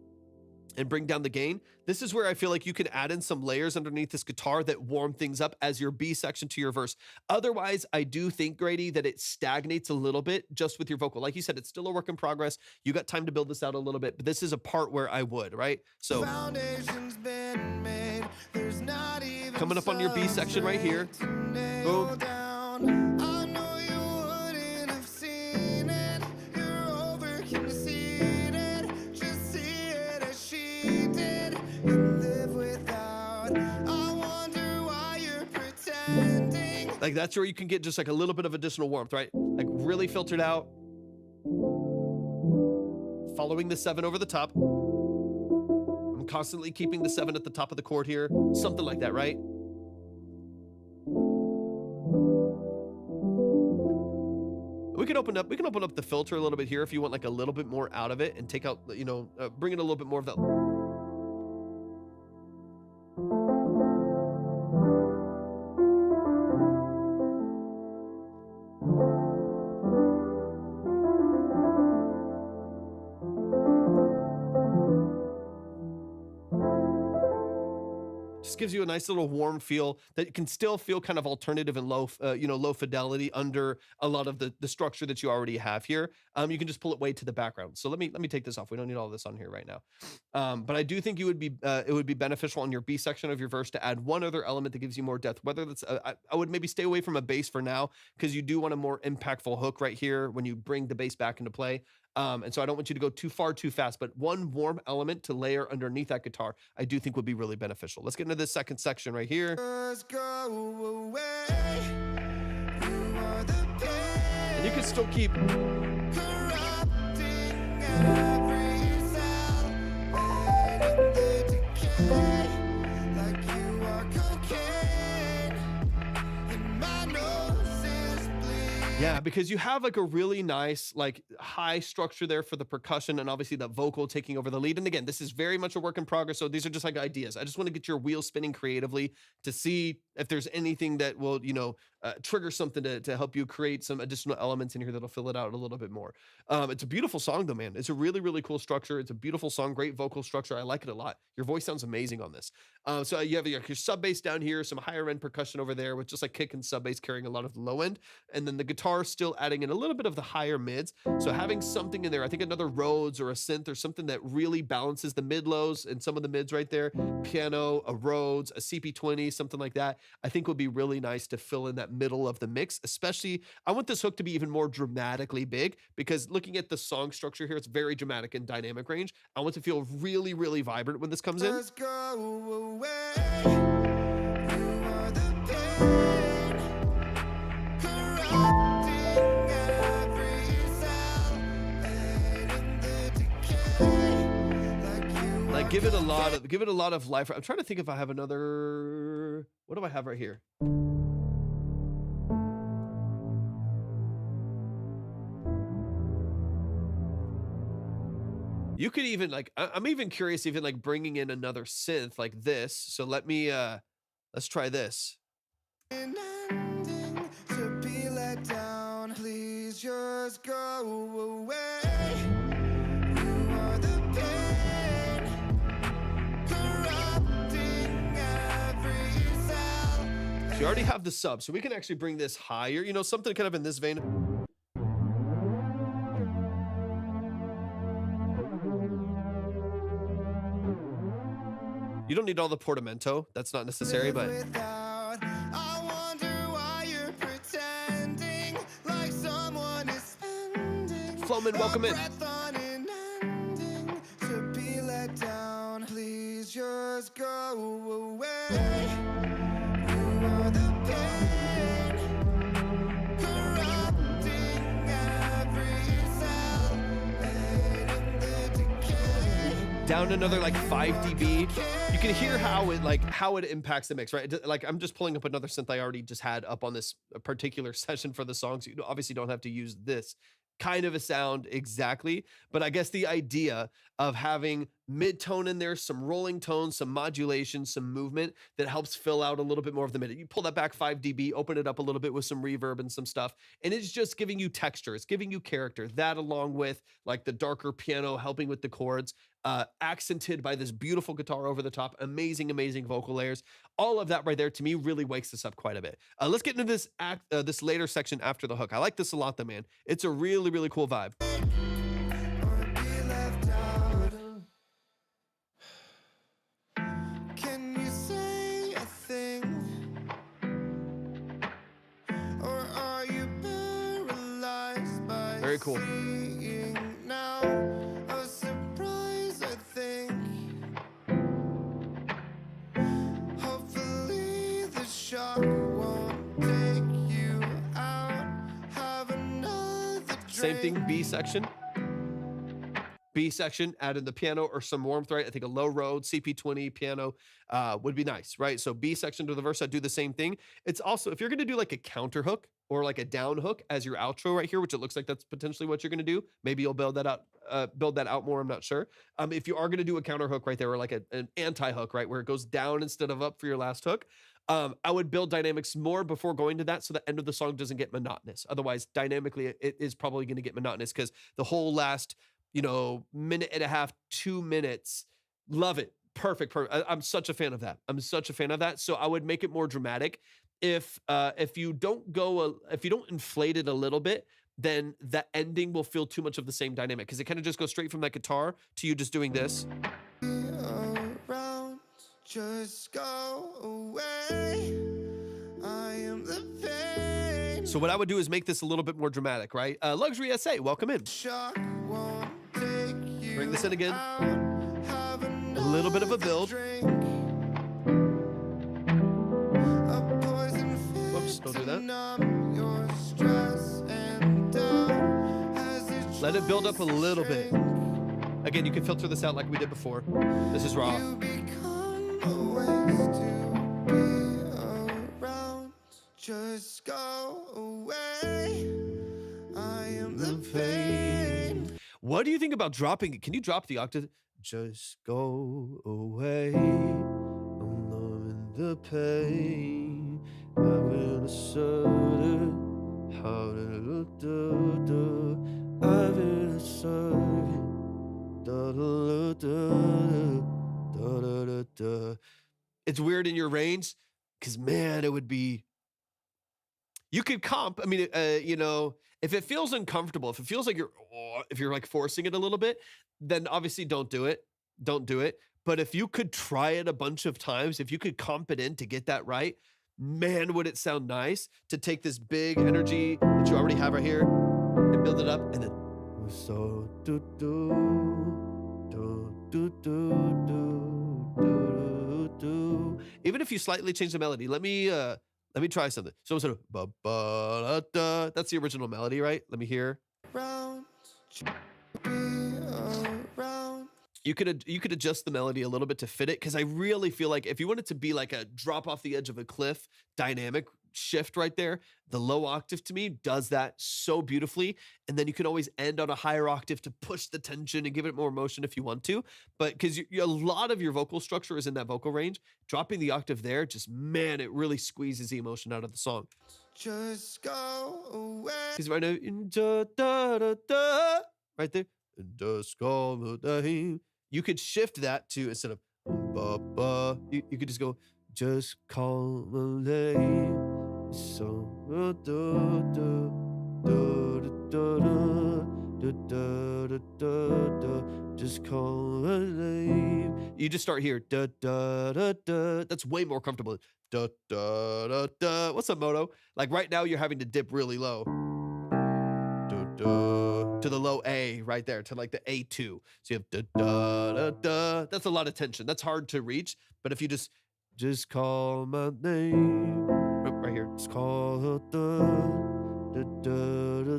and bring down the gain. This is where I feel like you can add in some layers underneath this guitar that warm things up as your B section to your verse. Otherwise, I do think, Grady, that it stagnates a little bit just with your vocal. Like you said, it's still a work in progress. You got time to build this out a little bit, but this is a part where I would, right? So Foundation's been made. There's not even coming up on your B section right here. Boom. I know you wouldn't have seen it. You're over conceited. Just see it as she did. And live without. I wonder why you're pretending. Like that's where you can get just like a little bit of additional warmth, right? Like really filtered out. Following the 7 over the top. I'm constantly keeping the 7 at the top of the chord here. Something like that, right? We can open up the filter a little bit here if you want like a little bit more out of it and take out, bring in a little bit more of that. Just gives you a nice little warm feel that can still feel kind of alternative and low fidelity under a lot of the structure that you already have here. You can just pull it way to the background. So let me take this off. We don't need all this on here right now. But I do think it would be beneficial on your B section of your verse to add one other element that gives you more depth. Whether that's I would maybe stay away from a bass for now because you do want a more impactful hook right here when you bring the bass back into play. And so I don't want you to go too far too fast, but one warm element to layer underneath that guitar, I do think would be really beneficial. Let's get into this second section right here. Just go away. You are the pain. And you can still keep Corrupting every cell. Letting the decay. Like you are cocaine. And my nose is bleeding. Yeah, because you have like a really nice, like high structure there for the percussion and obviously the vocal taking over the lead. And again, this is very much a work in progress. So these are just like ideas. I just want to get your wheel spinning creatively to see if there's anything that will, trigger something to help you create some additional elements in here that'll fill it out a little bit more. It's a beautiful song though, man. It's a really, really cool structure. It's a beautiful song, great vocal structure. I like it a lot. Your voice sounds amazing on this. So you have your sub bass down here, some higher end percussion over there with just like kick and sub bass carrying a lot of the low end. And then the guitar still adding in a little bit of the higher mids. So having something in there, I think another Rhodes or a synth or something that really balances the mid lows and some of the mids right there. Piano, a Rhodes, a CP20, something like that, I think would be really nice to fill in that middle of the mix. Especially, I want this hook to be even more dramatically big because looking at the song structure here, it's very dramatic and dynamic range. I want to feel really, really vibrant when this comes in. Just go away. You are the pain. Corrupting every cell. Letting the decay. Like you Give it a lot of life. I'm trying to think if I have another. What do I have right here? You could even I'm even curious even like bringing in another synth like this. So let me let's try this. ending to be let just go away. You are the pain, corrupting every cell. So you already have the sub, so we can actually bring this higher, you know, something kind of in this vein. You don't need all the portamento. That's not necessary, but Without, I wonder why you're pretending like someone is spending Flowman, welcome a in. breath on an ending to be let down. Please just go away. You are the pain, corrupting every cell, aiding the decay. Down another like 5 dB. You can hear how it impacts the mix, right? Like I'm just pulling up another synth I already just had up on this particular session for the song. So you obviously don't have to use this kind of a sound exactly, but I guess the idea of having mid-tone in there, some rolling tones, some modulation, some movement that helps fill out a little bit more of the mid. You pull that back 5 dB, open it up a little bit with some reverb and some stuff, and it's just giving you texture. It's giving you character. That along with like the darker piano helping with the chords, accented by this beautiful guitar over the top, amazing, amazing vocal layers. All of that right there to me really wakes this up quite a bit. Let's get into this this later section after the hook. I like this a lot though, man. It's a really, really cool vibe. Or be left out. Can you say a thing? Or are you paralyzed by Very cool. seeing now? A surprise, I think. Hopefully the shock won't take you out. Have another Same thing, drink. B section. B section, add in the piano or some warmth, right? I think a low road CP20 piano would be nice, right? So B section to the verse, I do the same thing. It's also, if you're gonna do like a counter hook or like a down hook as your outro right here, which it looks like that's potentially what you're gonna do. Maybe you'll build that out more, I'm not sure. If you are gonna do a counter hook right there, or like an anti-hook, right? Where it goes down instead of up for your last hook. I would build dynamics more before going to that so the end of the song doesn't get monotonous. Otherwise, dynamically, it is probably gonna get monotonous because the whole last, you know, minute and a half, 2 minutes. Love it. Perfect. I'm such a fan of that. I'm such a fan of that. So I would make it more dramatic. If you don't inflate it a little bit, then the ending will feel too much of the same dynamic because it kind of just goes straight from that guitar to you just doing this. Around, just go away. I am the pain. So what I would do is make this a little bit more dramatic, right? Luxury SA, welcome in. Shock won't take you Bring this in again. out. Have A little bit of a build. drink. A poison Whoops, don't do that. to numb your stress and doubt as it Let it build up a tries to little bit. shrink. Again, you can filter this out like we did before. This is raw. You become a waste to be around. Just go away. I am the pain. What do you think about dropping it? Can you drop the octave? Just go away. I'm loving the pain. I will assert it. How to do. I will assert it. Da, da, da, da, da, da, da. It's weird in your range because, man, it would be. You could comp. I mean, you know, if it feels uncomfortable, if it feels like if you're like forcing it a little bit, then obviously don't do it. Don't do it. But if you could try it a bunch of times, if you could comp it in to get that right, man, would it sound nice to take this big energy that you already have right here and build it up and then. So do do do do do do do do. Even if you slightly change the melody, let me try something. So instead of ba ba da da, that's the original melody, right? Let me hear. Around, be around. You could adjust the melody a little bit to fit it because I really feel like if you want it to be like a drop off the edge of a cliff dynamic shift right there, the low octave to me does that so beautifully. And then you can always end on a higher octave to push the tension and give it more emotion if you want to. But because a lot of your vocal structure is in that vocal range, dropping the octave there, just man, it really squeezes the emotion out of the song. just go away. Because right now, in da, da, da, da, right there, just call the name. You could shift that to, instead of ba, ba, you could just go, just call my name. So, da, da, da, da, da, da, da, da, da, just call my name. You just start here, da, da, da, da. That's way more comfortable. Da, da, da, da. What's up, Moto? Like right now, you're having to dip really low. To the low A right there, to like the A2. So you have da da da da. That's a lot of tension. That's hard to reach. But if you just call my name, oh, right here, just call da da da da da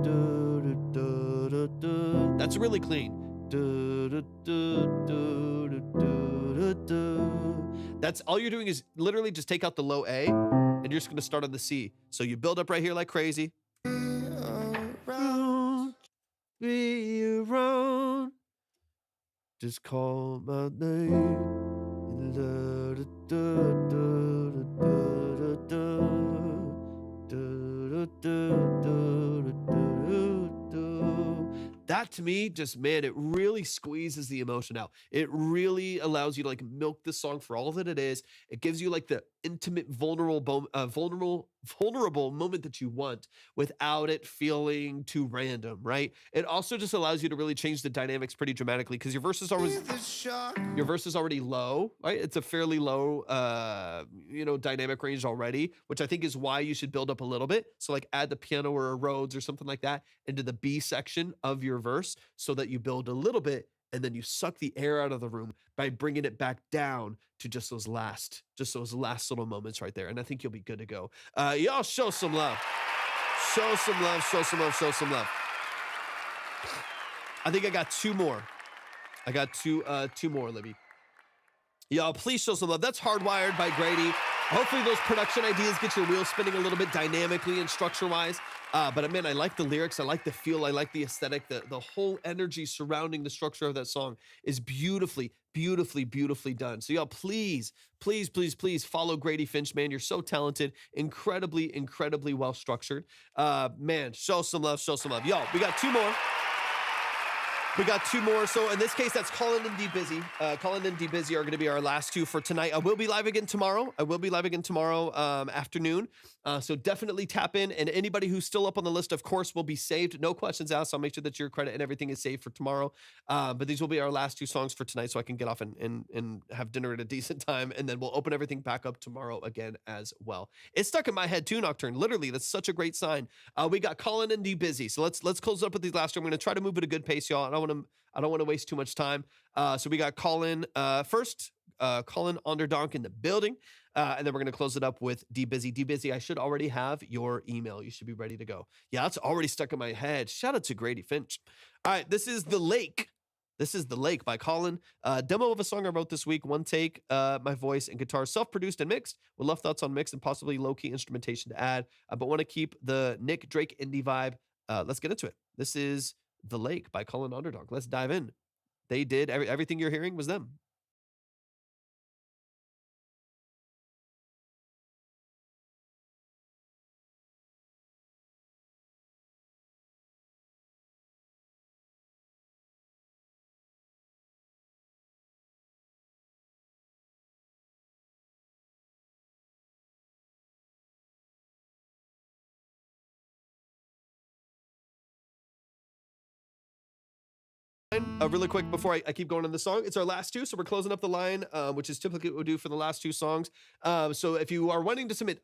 da da da. That's really clean. Da, da, da, da, da, da, da. That's all you're doing is literally just take out the low A, and you're just gonna start on the C. So you build up right here like crazy. Be around. Just call my name. Da, da, da, da, da, da, da, da, da, da. That to me, just man, it really squeezes the emotion out. It really allows you to like milk the song for all that it is. It gives you like the intimate, vulnerable moment that you want without it feeling too random, right? It also just allows you to really change the dynamics pretty dramatically because your verse is already low, right? It's a fairly low, dynamic range already, which I think is why you should build up a little bit. So like add the piano or a Rhodes or something like that into the B section of your verse so that you build a little bit and then you suck the air out of the room by bringing it back down to just those last little moments right there. And I think you'll be good to go. Y'all show some love. Show some love, show some love, show some love. I think I got two more. I got two more, Libby. Y'all, please show some love. That's Hardwired by Grady. Hopefully those production ideas get your wheels spinning a little bit dynamically and structure-wise. But man, I like the lyrics. I like the feel. I like the aesthetic. The whole energy surrounding the structure of that song is beautifully, beautifully, beautifully done. So y'all, please, please, please, please follow Grady Finch, man. You're so talented, incredibly, incredibly well-structured. Man, show some love, show some love. Y'all, we got two more. We got two more. So in this case, that's Colin and DBizzy. Colin and DBizzy are going to be our last two for tonight. I will be live again tomorrow. Afternoon. So definitely tap in. And anybody who's still up on the list, of course, will be saved. No questions asked. I'll make sure that your credit and everything is saved for tomorrow. But these will be our last two songs for tonight so I can get off and have dinner at a decent time. And then we'll open everything back up tomorrow again as well. It's stuck in my head too, Nocturne. Literally, that's such a great sign. We got Colin and DBizzy. So let's close up with these last two. I'm going to try to move at a good pace, y'all. I don't want to waste too much time. So we got Colin first. Colin Onderdonk in the building. And then we're going to close it up with DBizzy. DBizzy, I should already have your email. You should be ready to go. Yeah, that's already stuck in my head. Shout out to Grady Finch. All right, this is The Lake. This is The Lake by Colin. Demo of a song I wrote this week. One take, my voice and guitar, self-produced and mixed. Would love thoughts on mix and possibly low-key instrumentation to add. But want to keep the Nick Drake indie vibe. Let's get into it. This is The Lake by Colin Onderdonk. Let's dive in. They did everything you're hearing was them. Really quick before I keep going on the song, it's our last two, so we're closing up the line, which is typically what we do for the last two songs. So if you are wanting to submit,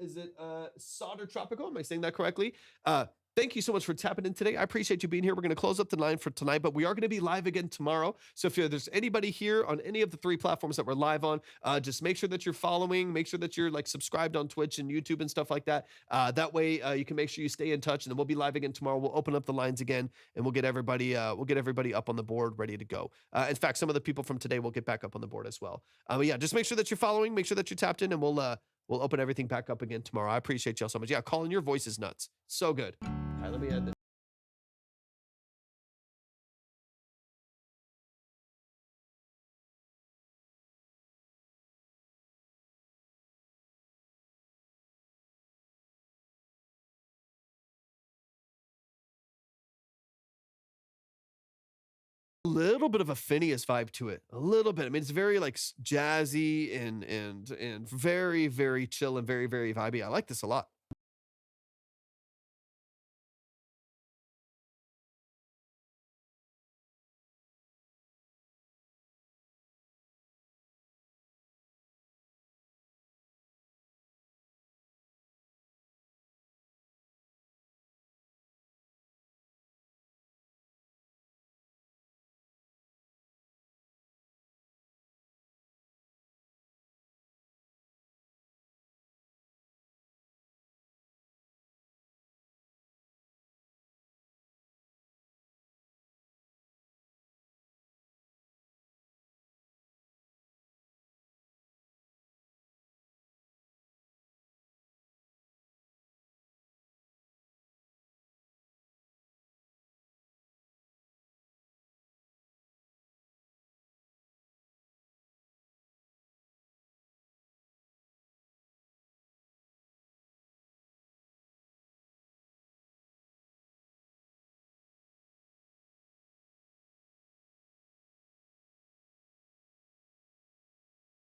is it Solder Tropical? Am I saying that correctly? Thank you so much for tapping in today. I appreciate you being here. We're going to close up the line for tonight, but we are going to be live again tomorrow. So if there's anybody here on any of the three platforms that we're live on, just make sure that you're following, make sure that you're like subscribed on Twitch and YouTube and stuff like that. That way you can make sure you stay in touch, and then we'll be live again tomorrow. We'll open up the lines again, and we'll get everybody up on the board ready to go. In fact, some of the people from today will get back up on the board as well. But yeah, just make sure that you're following, make sure that you're tapped in, and we'll open everything back up again tomorrow. I appreciate y'all so much. Yeah, Colin, your voice is nuts. So good. All right, let me add this. little bit of a Phineas vibe to it, a little bit. I mean, it's very like jazzy and very very chill and very very vibey. I like this a lot.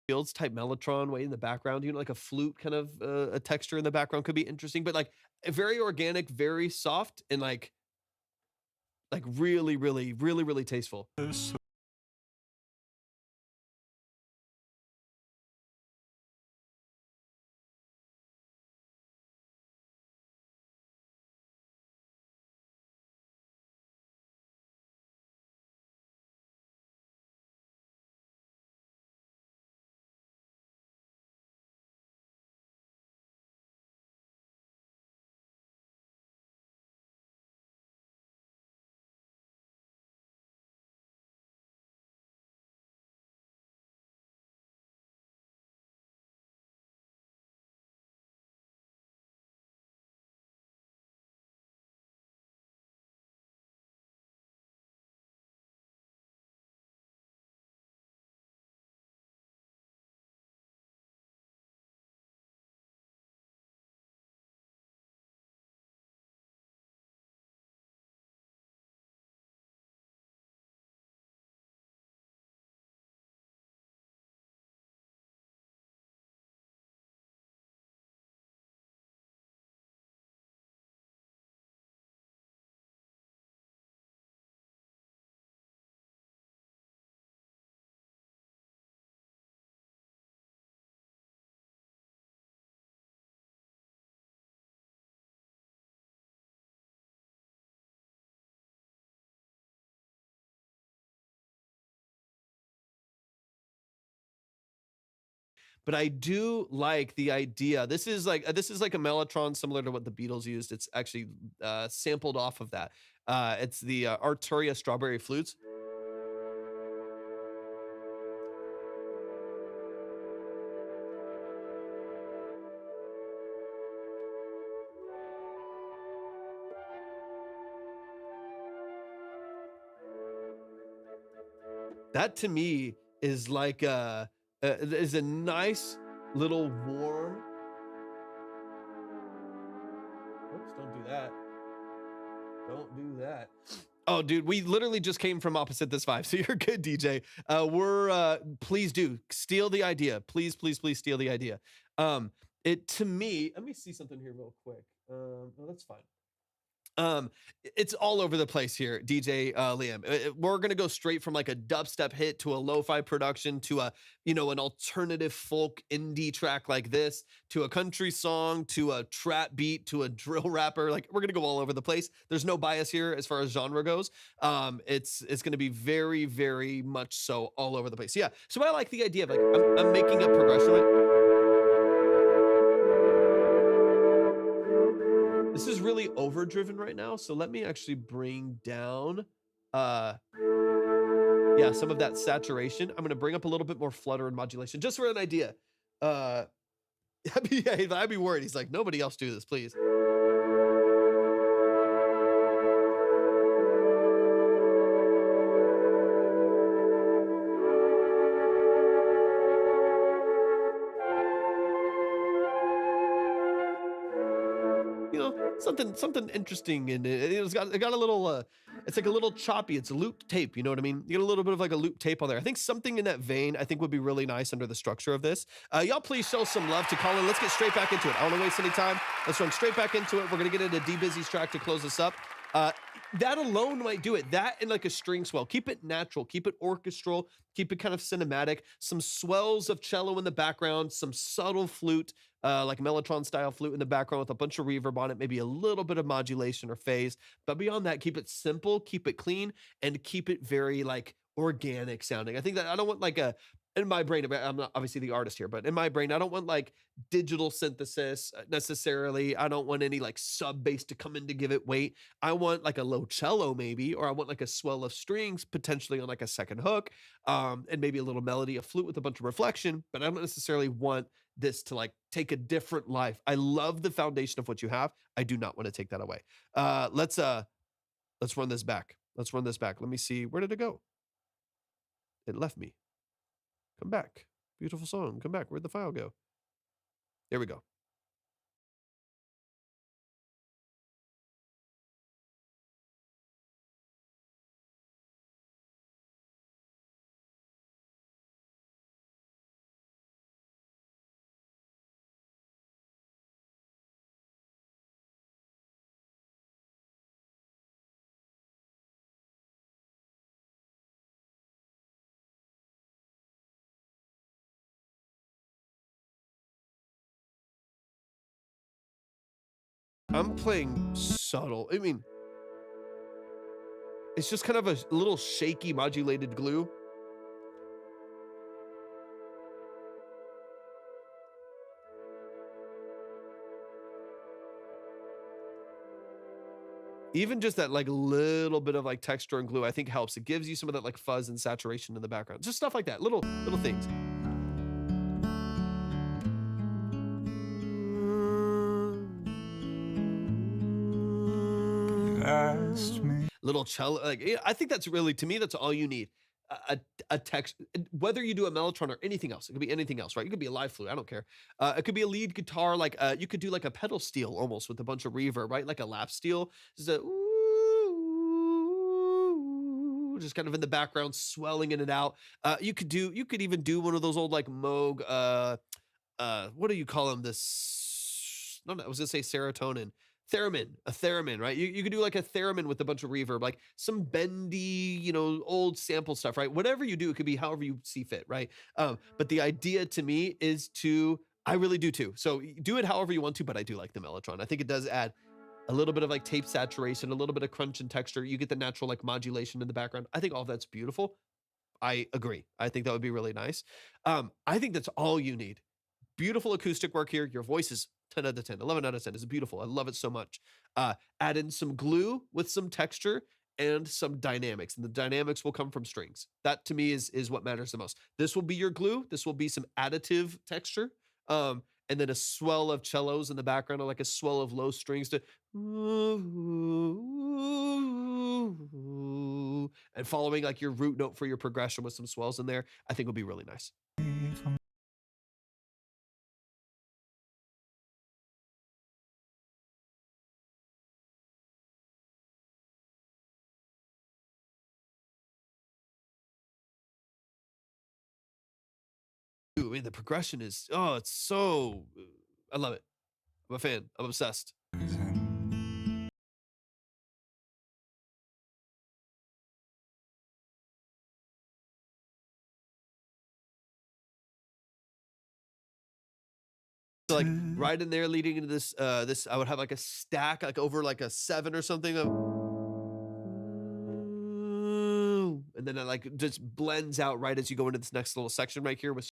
Fields type mellotron way in the background, you know, like a flute kind of a texture in the background could be interesting, but like very organic, very soft, and like really, really, really, really tasteful. But I do like the idea. This is like a mellotron similar to what the Beatles used. It's actually sampled off of that. It's the Arturia strawberry flutes. That to me is like is a nice little warm. Oops, don't do that. Don't do that. Oh, dude, we literally just came from opposite this vibe, so you're good, DJ. We're please do steal the idea, please, please, please steal the idea. It to me, let me see something here real quick. No, that's fine. It's all over the place here, DJ Liam. We're gonna go straight from like a dubstep hit to a lo-fi production to a, you know, an alternative folk indie track like this to a country song to a trap beat to a drill rapper. Like we're gonna go all over the place. There's no bias here as far as genre goes. It's gonna be very, very much so all over the place. Yeah. So I like the idea of like I'm making up progression. This is really overdriven right now, so let me actually bring down, uh, yeah, some of that saturation. I'm gonna bring up a little bit more flutter and modulation, just for an idea. Uh, I'd be worried. He's like, nobody else do this, please. You know, something interesting in it. It got a little it's like a little choppy. It's a looped tape. You know what I mean? You get a little bit of like a loop tape on there. I think something in that vein, I think would be really nice under the structure of this. Y'all please show some love to Colin. Let's get straight back into it. I don't want to waste any time. Let's run straight back into it. We're going to get into DBizzy's track to close this up. That alone might do it. That and like a string swell. Keep it natural. Keep it orchestral. Keep it kind of cinematic. Some swells of cello in the background. Some subtle flute, like Mellotron style flute in the background with a bunch of reverb on it. Maybe a little bit of modulation or phase. But beyond that, keep it simple. Keep it clean. And keep it very like organic sounding. I think that I don't want like a, in my brain, I'm not obviously the artist here, but in my brain, I don't want like digital synthesis necessarily. I don't want any like sub bass to come in to give it weight. I want like a low cello maybe, or I want like a swell of strings potentially on like a second hook, and maybe a little melody, a flute with a bunch of reflection, but I don't necessarily want this to like take a different life. I love the foundation of what you have. I do not want to take that away. Let's run this back. Let's run this back. Let me see. Where did it go? It left me. Come back. Beautiful song. Come back. Where'd the file go? There we go. I'm playing subtle. I mean, it's just kind of a little shaky modulated glue. Even just that like little bit of like texture and glue, I think helps. It gives you some of that like fuzz and saturation in the background. Just stuff like that. Little things. Asked me. Little cello, like I think that's really, to me, that's all you need. A text, whether you do a mellotron or anything else, it could be anything else, right? You could be a live flute, I don't care. It could be a lead guitar, like you could do like a pedal steel almost with a bunch of reverb, right? Like a lap steel, just a ooh, just kind of in the background, swelling in and out. You could even do one of those old like Moog, what do you call them? This, no, I was gonna say serotonin. Theremin, a theremin, right? You could do like a theremin with a bunch of reverb, like some bendy, you know, old sample stuff, right? Whatever you do, it could be however you see fit, right? But the idea to me is to, I really do too. So do it however you want to, but I do like the Mellotron. I think it does add a little bit of like tape saturation, a little bit of crunch and texture. You get the natural like modulation in the background. I think all that's beautiful. I agree. I think that would be really nice. I think that's all you need. Beautiful acoustic work here. Your voice is 10 out of 10, 11 out of 10. It's beautiful. I love it so much. Add in some glue with some texture and some dynamics. And the dynamics will come from strings. That to me is what matters the most. This will be your glue. This will be some additive texture. And then a swell of cellos in the background, or like a swell of low strings to and following like your root note for your progression with some swells in there, I think would be really nice. I mean, the progression is, oh, it's so, I love it. I'm a fan. I'm obsessed. So like right in there leading into this, I would have like a stack, like over like a 7 or something of, and then it like just blends out right as you go into this next little section right here with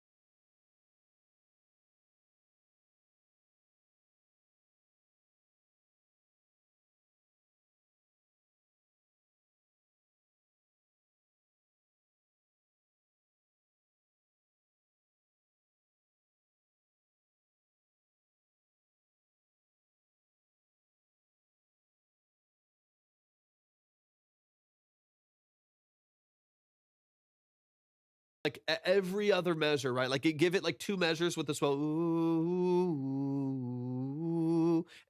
like every other measure, right? Like give it like 2 measures with the swell, ooh,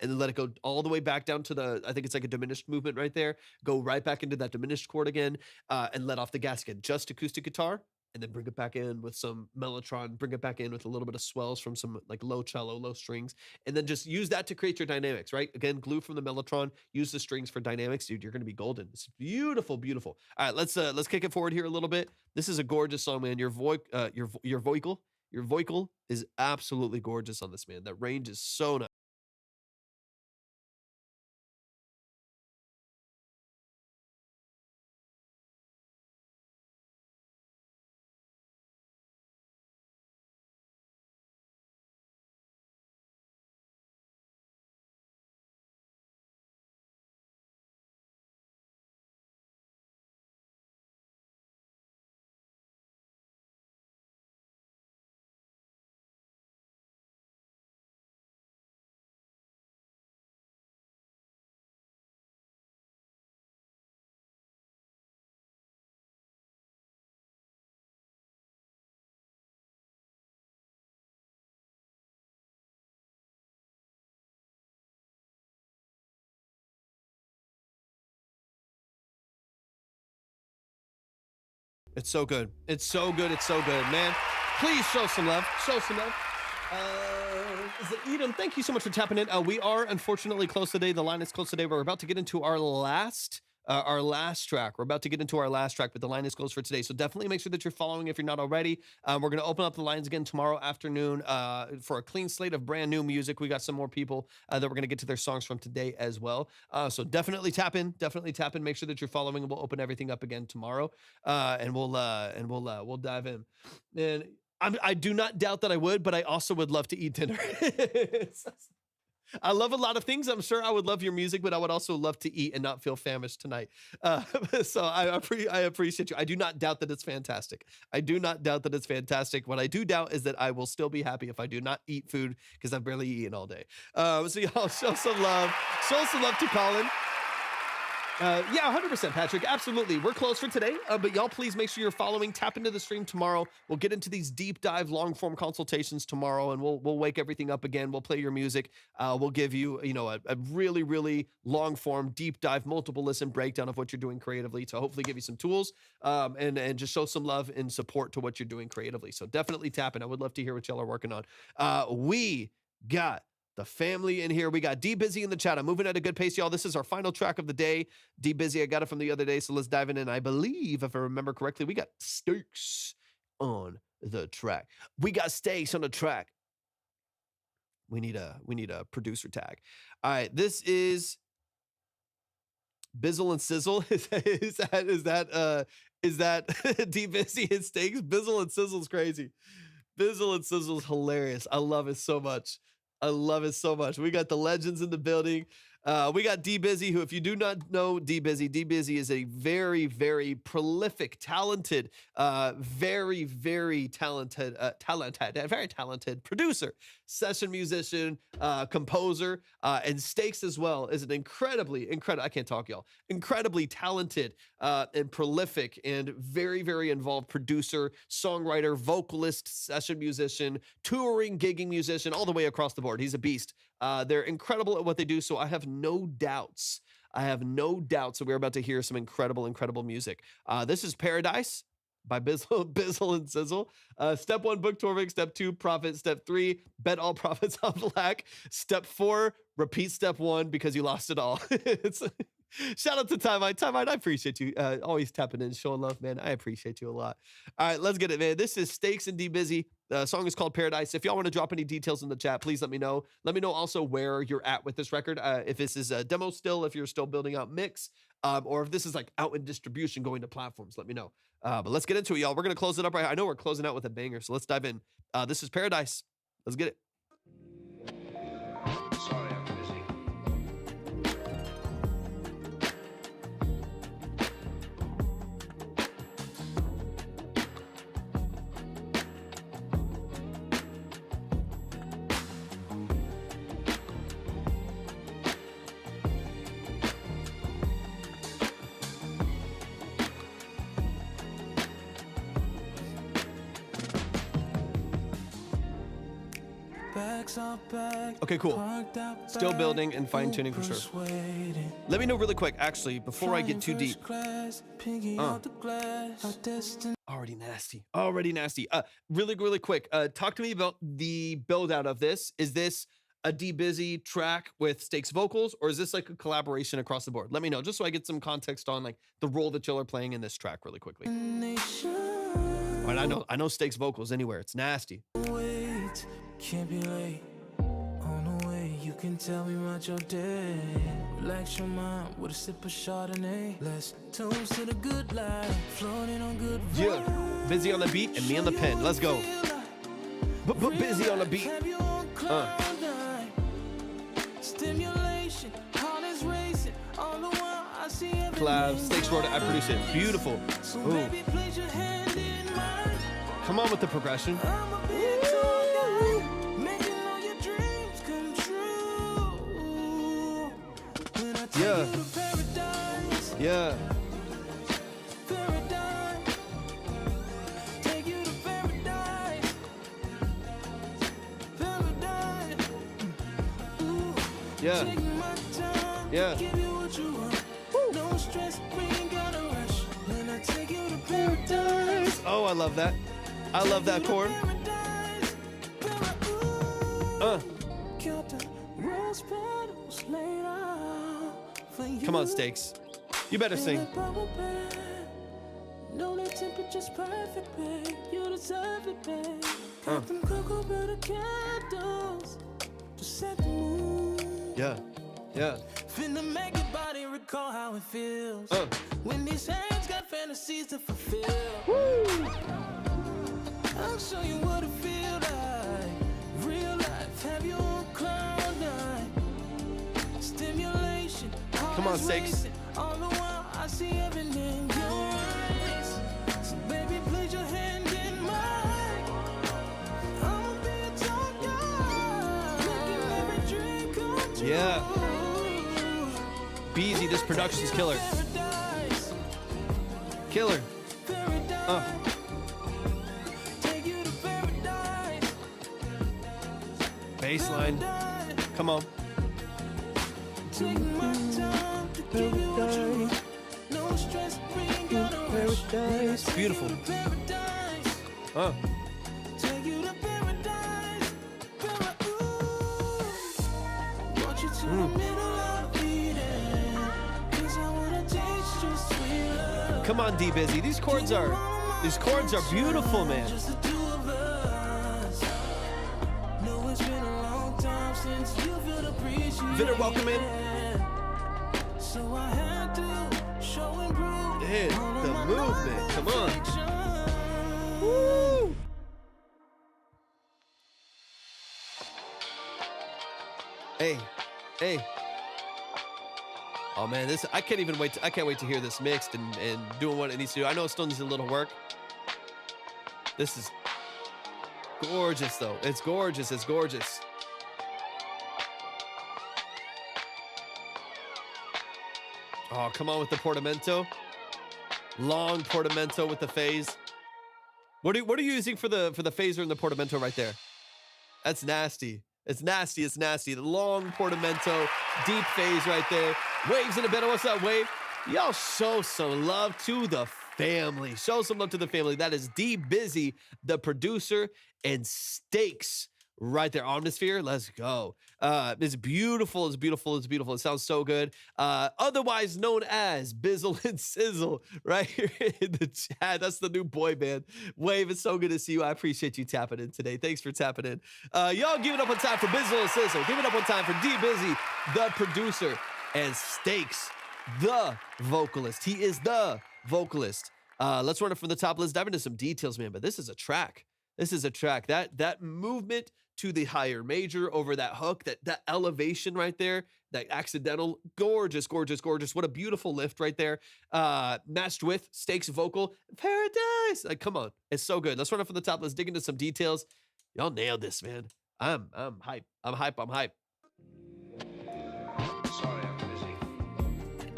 and then let it go all the way back down to the, I think it's like a diminished movement right there. Go right back into that diminished chord again, and let off the gas again. Just acoustic guitar, and then bring it back in with some mellotron, bring it back in with a little bit of swells from some like low cello, low strings, and then just use that to create your dynamics, right? Again, glue from the mellotron, use the strings for dynamics, dude, you're gonna be golden. It's beautiful, beautiful. All right, let's kick it forward here a little bit. This is a gorgeous song, man. Your vocal is absolutely gorgeous on this, man. That range is so nice. It's so good. It's so good. It's so good, man. Please show some love. Show some love. Is it Edom? Thank you so much for tapping in. We are unfortunately close today. The line is close today. We're about to get into our last track. We're about to get into our last track, but the line is closed for today. So definitely make sure that you're following if you're not already. We're going to open up the lines again tomorrow afternoon for a clean slate of brand new music. We got some more people that we're going to get to their songs from today as well. So definitely tap in. Definitely tap in. Make sure that you're following, and we'll open everything up again tomorrow. And we'll dive in. And I do not doubt that I would, but I also would love to eat dinner. I love a lot of things. I'm sure I would love your music, but I would also love to eat and not feel famished tonight. So I appreciate you. I do not doubt that it's fantastic. I do not doubt that it's fantastic. What I do doubt is that I will still be happy if I do not eat food, because I've barely eaten all day. So y'all show some love. Show some love to Colin. Yeah, 100%, Patrick. Absolutely. We're closed for today, but y'all please make sure you're following. Tap into the stream tomorrow. We'll get into these deep dive, long form consultations tomorrow, and we'll wake everything up again. We'll play your music. We'll give you, a really, really long form, deep dive, multiple listen breakdown of what you're doing creatively to hopefully give you some tools, and just show some love and support to what you're doing creatively. So definitely tap in. I would love to hear what y'all are working on. We got the family in here. We got DBizzy in the chat. I'm moving at a good pace, y'all. This is our final track of the day. DBizzy, I got it from the other day, so let's dive in. And I believe, if I remember correctly, we got steaks on the track. We got steaks on the track. We need a producer tag. All right, this is Bizzle and Sizzle. Is that DBizzy and steaks? Bizzle and Sizzle's crazy. Bizzle and Sizzle's hilarious. I love it so much. I love it so much. We got the legends in the building. We got DBizzy, who, if you do not know DBizzy is a very, very prolific, talented, very talented producer, session musician, composer, and Stakes as well is an incredibly talented and prolific and very, very involved producer, songwriter, vocalist, session musician, touring, gigging musician, all the way across the board. He's a beast. They're incredible at what they do, so I have no doubts that we're about to hear some incredible music. This is Paradise by Bizzle and Sizzle. Step 1, book Torvik. Step 2, profit. Step 3, bet all profits on black. Step 4, repeat step 1 because you lost it all. Shout out to Timite. Timite, I appreciate you always tapping in, showing love, man. I appreciate you a lot. All right, let's get it, man. This is Stakes and DBizzy. The song is called Paradise. If y'all want to drop any details in the chat, please let me know. Let me know also where you're at with this record. If this is a demo still, if you're still building out mix, or if this is like out in distribution going to platforms, let me know. But let's get into it, y'all. We're going to close it up right. I know we're closing out with a banger, so let's dive in. This is Paradise. Let's get it. Sorry, I'm busy. Okay, cool. Still building and fine-tuning for sure. Let me know really quick, actually, before I get too deep. Already nasty. Already nasty. Really quick. Talk to me about the build out of this. Is this a DBizzy track with Stakes vocals, or is this like a collaboration across the board? Let me know, just so I get some context on like the role that y'all are playing in this track really quickly. All right, I know Stakes vocals anywhere. It's nasty. Wait, can't be late. On the way, you can tell me about your day. Relax your mind with a sip of Chardonnay. Let's toast to the good life, floating on good vibes. Yeah, Bizzy on the beat and me on the pen. Let's go. Bizzy on the beat. Stimulation, heart is racing. All the while I see Collab, Stakes wrote it, I produced it. Beautiful. Ooh. Come on with the progression. Yeah. Yeah. Yeah. Yeah. Oh, I love that. I love that chord. Come on, Stakes. You better sing. No, the temperature's perfect, babe. You deserve it, babe. Got them cocoa butter candles to set the mood. Yeah, yeah. Finna make your body recall how it feels when these hands got fantasies to fulfill. Woo! I'll show you what it feels like. Real life, have your own cloud nine. Stimulation. Come on, Stakes. All the while I see heaven in your eyes. So baby, place your hand in mine. I'ma be a talker. Making every dream come true. Yeah. Beezy, this production's killer. Killer. Baseline. Come on. Paradise. Beautiful. Come on, DBizzy. These chords are beautiful, man. Vitter, welcome in. Hit the movement. Come on. Woo! Hey. Oh man, I can't wait to hear this mixed and doing what it needs to do. I know it still needs a little work. This is gorgeous though. It's gorgeous. Oh, come on with the portamento. Long portamento with the phase. What are you using for the phaser and the portamento right there? That's nasty. It's nasty. The long portamento, deep phase right there. Waves in the middle. What's up, Wave? Y'all show some love to the family. Show some love to the family. That is DBizzy, the producer, and Stakes right there. Omnisphere, let's go. It's beautiful. It sounds so good. Otherwise known as Bizzle and Sizzle right here in the chat. That's the new boy band. Wave, it's so good to see you. I appreciate you tapping in today. Thanks for tapping in. Y'all give it up on time for Bizzle and Sizzle. Give it up on time for DBizzy, the producer, and Stakes, the vocalist. He is the vocalist. Let's run it from the top. Let's dive into some details, man. But this is a track. That movement to the higher major over that hook, that elevation right there, that accidental, gorgeous. What a beautiful lift right there. Matched with Stakes vocal, Paradise. Like, come on, it's so good. Let's run it from the top. Let's dig into some details. Y'all nailed this, man. I'm hype. I'm hype. Sorry, I'm busy.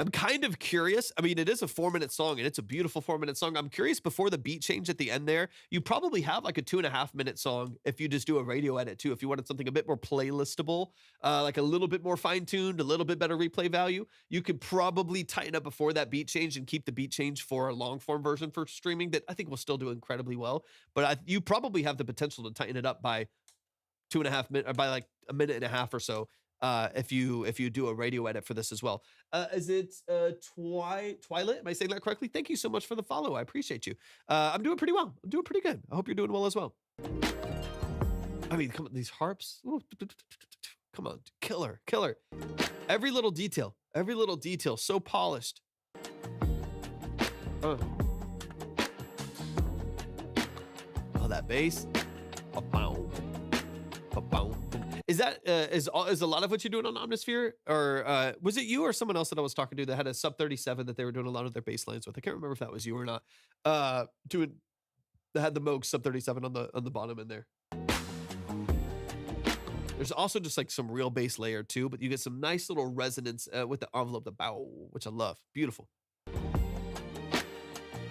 I'm kind of curious. I mean, it is a 4-minute song and it's a beautiful 4-minute song. I'm curious before the beat change at the end there, you probably have like a 2.5-minute song if you just do a radio edit too. If you wanted something a bit more playlistable, like a little bit more fine-tuned, a little bit better replay value, you could probably tighten up before that beat change and keep the beat change for a long-form version for streaming that I think will still do incredibly well. But you probably have the potential to tighten it up by 2.5 minutes, or by like a minute and a half or so. If you do a radio edit for this as well. Is it Twilight? Am I saying that correctly? Thank you so much for the follow. I appreciate you. I'm doing pretty well. I'm doing pretty good. I hope you're doing well as well. I mean, come on, these harps. Ooh, come on, killer. Every little detail, so polished. Oh, that bass. Is that is a lot of what you're doing on Omnisphere, or was it you or someone else that I was talking to that had a sub 37 that they were doing a lot of their bass lines with? I can't remember if that was you or not. Doing that had the Moog sub 37 on the bottom in there. There's also just like some real bass layer too, but you get some nice little resonance with the envelope, the bow, which I love. Beautiful.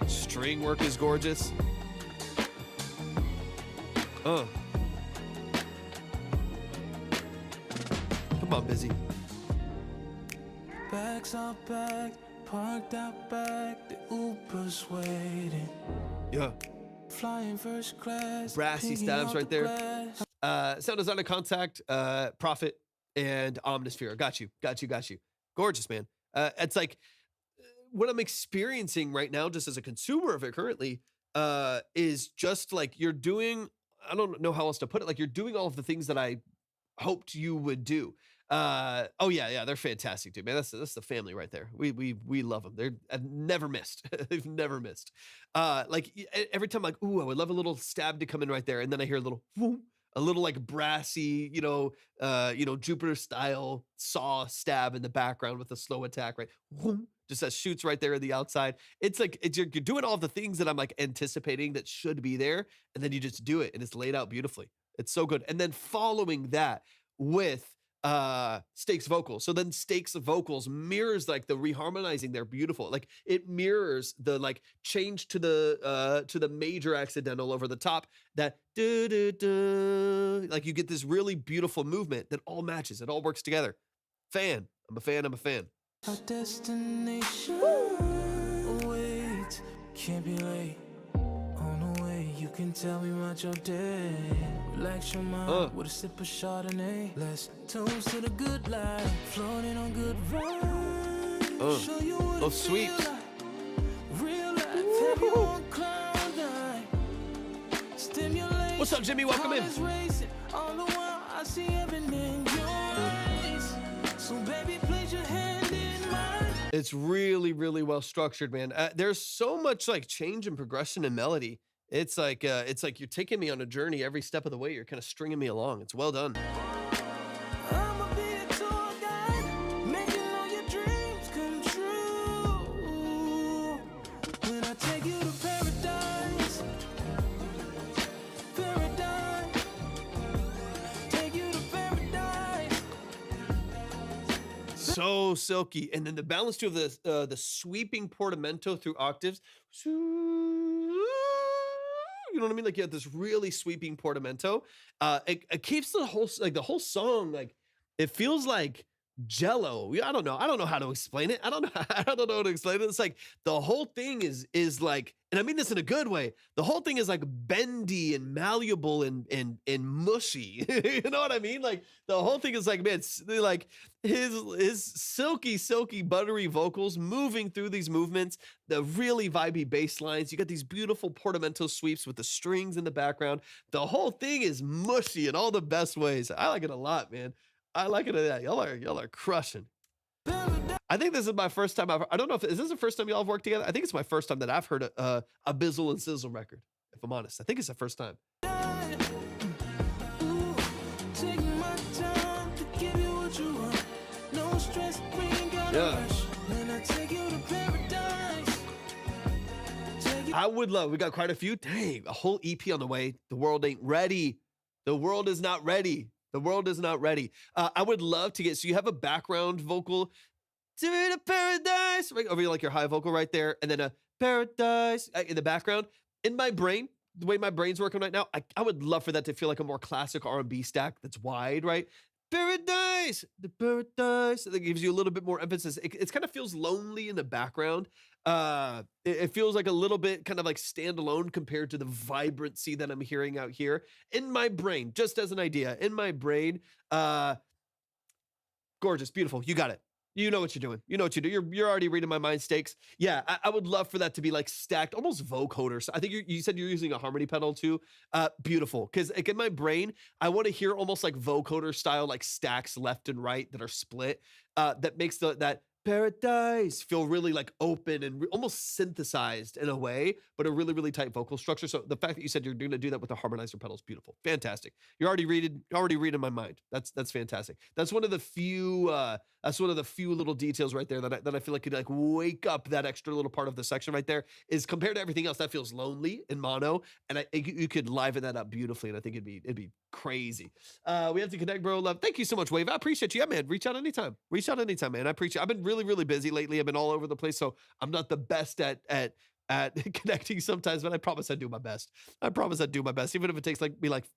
String work is gorgeous. Come on, Bizzy. Bags are back, parked out back, the Uber's waiting. Yeah. Flying first class. Brassy stabs right there. Sound designer contact, Prophet, and Omnisphere. Got you. Gorgeous, man. It's like what I'm experiencing right now, just as a consumer of it currently, is just like you're doing, I don't know how else to put it, like you're doing all of the things that I hoped you would do. Oh yeah, they're fantastic, dude, man. That's the family right there. We love them. I've never missed. They've never missed. Like every time, like, ooh, I would love a little stab to come in right there, and then I hear a little, whoom, a little like brassy, Jupiter style saw stab in the background with a slow attack, right? Whoom, just that shoots right there in the outside. It's like you're doing all the things that I'm like anticipating that should be there, and then you just do it, and it's laid out beautifully. It's so good. And then following that with Stakes vocals. So then Stakes vocals mirrors like the reharmonizing. They're beautiful. Like it mirrors the like change to the major accidental over the top. That like you get this really beautiful movement that all matches. It all works together. I'm a fan. Our destination awaits. Can't be late. On the way, you can tell me about your day. Relax your mind with a sip of Chardonnay. Let's toast to the good life. Floating on good vibes. Show you what those sweeps. like. Real life, have you on cloud nine. Stimulate. What's up, Jimmy? Welcome in. Racing. All the while, I see heaven in your eyes. So baby, place your hand in mine. It's really, really well structured, man. There's so much like change and progression and melody. It's like you're taking me on a journey every step of the way. You're kind of stringing me along. It's well done. I'ma be a tour guide, making all your dreams come true. When I take you to paradise, take you to paradise. So silky, and then the balance too of the sweeping portamento through octaves. You know what I mean? Like you have this really sweeping portamento. It keeps the whole song like it feels like Jello. I don't know how to explain it. I don't know how to explain it. It's like the whole thing is like, and I mean this in a good way. The whole thing is like bendy and malleable and mushy. You know what I mean? Like the whole thing is like, man, it's like his silky, buttery vocals moving through these movements, the really vibey bass lines. You got these beautiful portamento sweeps with the strings in the background. The whole thing is mushy in all the best ways. I like it a lot, man. I like it a lot. Y'all are crushing. I think this is my first time I don't know if is this the first time y'all have worked together? I think it's my first time that I've heard a Bizzle and Sizzle record, if I'm honest. I think it's the first time. Yeah. I would love, we got quite a few. Dang, a whole EP on the way. The world ain't ready. The world is not ready. The world is not ready. I would love to get, so you have a background vocal. to paradise, right over like your high vocal right there, and then a paradise in the background. In my brain, the way my brain's working right now, I would love for that to feel like a more classic R&B stack that's wide, right? Paradise, the paradise. That gives you a little bit more emphasis. It kind of feels lonely in the background. It feels like a little bit kind of like standalone compared to the vibrancy that I'm hearing out here in my brain. Just as an idea, in my brain, gorgeous, beautiful. You got it. You know what you're doing. You know what you do. You're already reading my mind stakes. Yeah, I would love for that to be like stacked, almost vocoder. So I think you said you're using a harmony pedal too. Beautiful. Because like in my brain, I want to hear almost like vocoder style, like stacks left and right that are split. That makes that paradise feel really like open and almost synthesized in a way, but a really, really tight vocal structure. So the fact that you said you're going to do that with the harmonizer pedal is beautiful. Fantastic. You're already reading my mind. That's fantastic. That's one of the few little details right there that I feel like could like wake up that extra little part of the section right there. Is compared to everything else that feels lonely in mono, and you could liven that up beautifully, and I think it'd be crazy. We have to connect, bro. Love. Thank you so much, Wave. I appreciate you. Yeah, man. Reach out anytime, man. I appreciate. I've been really busy lately. I've been all over the place, so I'm not the best at connecting sometimes, but I promise I do my best. Even if it takes me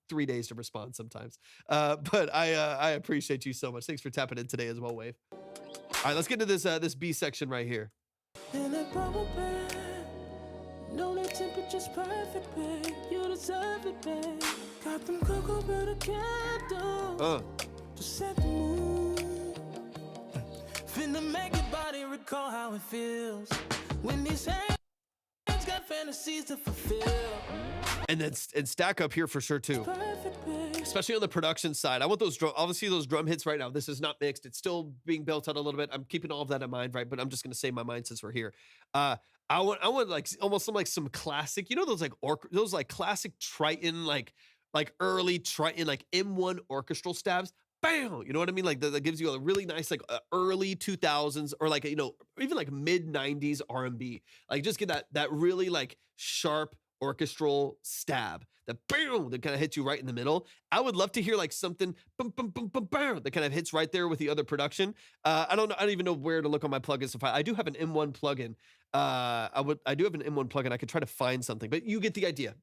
3 days to respond sometimes. But I appreciate you so much. Thanks for tapping in today as well, Wave. All right, let's get into this B section right here. In a bubble bed, know the temperature's perfect, babe. You deserve it, babe. Got them cocoa butter candles to set the mood. Finna make your body recall how it feels when these hands got fantasies to fulfill. And stack up here for sure too. Especially on the production side. I want those drum hits right now. This is not mixed. It's still being built out a little bit. I'm keeping all of that in mind, right? But I'm just gonna say my mind since we're here. I want like almost some classic, those classic Triton, like early Triton, like M1 orchestral stabs. Bam! You know what I mean? Like that gives you a really nice early 2000s or even like mid 90s R&B. Like just get that really like sharp orchestral stab that bam that kind of hits you right in the middle. I would love to hear like something boom boom boom boom bam that kind of hits right there with the other production. I don't even know where to look on my plugins. I do have an M1 plugin. I do have an M1 plugin. I could try to find something, but you get the idea.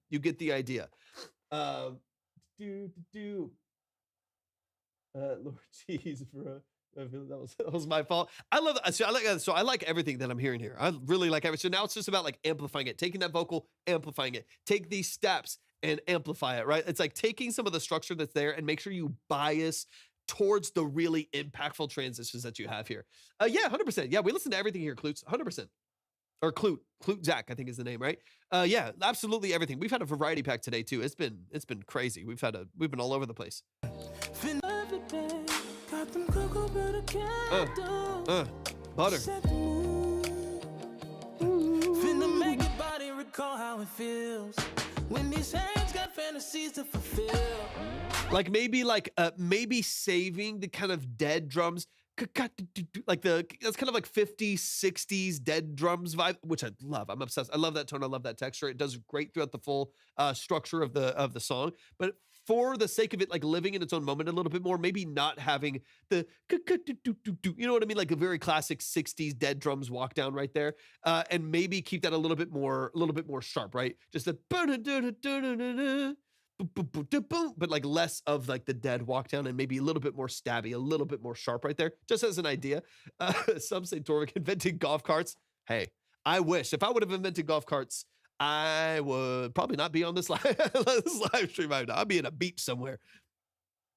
Lord, jeez, bro. That was my fault. I love that. So I like everything that I'm hearing here. I really like everything. So now it's just about like amplifying it, taking that vocal, amplifying it, take these steps and amplify it, right? It's like taking some of the structure that's there and make sure you bias towards the really impactful transitions that you have here. Yeah, 100%. Yeah, we listen to everything here, Klutz, 100%. Or Clute Zach, I think is the name, right? Yeah, absolutely everything. We've had a variety pack today too. It's been crazy. We've been all over the place. Butter. Finna make your body recall how it feels when these hands got fantasies to fulfill. Maybe saving the kind of dead drums, like that's kind of like 50s, 60s dead drums vibe, which I love. I'm obsessed. I love that tone. I love that texture. It does great throughout the full structure of the song. But for the sake of it, like living in its own moment a little bit more, maybe not having the, you know what I mean? Like a very classic 60s dead drums walk down right there. And maybe keep that a little bit more sharp, right? Just the, but like less of like the dead walk down and maybe a little bit more stabby, a little bit more sharp right there, just as an idea. Some say Torvik invented golf carts. Hey, I wish. If I would have invented golf carts, I would probably not be on this live stream right now. I'd be in a beach somewhere.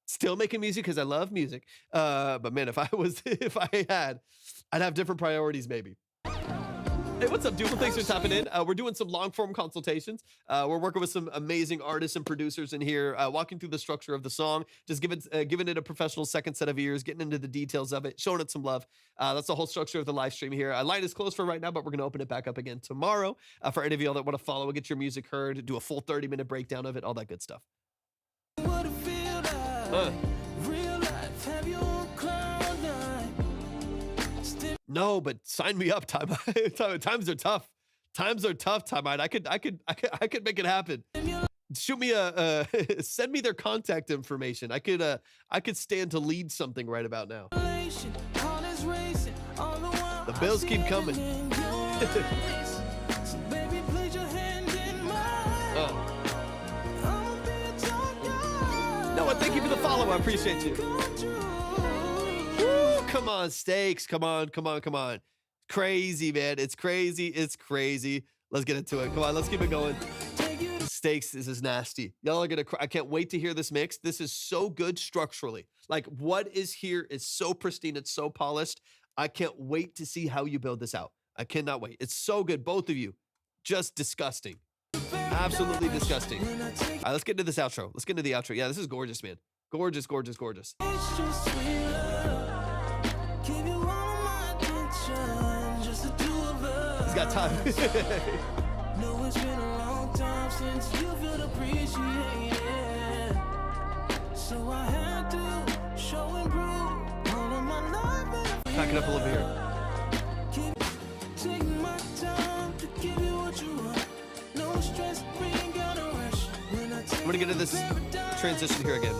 Still making music because I love music. But man, if I had, I'd have different priorities maybe. Hey, what's up, dude? Well, thanks for tapping in. We're doing some long-form consultations. We're working with some amazing artists and producers in here, walking through the structure of the song, just giving it a professional second set of ears, getting into the details of it, showing it some love. That's the whole structure of the live stream here. Line is closed for right now, but we're going to open it back up again tomorrow for any of y'all that want to follow and get your music heard, do a full 30-minute breakdown of it, all that good stuff. What it feel like? Real life, have you on cloud nine? No, but sign me up, Time. Times are tough. Times are tough, Time. I could make it happen. Shoot me send me their contact information. I could stand to lead something right about now. All is racing, all the The bills keep coming. Noah, thank you for the follow. I appreciate you. Woo, come on, Stakes. Come on. Crazy, man. It's crazy. Let's get into it. Come on, let's keep it going. Stakes, this is nasty. Y'all are gonna cry. I can't wait to hear this mix. This is so good structurally. Like, what is here is so pristine. It's so polished. I can't wait to see how you build this out. I cannot wait. It's so good, both of you. Just disgusting. Absolutely disgusting. All right, let's get into this outro. Let's get into the outro. Yeah, this is gorgeous, man. Gorgeous. He's got time. No, it's been a long time since you felt appreciated. So I had to show and prove all of my life. Back it up a little bit here. Take my time to give you what you want. No stress, we ain't gotta rush. When I take I'm gonna get into this transition here again.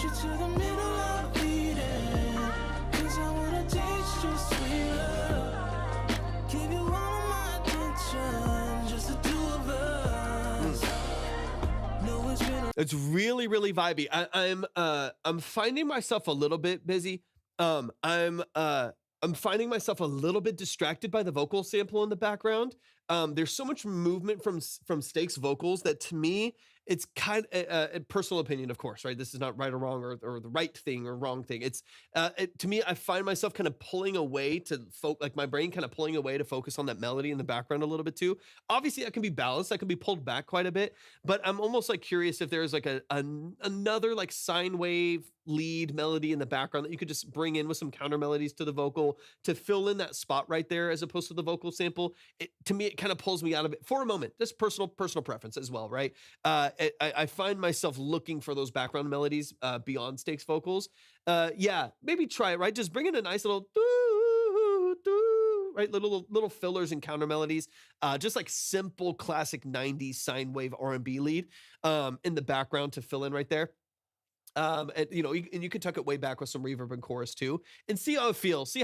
want you to the middle of Eden. 'Cause I wanna taste your sweet love. Give you all of my attention, just the two of us. No, it's been a It's really vibey. I'm finding myself a little bit busy. I'm finding myself a little bit distracted by the vocal sample in the background. There's so much movement from Stakes vocals that to me, it's kind of a personal opinion, of course, right? This is not right or wrong or the right thing or wrong thing. It's to me, I find myself kind of pulling away to like my brain kind of pulling away to focus on that melody in the background a little bit too. Obviously, that can be balanced. That can be pulled back quite a bit, but I'm almost like curious if there's like another like sine wave lead melody in the background that you could just bring in with some counter melodies to the vocal to fill in that spot right there as opposed to the vocal sample. To me, it kind of pulls me out of it for a moment. Just personal preference as well, right? I find myself looking for those background melodies beyond Stakes vocals. Yeah, maybe try it, right? Just bring in a nice little doo, doo, right? Little fillers and counter melodies. Just like simple classic 90s sine wave R&B lead in the background to fill in right there. And you could tuck it way back with some reverb and chorus too, and see how it feels.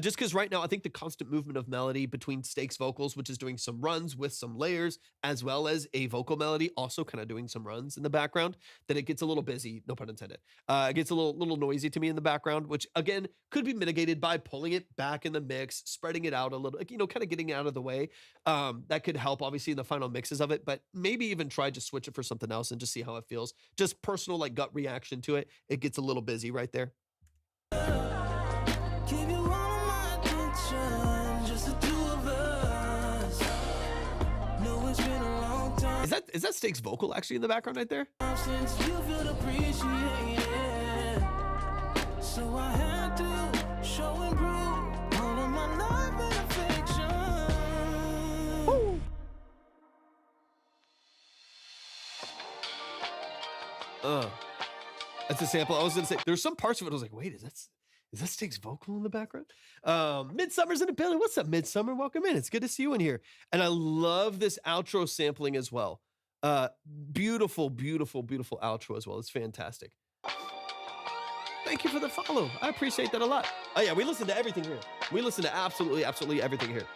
Just because right now I think the constant movement of melody between Stakes vocals, which is doing some runs with some layers, as well as a vocal melody also kind of doing some runs in the background, that it gets a little busy. No pun intended. It gets a little noisy to me in the background, which again could be mitigated by pulling it back in the mix, spreading it out a little, kind of getting out of the way. That could help obviously in the final mixes of it, but maybe even try to switch it for something else and just see how it feels. Just personal like gut reaction to it. It gets a little busy right there. give you all of my attention, just the two of us. No, it's been a long time Is that Stakes vocal actually in the background right there? since you felt appreciated. So I had to show and prove all of my love and affection. That's a sample. I was gonna say there's some parts of it I was like, wait, is that Stakes vocal in the background? Midsummer's in the building. What's up, Midsummer? Welcome in. It's good to see you in here. And I love this outro sampling as well. Beautiful outro as well. It's fantastic. Thank you for the follow. I appreciate that a lot. Oh yeah, we listen to everything here. We listen to absolutely everything here.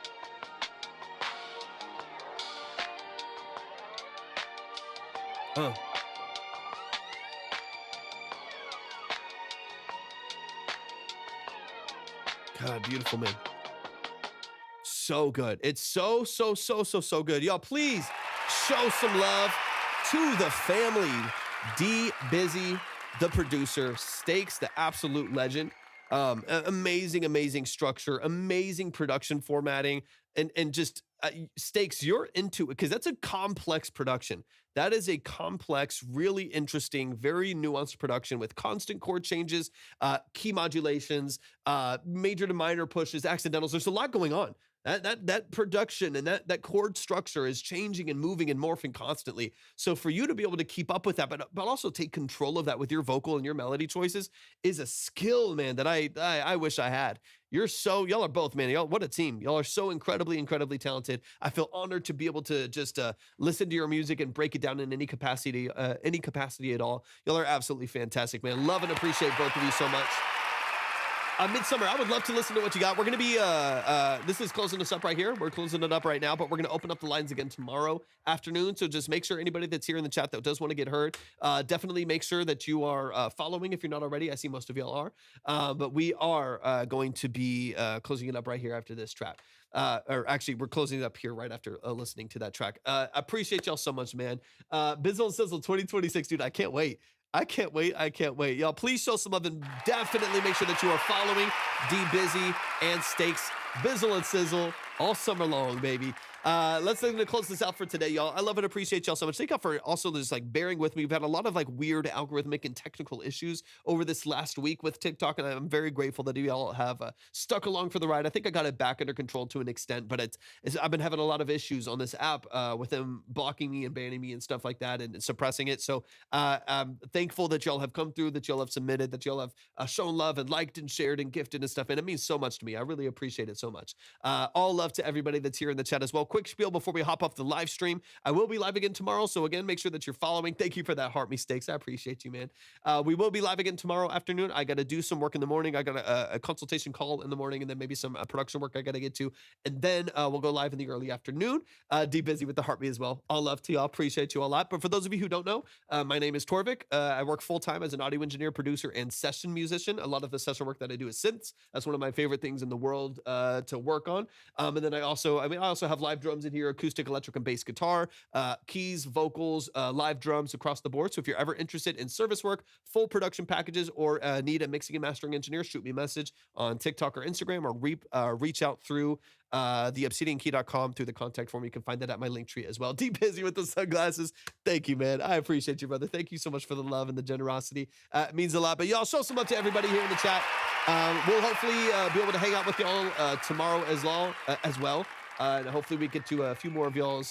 God, beautiful, man. So good. It's so good. Y'all, please show some love to the family. DBizzy, the producer, Stakes, the absolute legend. Amazing structure, amazing production formatting, and just Stakes, you're into it because that's a complex production. That is a complex, really interesting, very nuanced production with constant chord changes, key modulations, major to minor pushes, accidentals. There's a lot going on. That production and that chord structure is changing and moving and morphing constantly. So for you to be able to keep up with that, but also take control of that with your vocal and your melody choices is a skill, man, that I wish I had. Y'all are both, man. Y'all, what a team. Y'all are so incredibly talented. I feel honored to be able to just listen to your music and break it down in any capacity at all. Y'all are absolutely fantastic, man. Love and appreciate both of you so much. Midsummer, I would love to listen to what you got. We're going to be, this is closing us up right here. We're closing it up right now, but we're going to open up the lines again tomorrow afternoon. So just make sure anybody that's here in the chat that does want to get heard, definitely make sure that you are following if you're not already. I see most of y'all are. But we are going to be closing it up right here after this track. Or actually, we're closing it up here right after listening to that track. Appreciate y'all so much, man. Bizzle and Sizzle 2026, dude. I can't wait. I can't wait. I can't wait. Y'all, please show some love and definitely make sure that you are following DBizzy and Stakes, Bizzle and Sizzle all summer long, baby. Let's close this out for today, y'all. I love and appreciate y'all so much. Thank y'all for also just like bearing with me. We've had a lot of like weird algorithmic and technical issues over this last week with TikTok, and I'm very grateful that y'all have stuck along for the ride. I think I got it back under control to an extent, but I've been having a lot of issues on this app with them blocking me and banning me and stuff like that and suppressing it. So I'm thankful that y'all have come through, that y'all have submitted, that y'all have shown love and liked and shared and gifted and stuff, and it means so much to me. I really appreciate it so much. All love to everybody that's here in the chat as well. Quick spiel before we hop off the live stream. I will be live again tomorrow, so again, make sure that you're following. Thank you for that heart me stakes. I appreciate you, man. We will be live again tomorrow afternoon. I got to do some work in the morning. I got a consultation call in the morning, and then maybe some production work I got to get to, and then we'll go live in the early afternoon. DBizzy with the heart me as well. All love to y'all. Appreciate you a lot. But for those of you who don't know, my name is Torvik. I work full-time as an audio engineer, producer, and session musician. A lot of the session work that I do is synths. That's one of my favorite things in the world to work on. And then I also have live drums in here, acoustic, electric, and bass guitar, keys, vocals, live drums across the board. So if you're ever interested in service work, full production packages, or need a mixing and mastering engineer, shoot me a message on TikTok or Instagram, or reach out through theobsidiankey.com through the contact form. You can find that at my link tree as well. DBizzy with the sunglasses. Thank you, man. I appreciate you, brother. Thank you so much for the love and the generosity. It means a lot. But y'all show some love to everybody here in the chat. We'll hopefully be able to hang out with y'all tomorrow as well. And hopefully we get to a few more of y'all's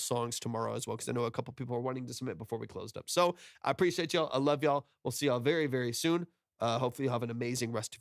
songs tomorrow as well, because I know a couple people are wanting to submit before we closed up. So I appreciate y'all. I love y'all. We'll see y'all very, very soon. Hopefully you have an amazing rest of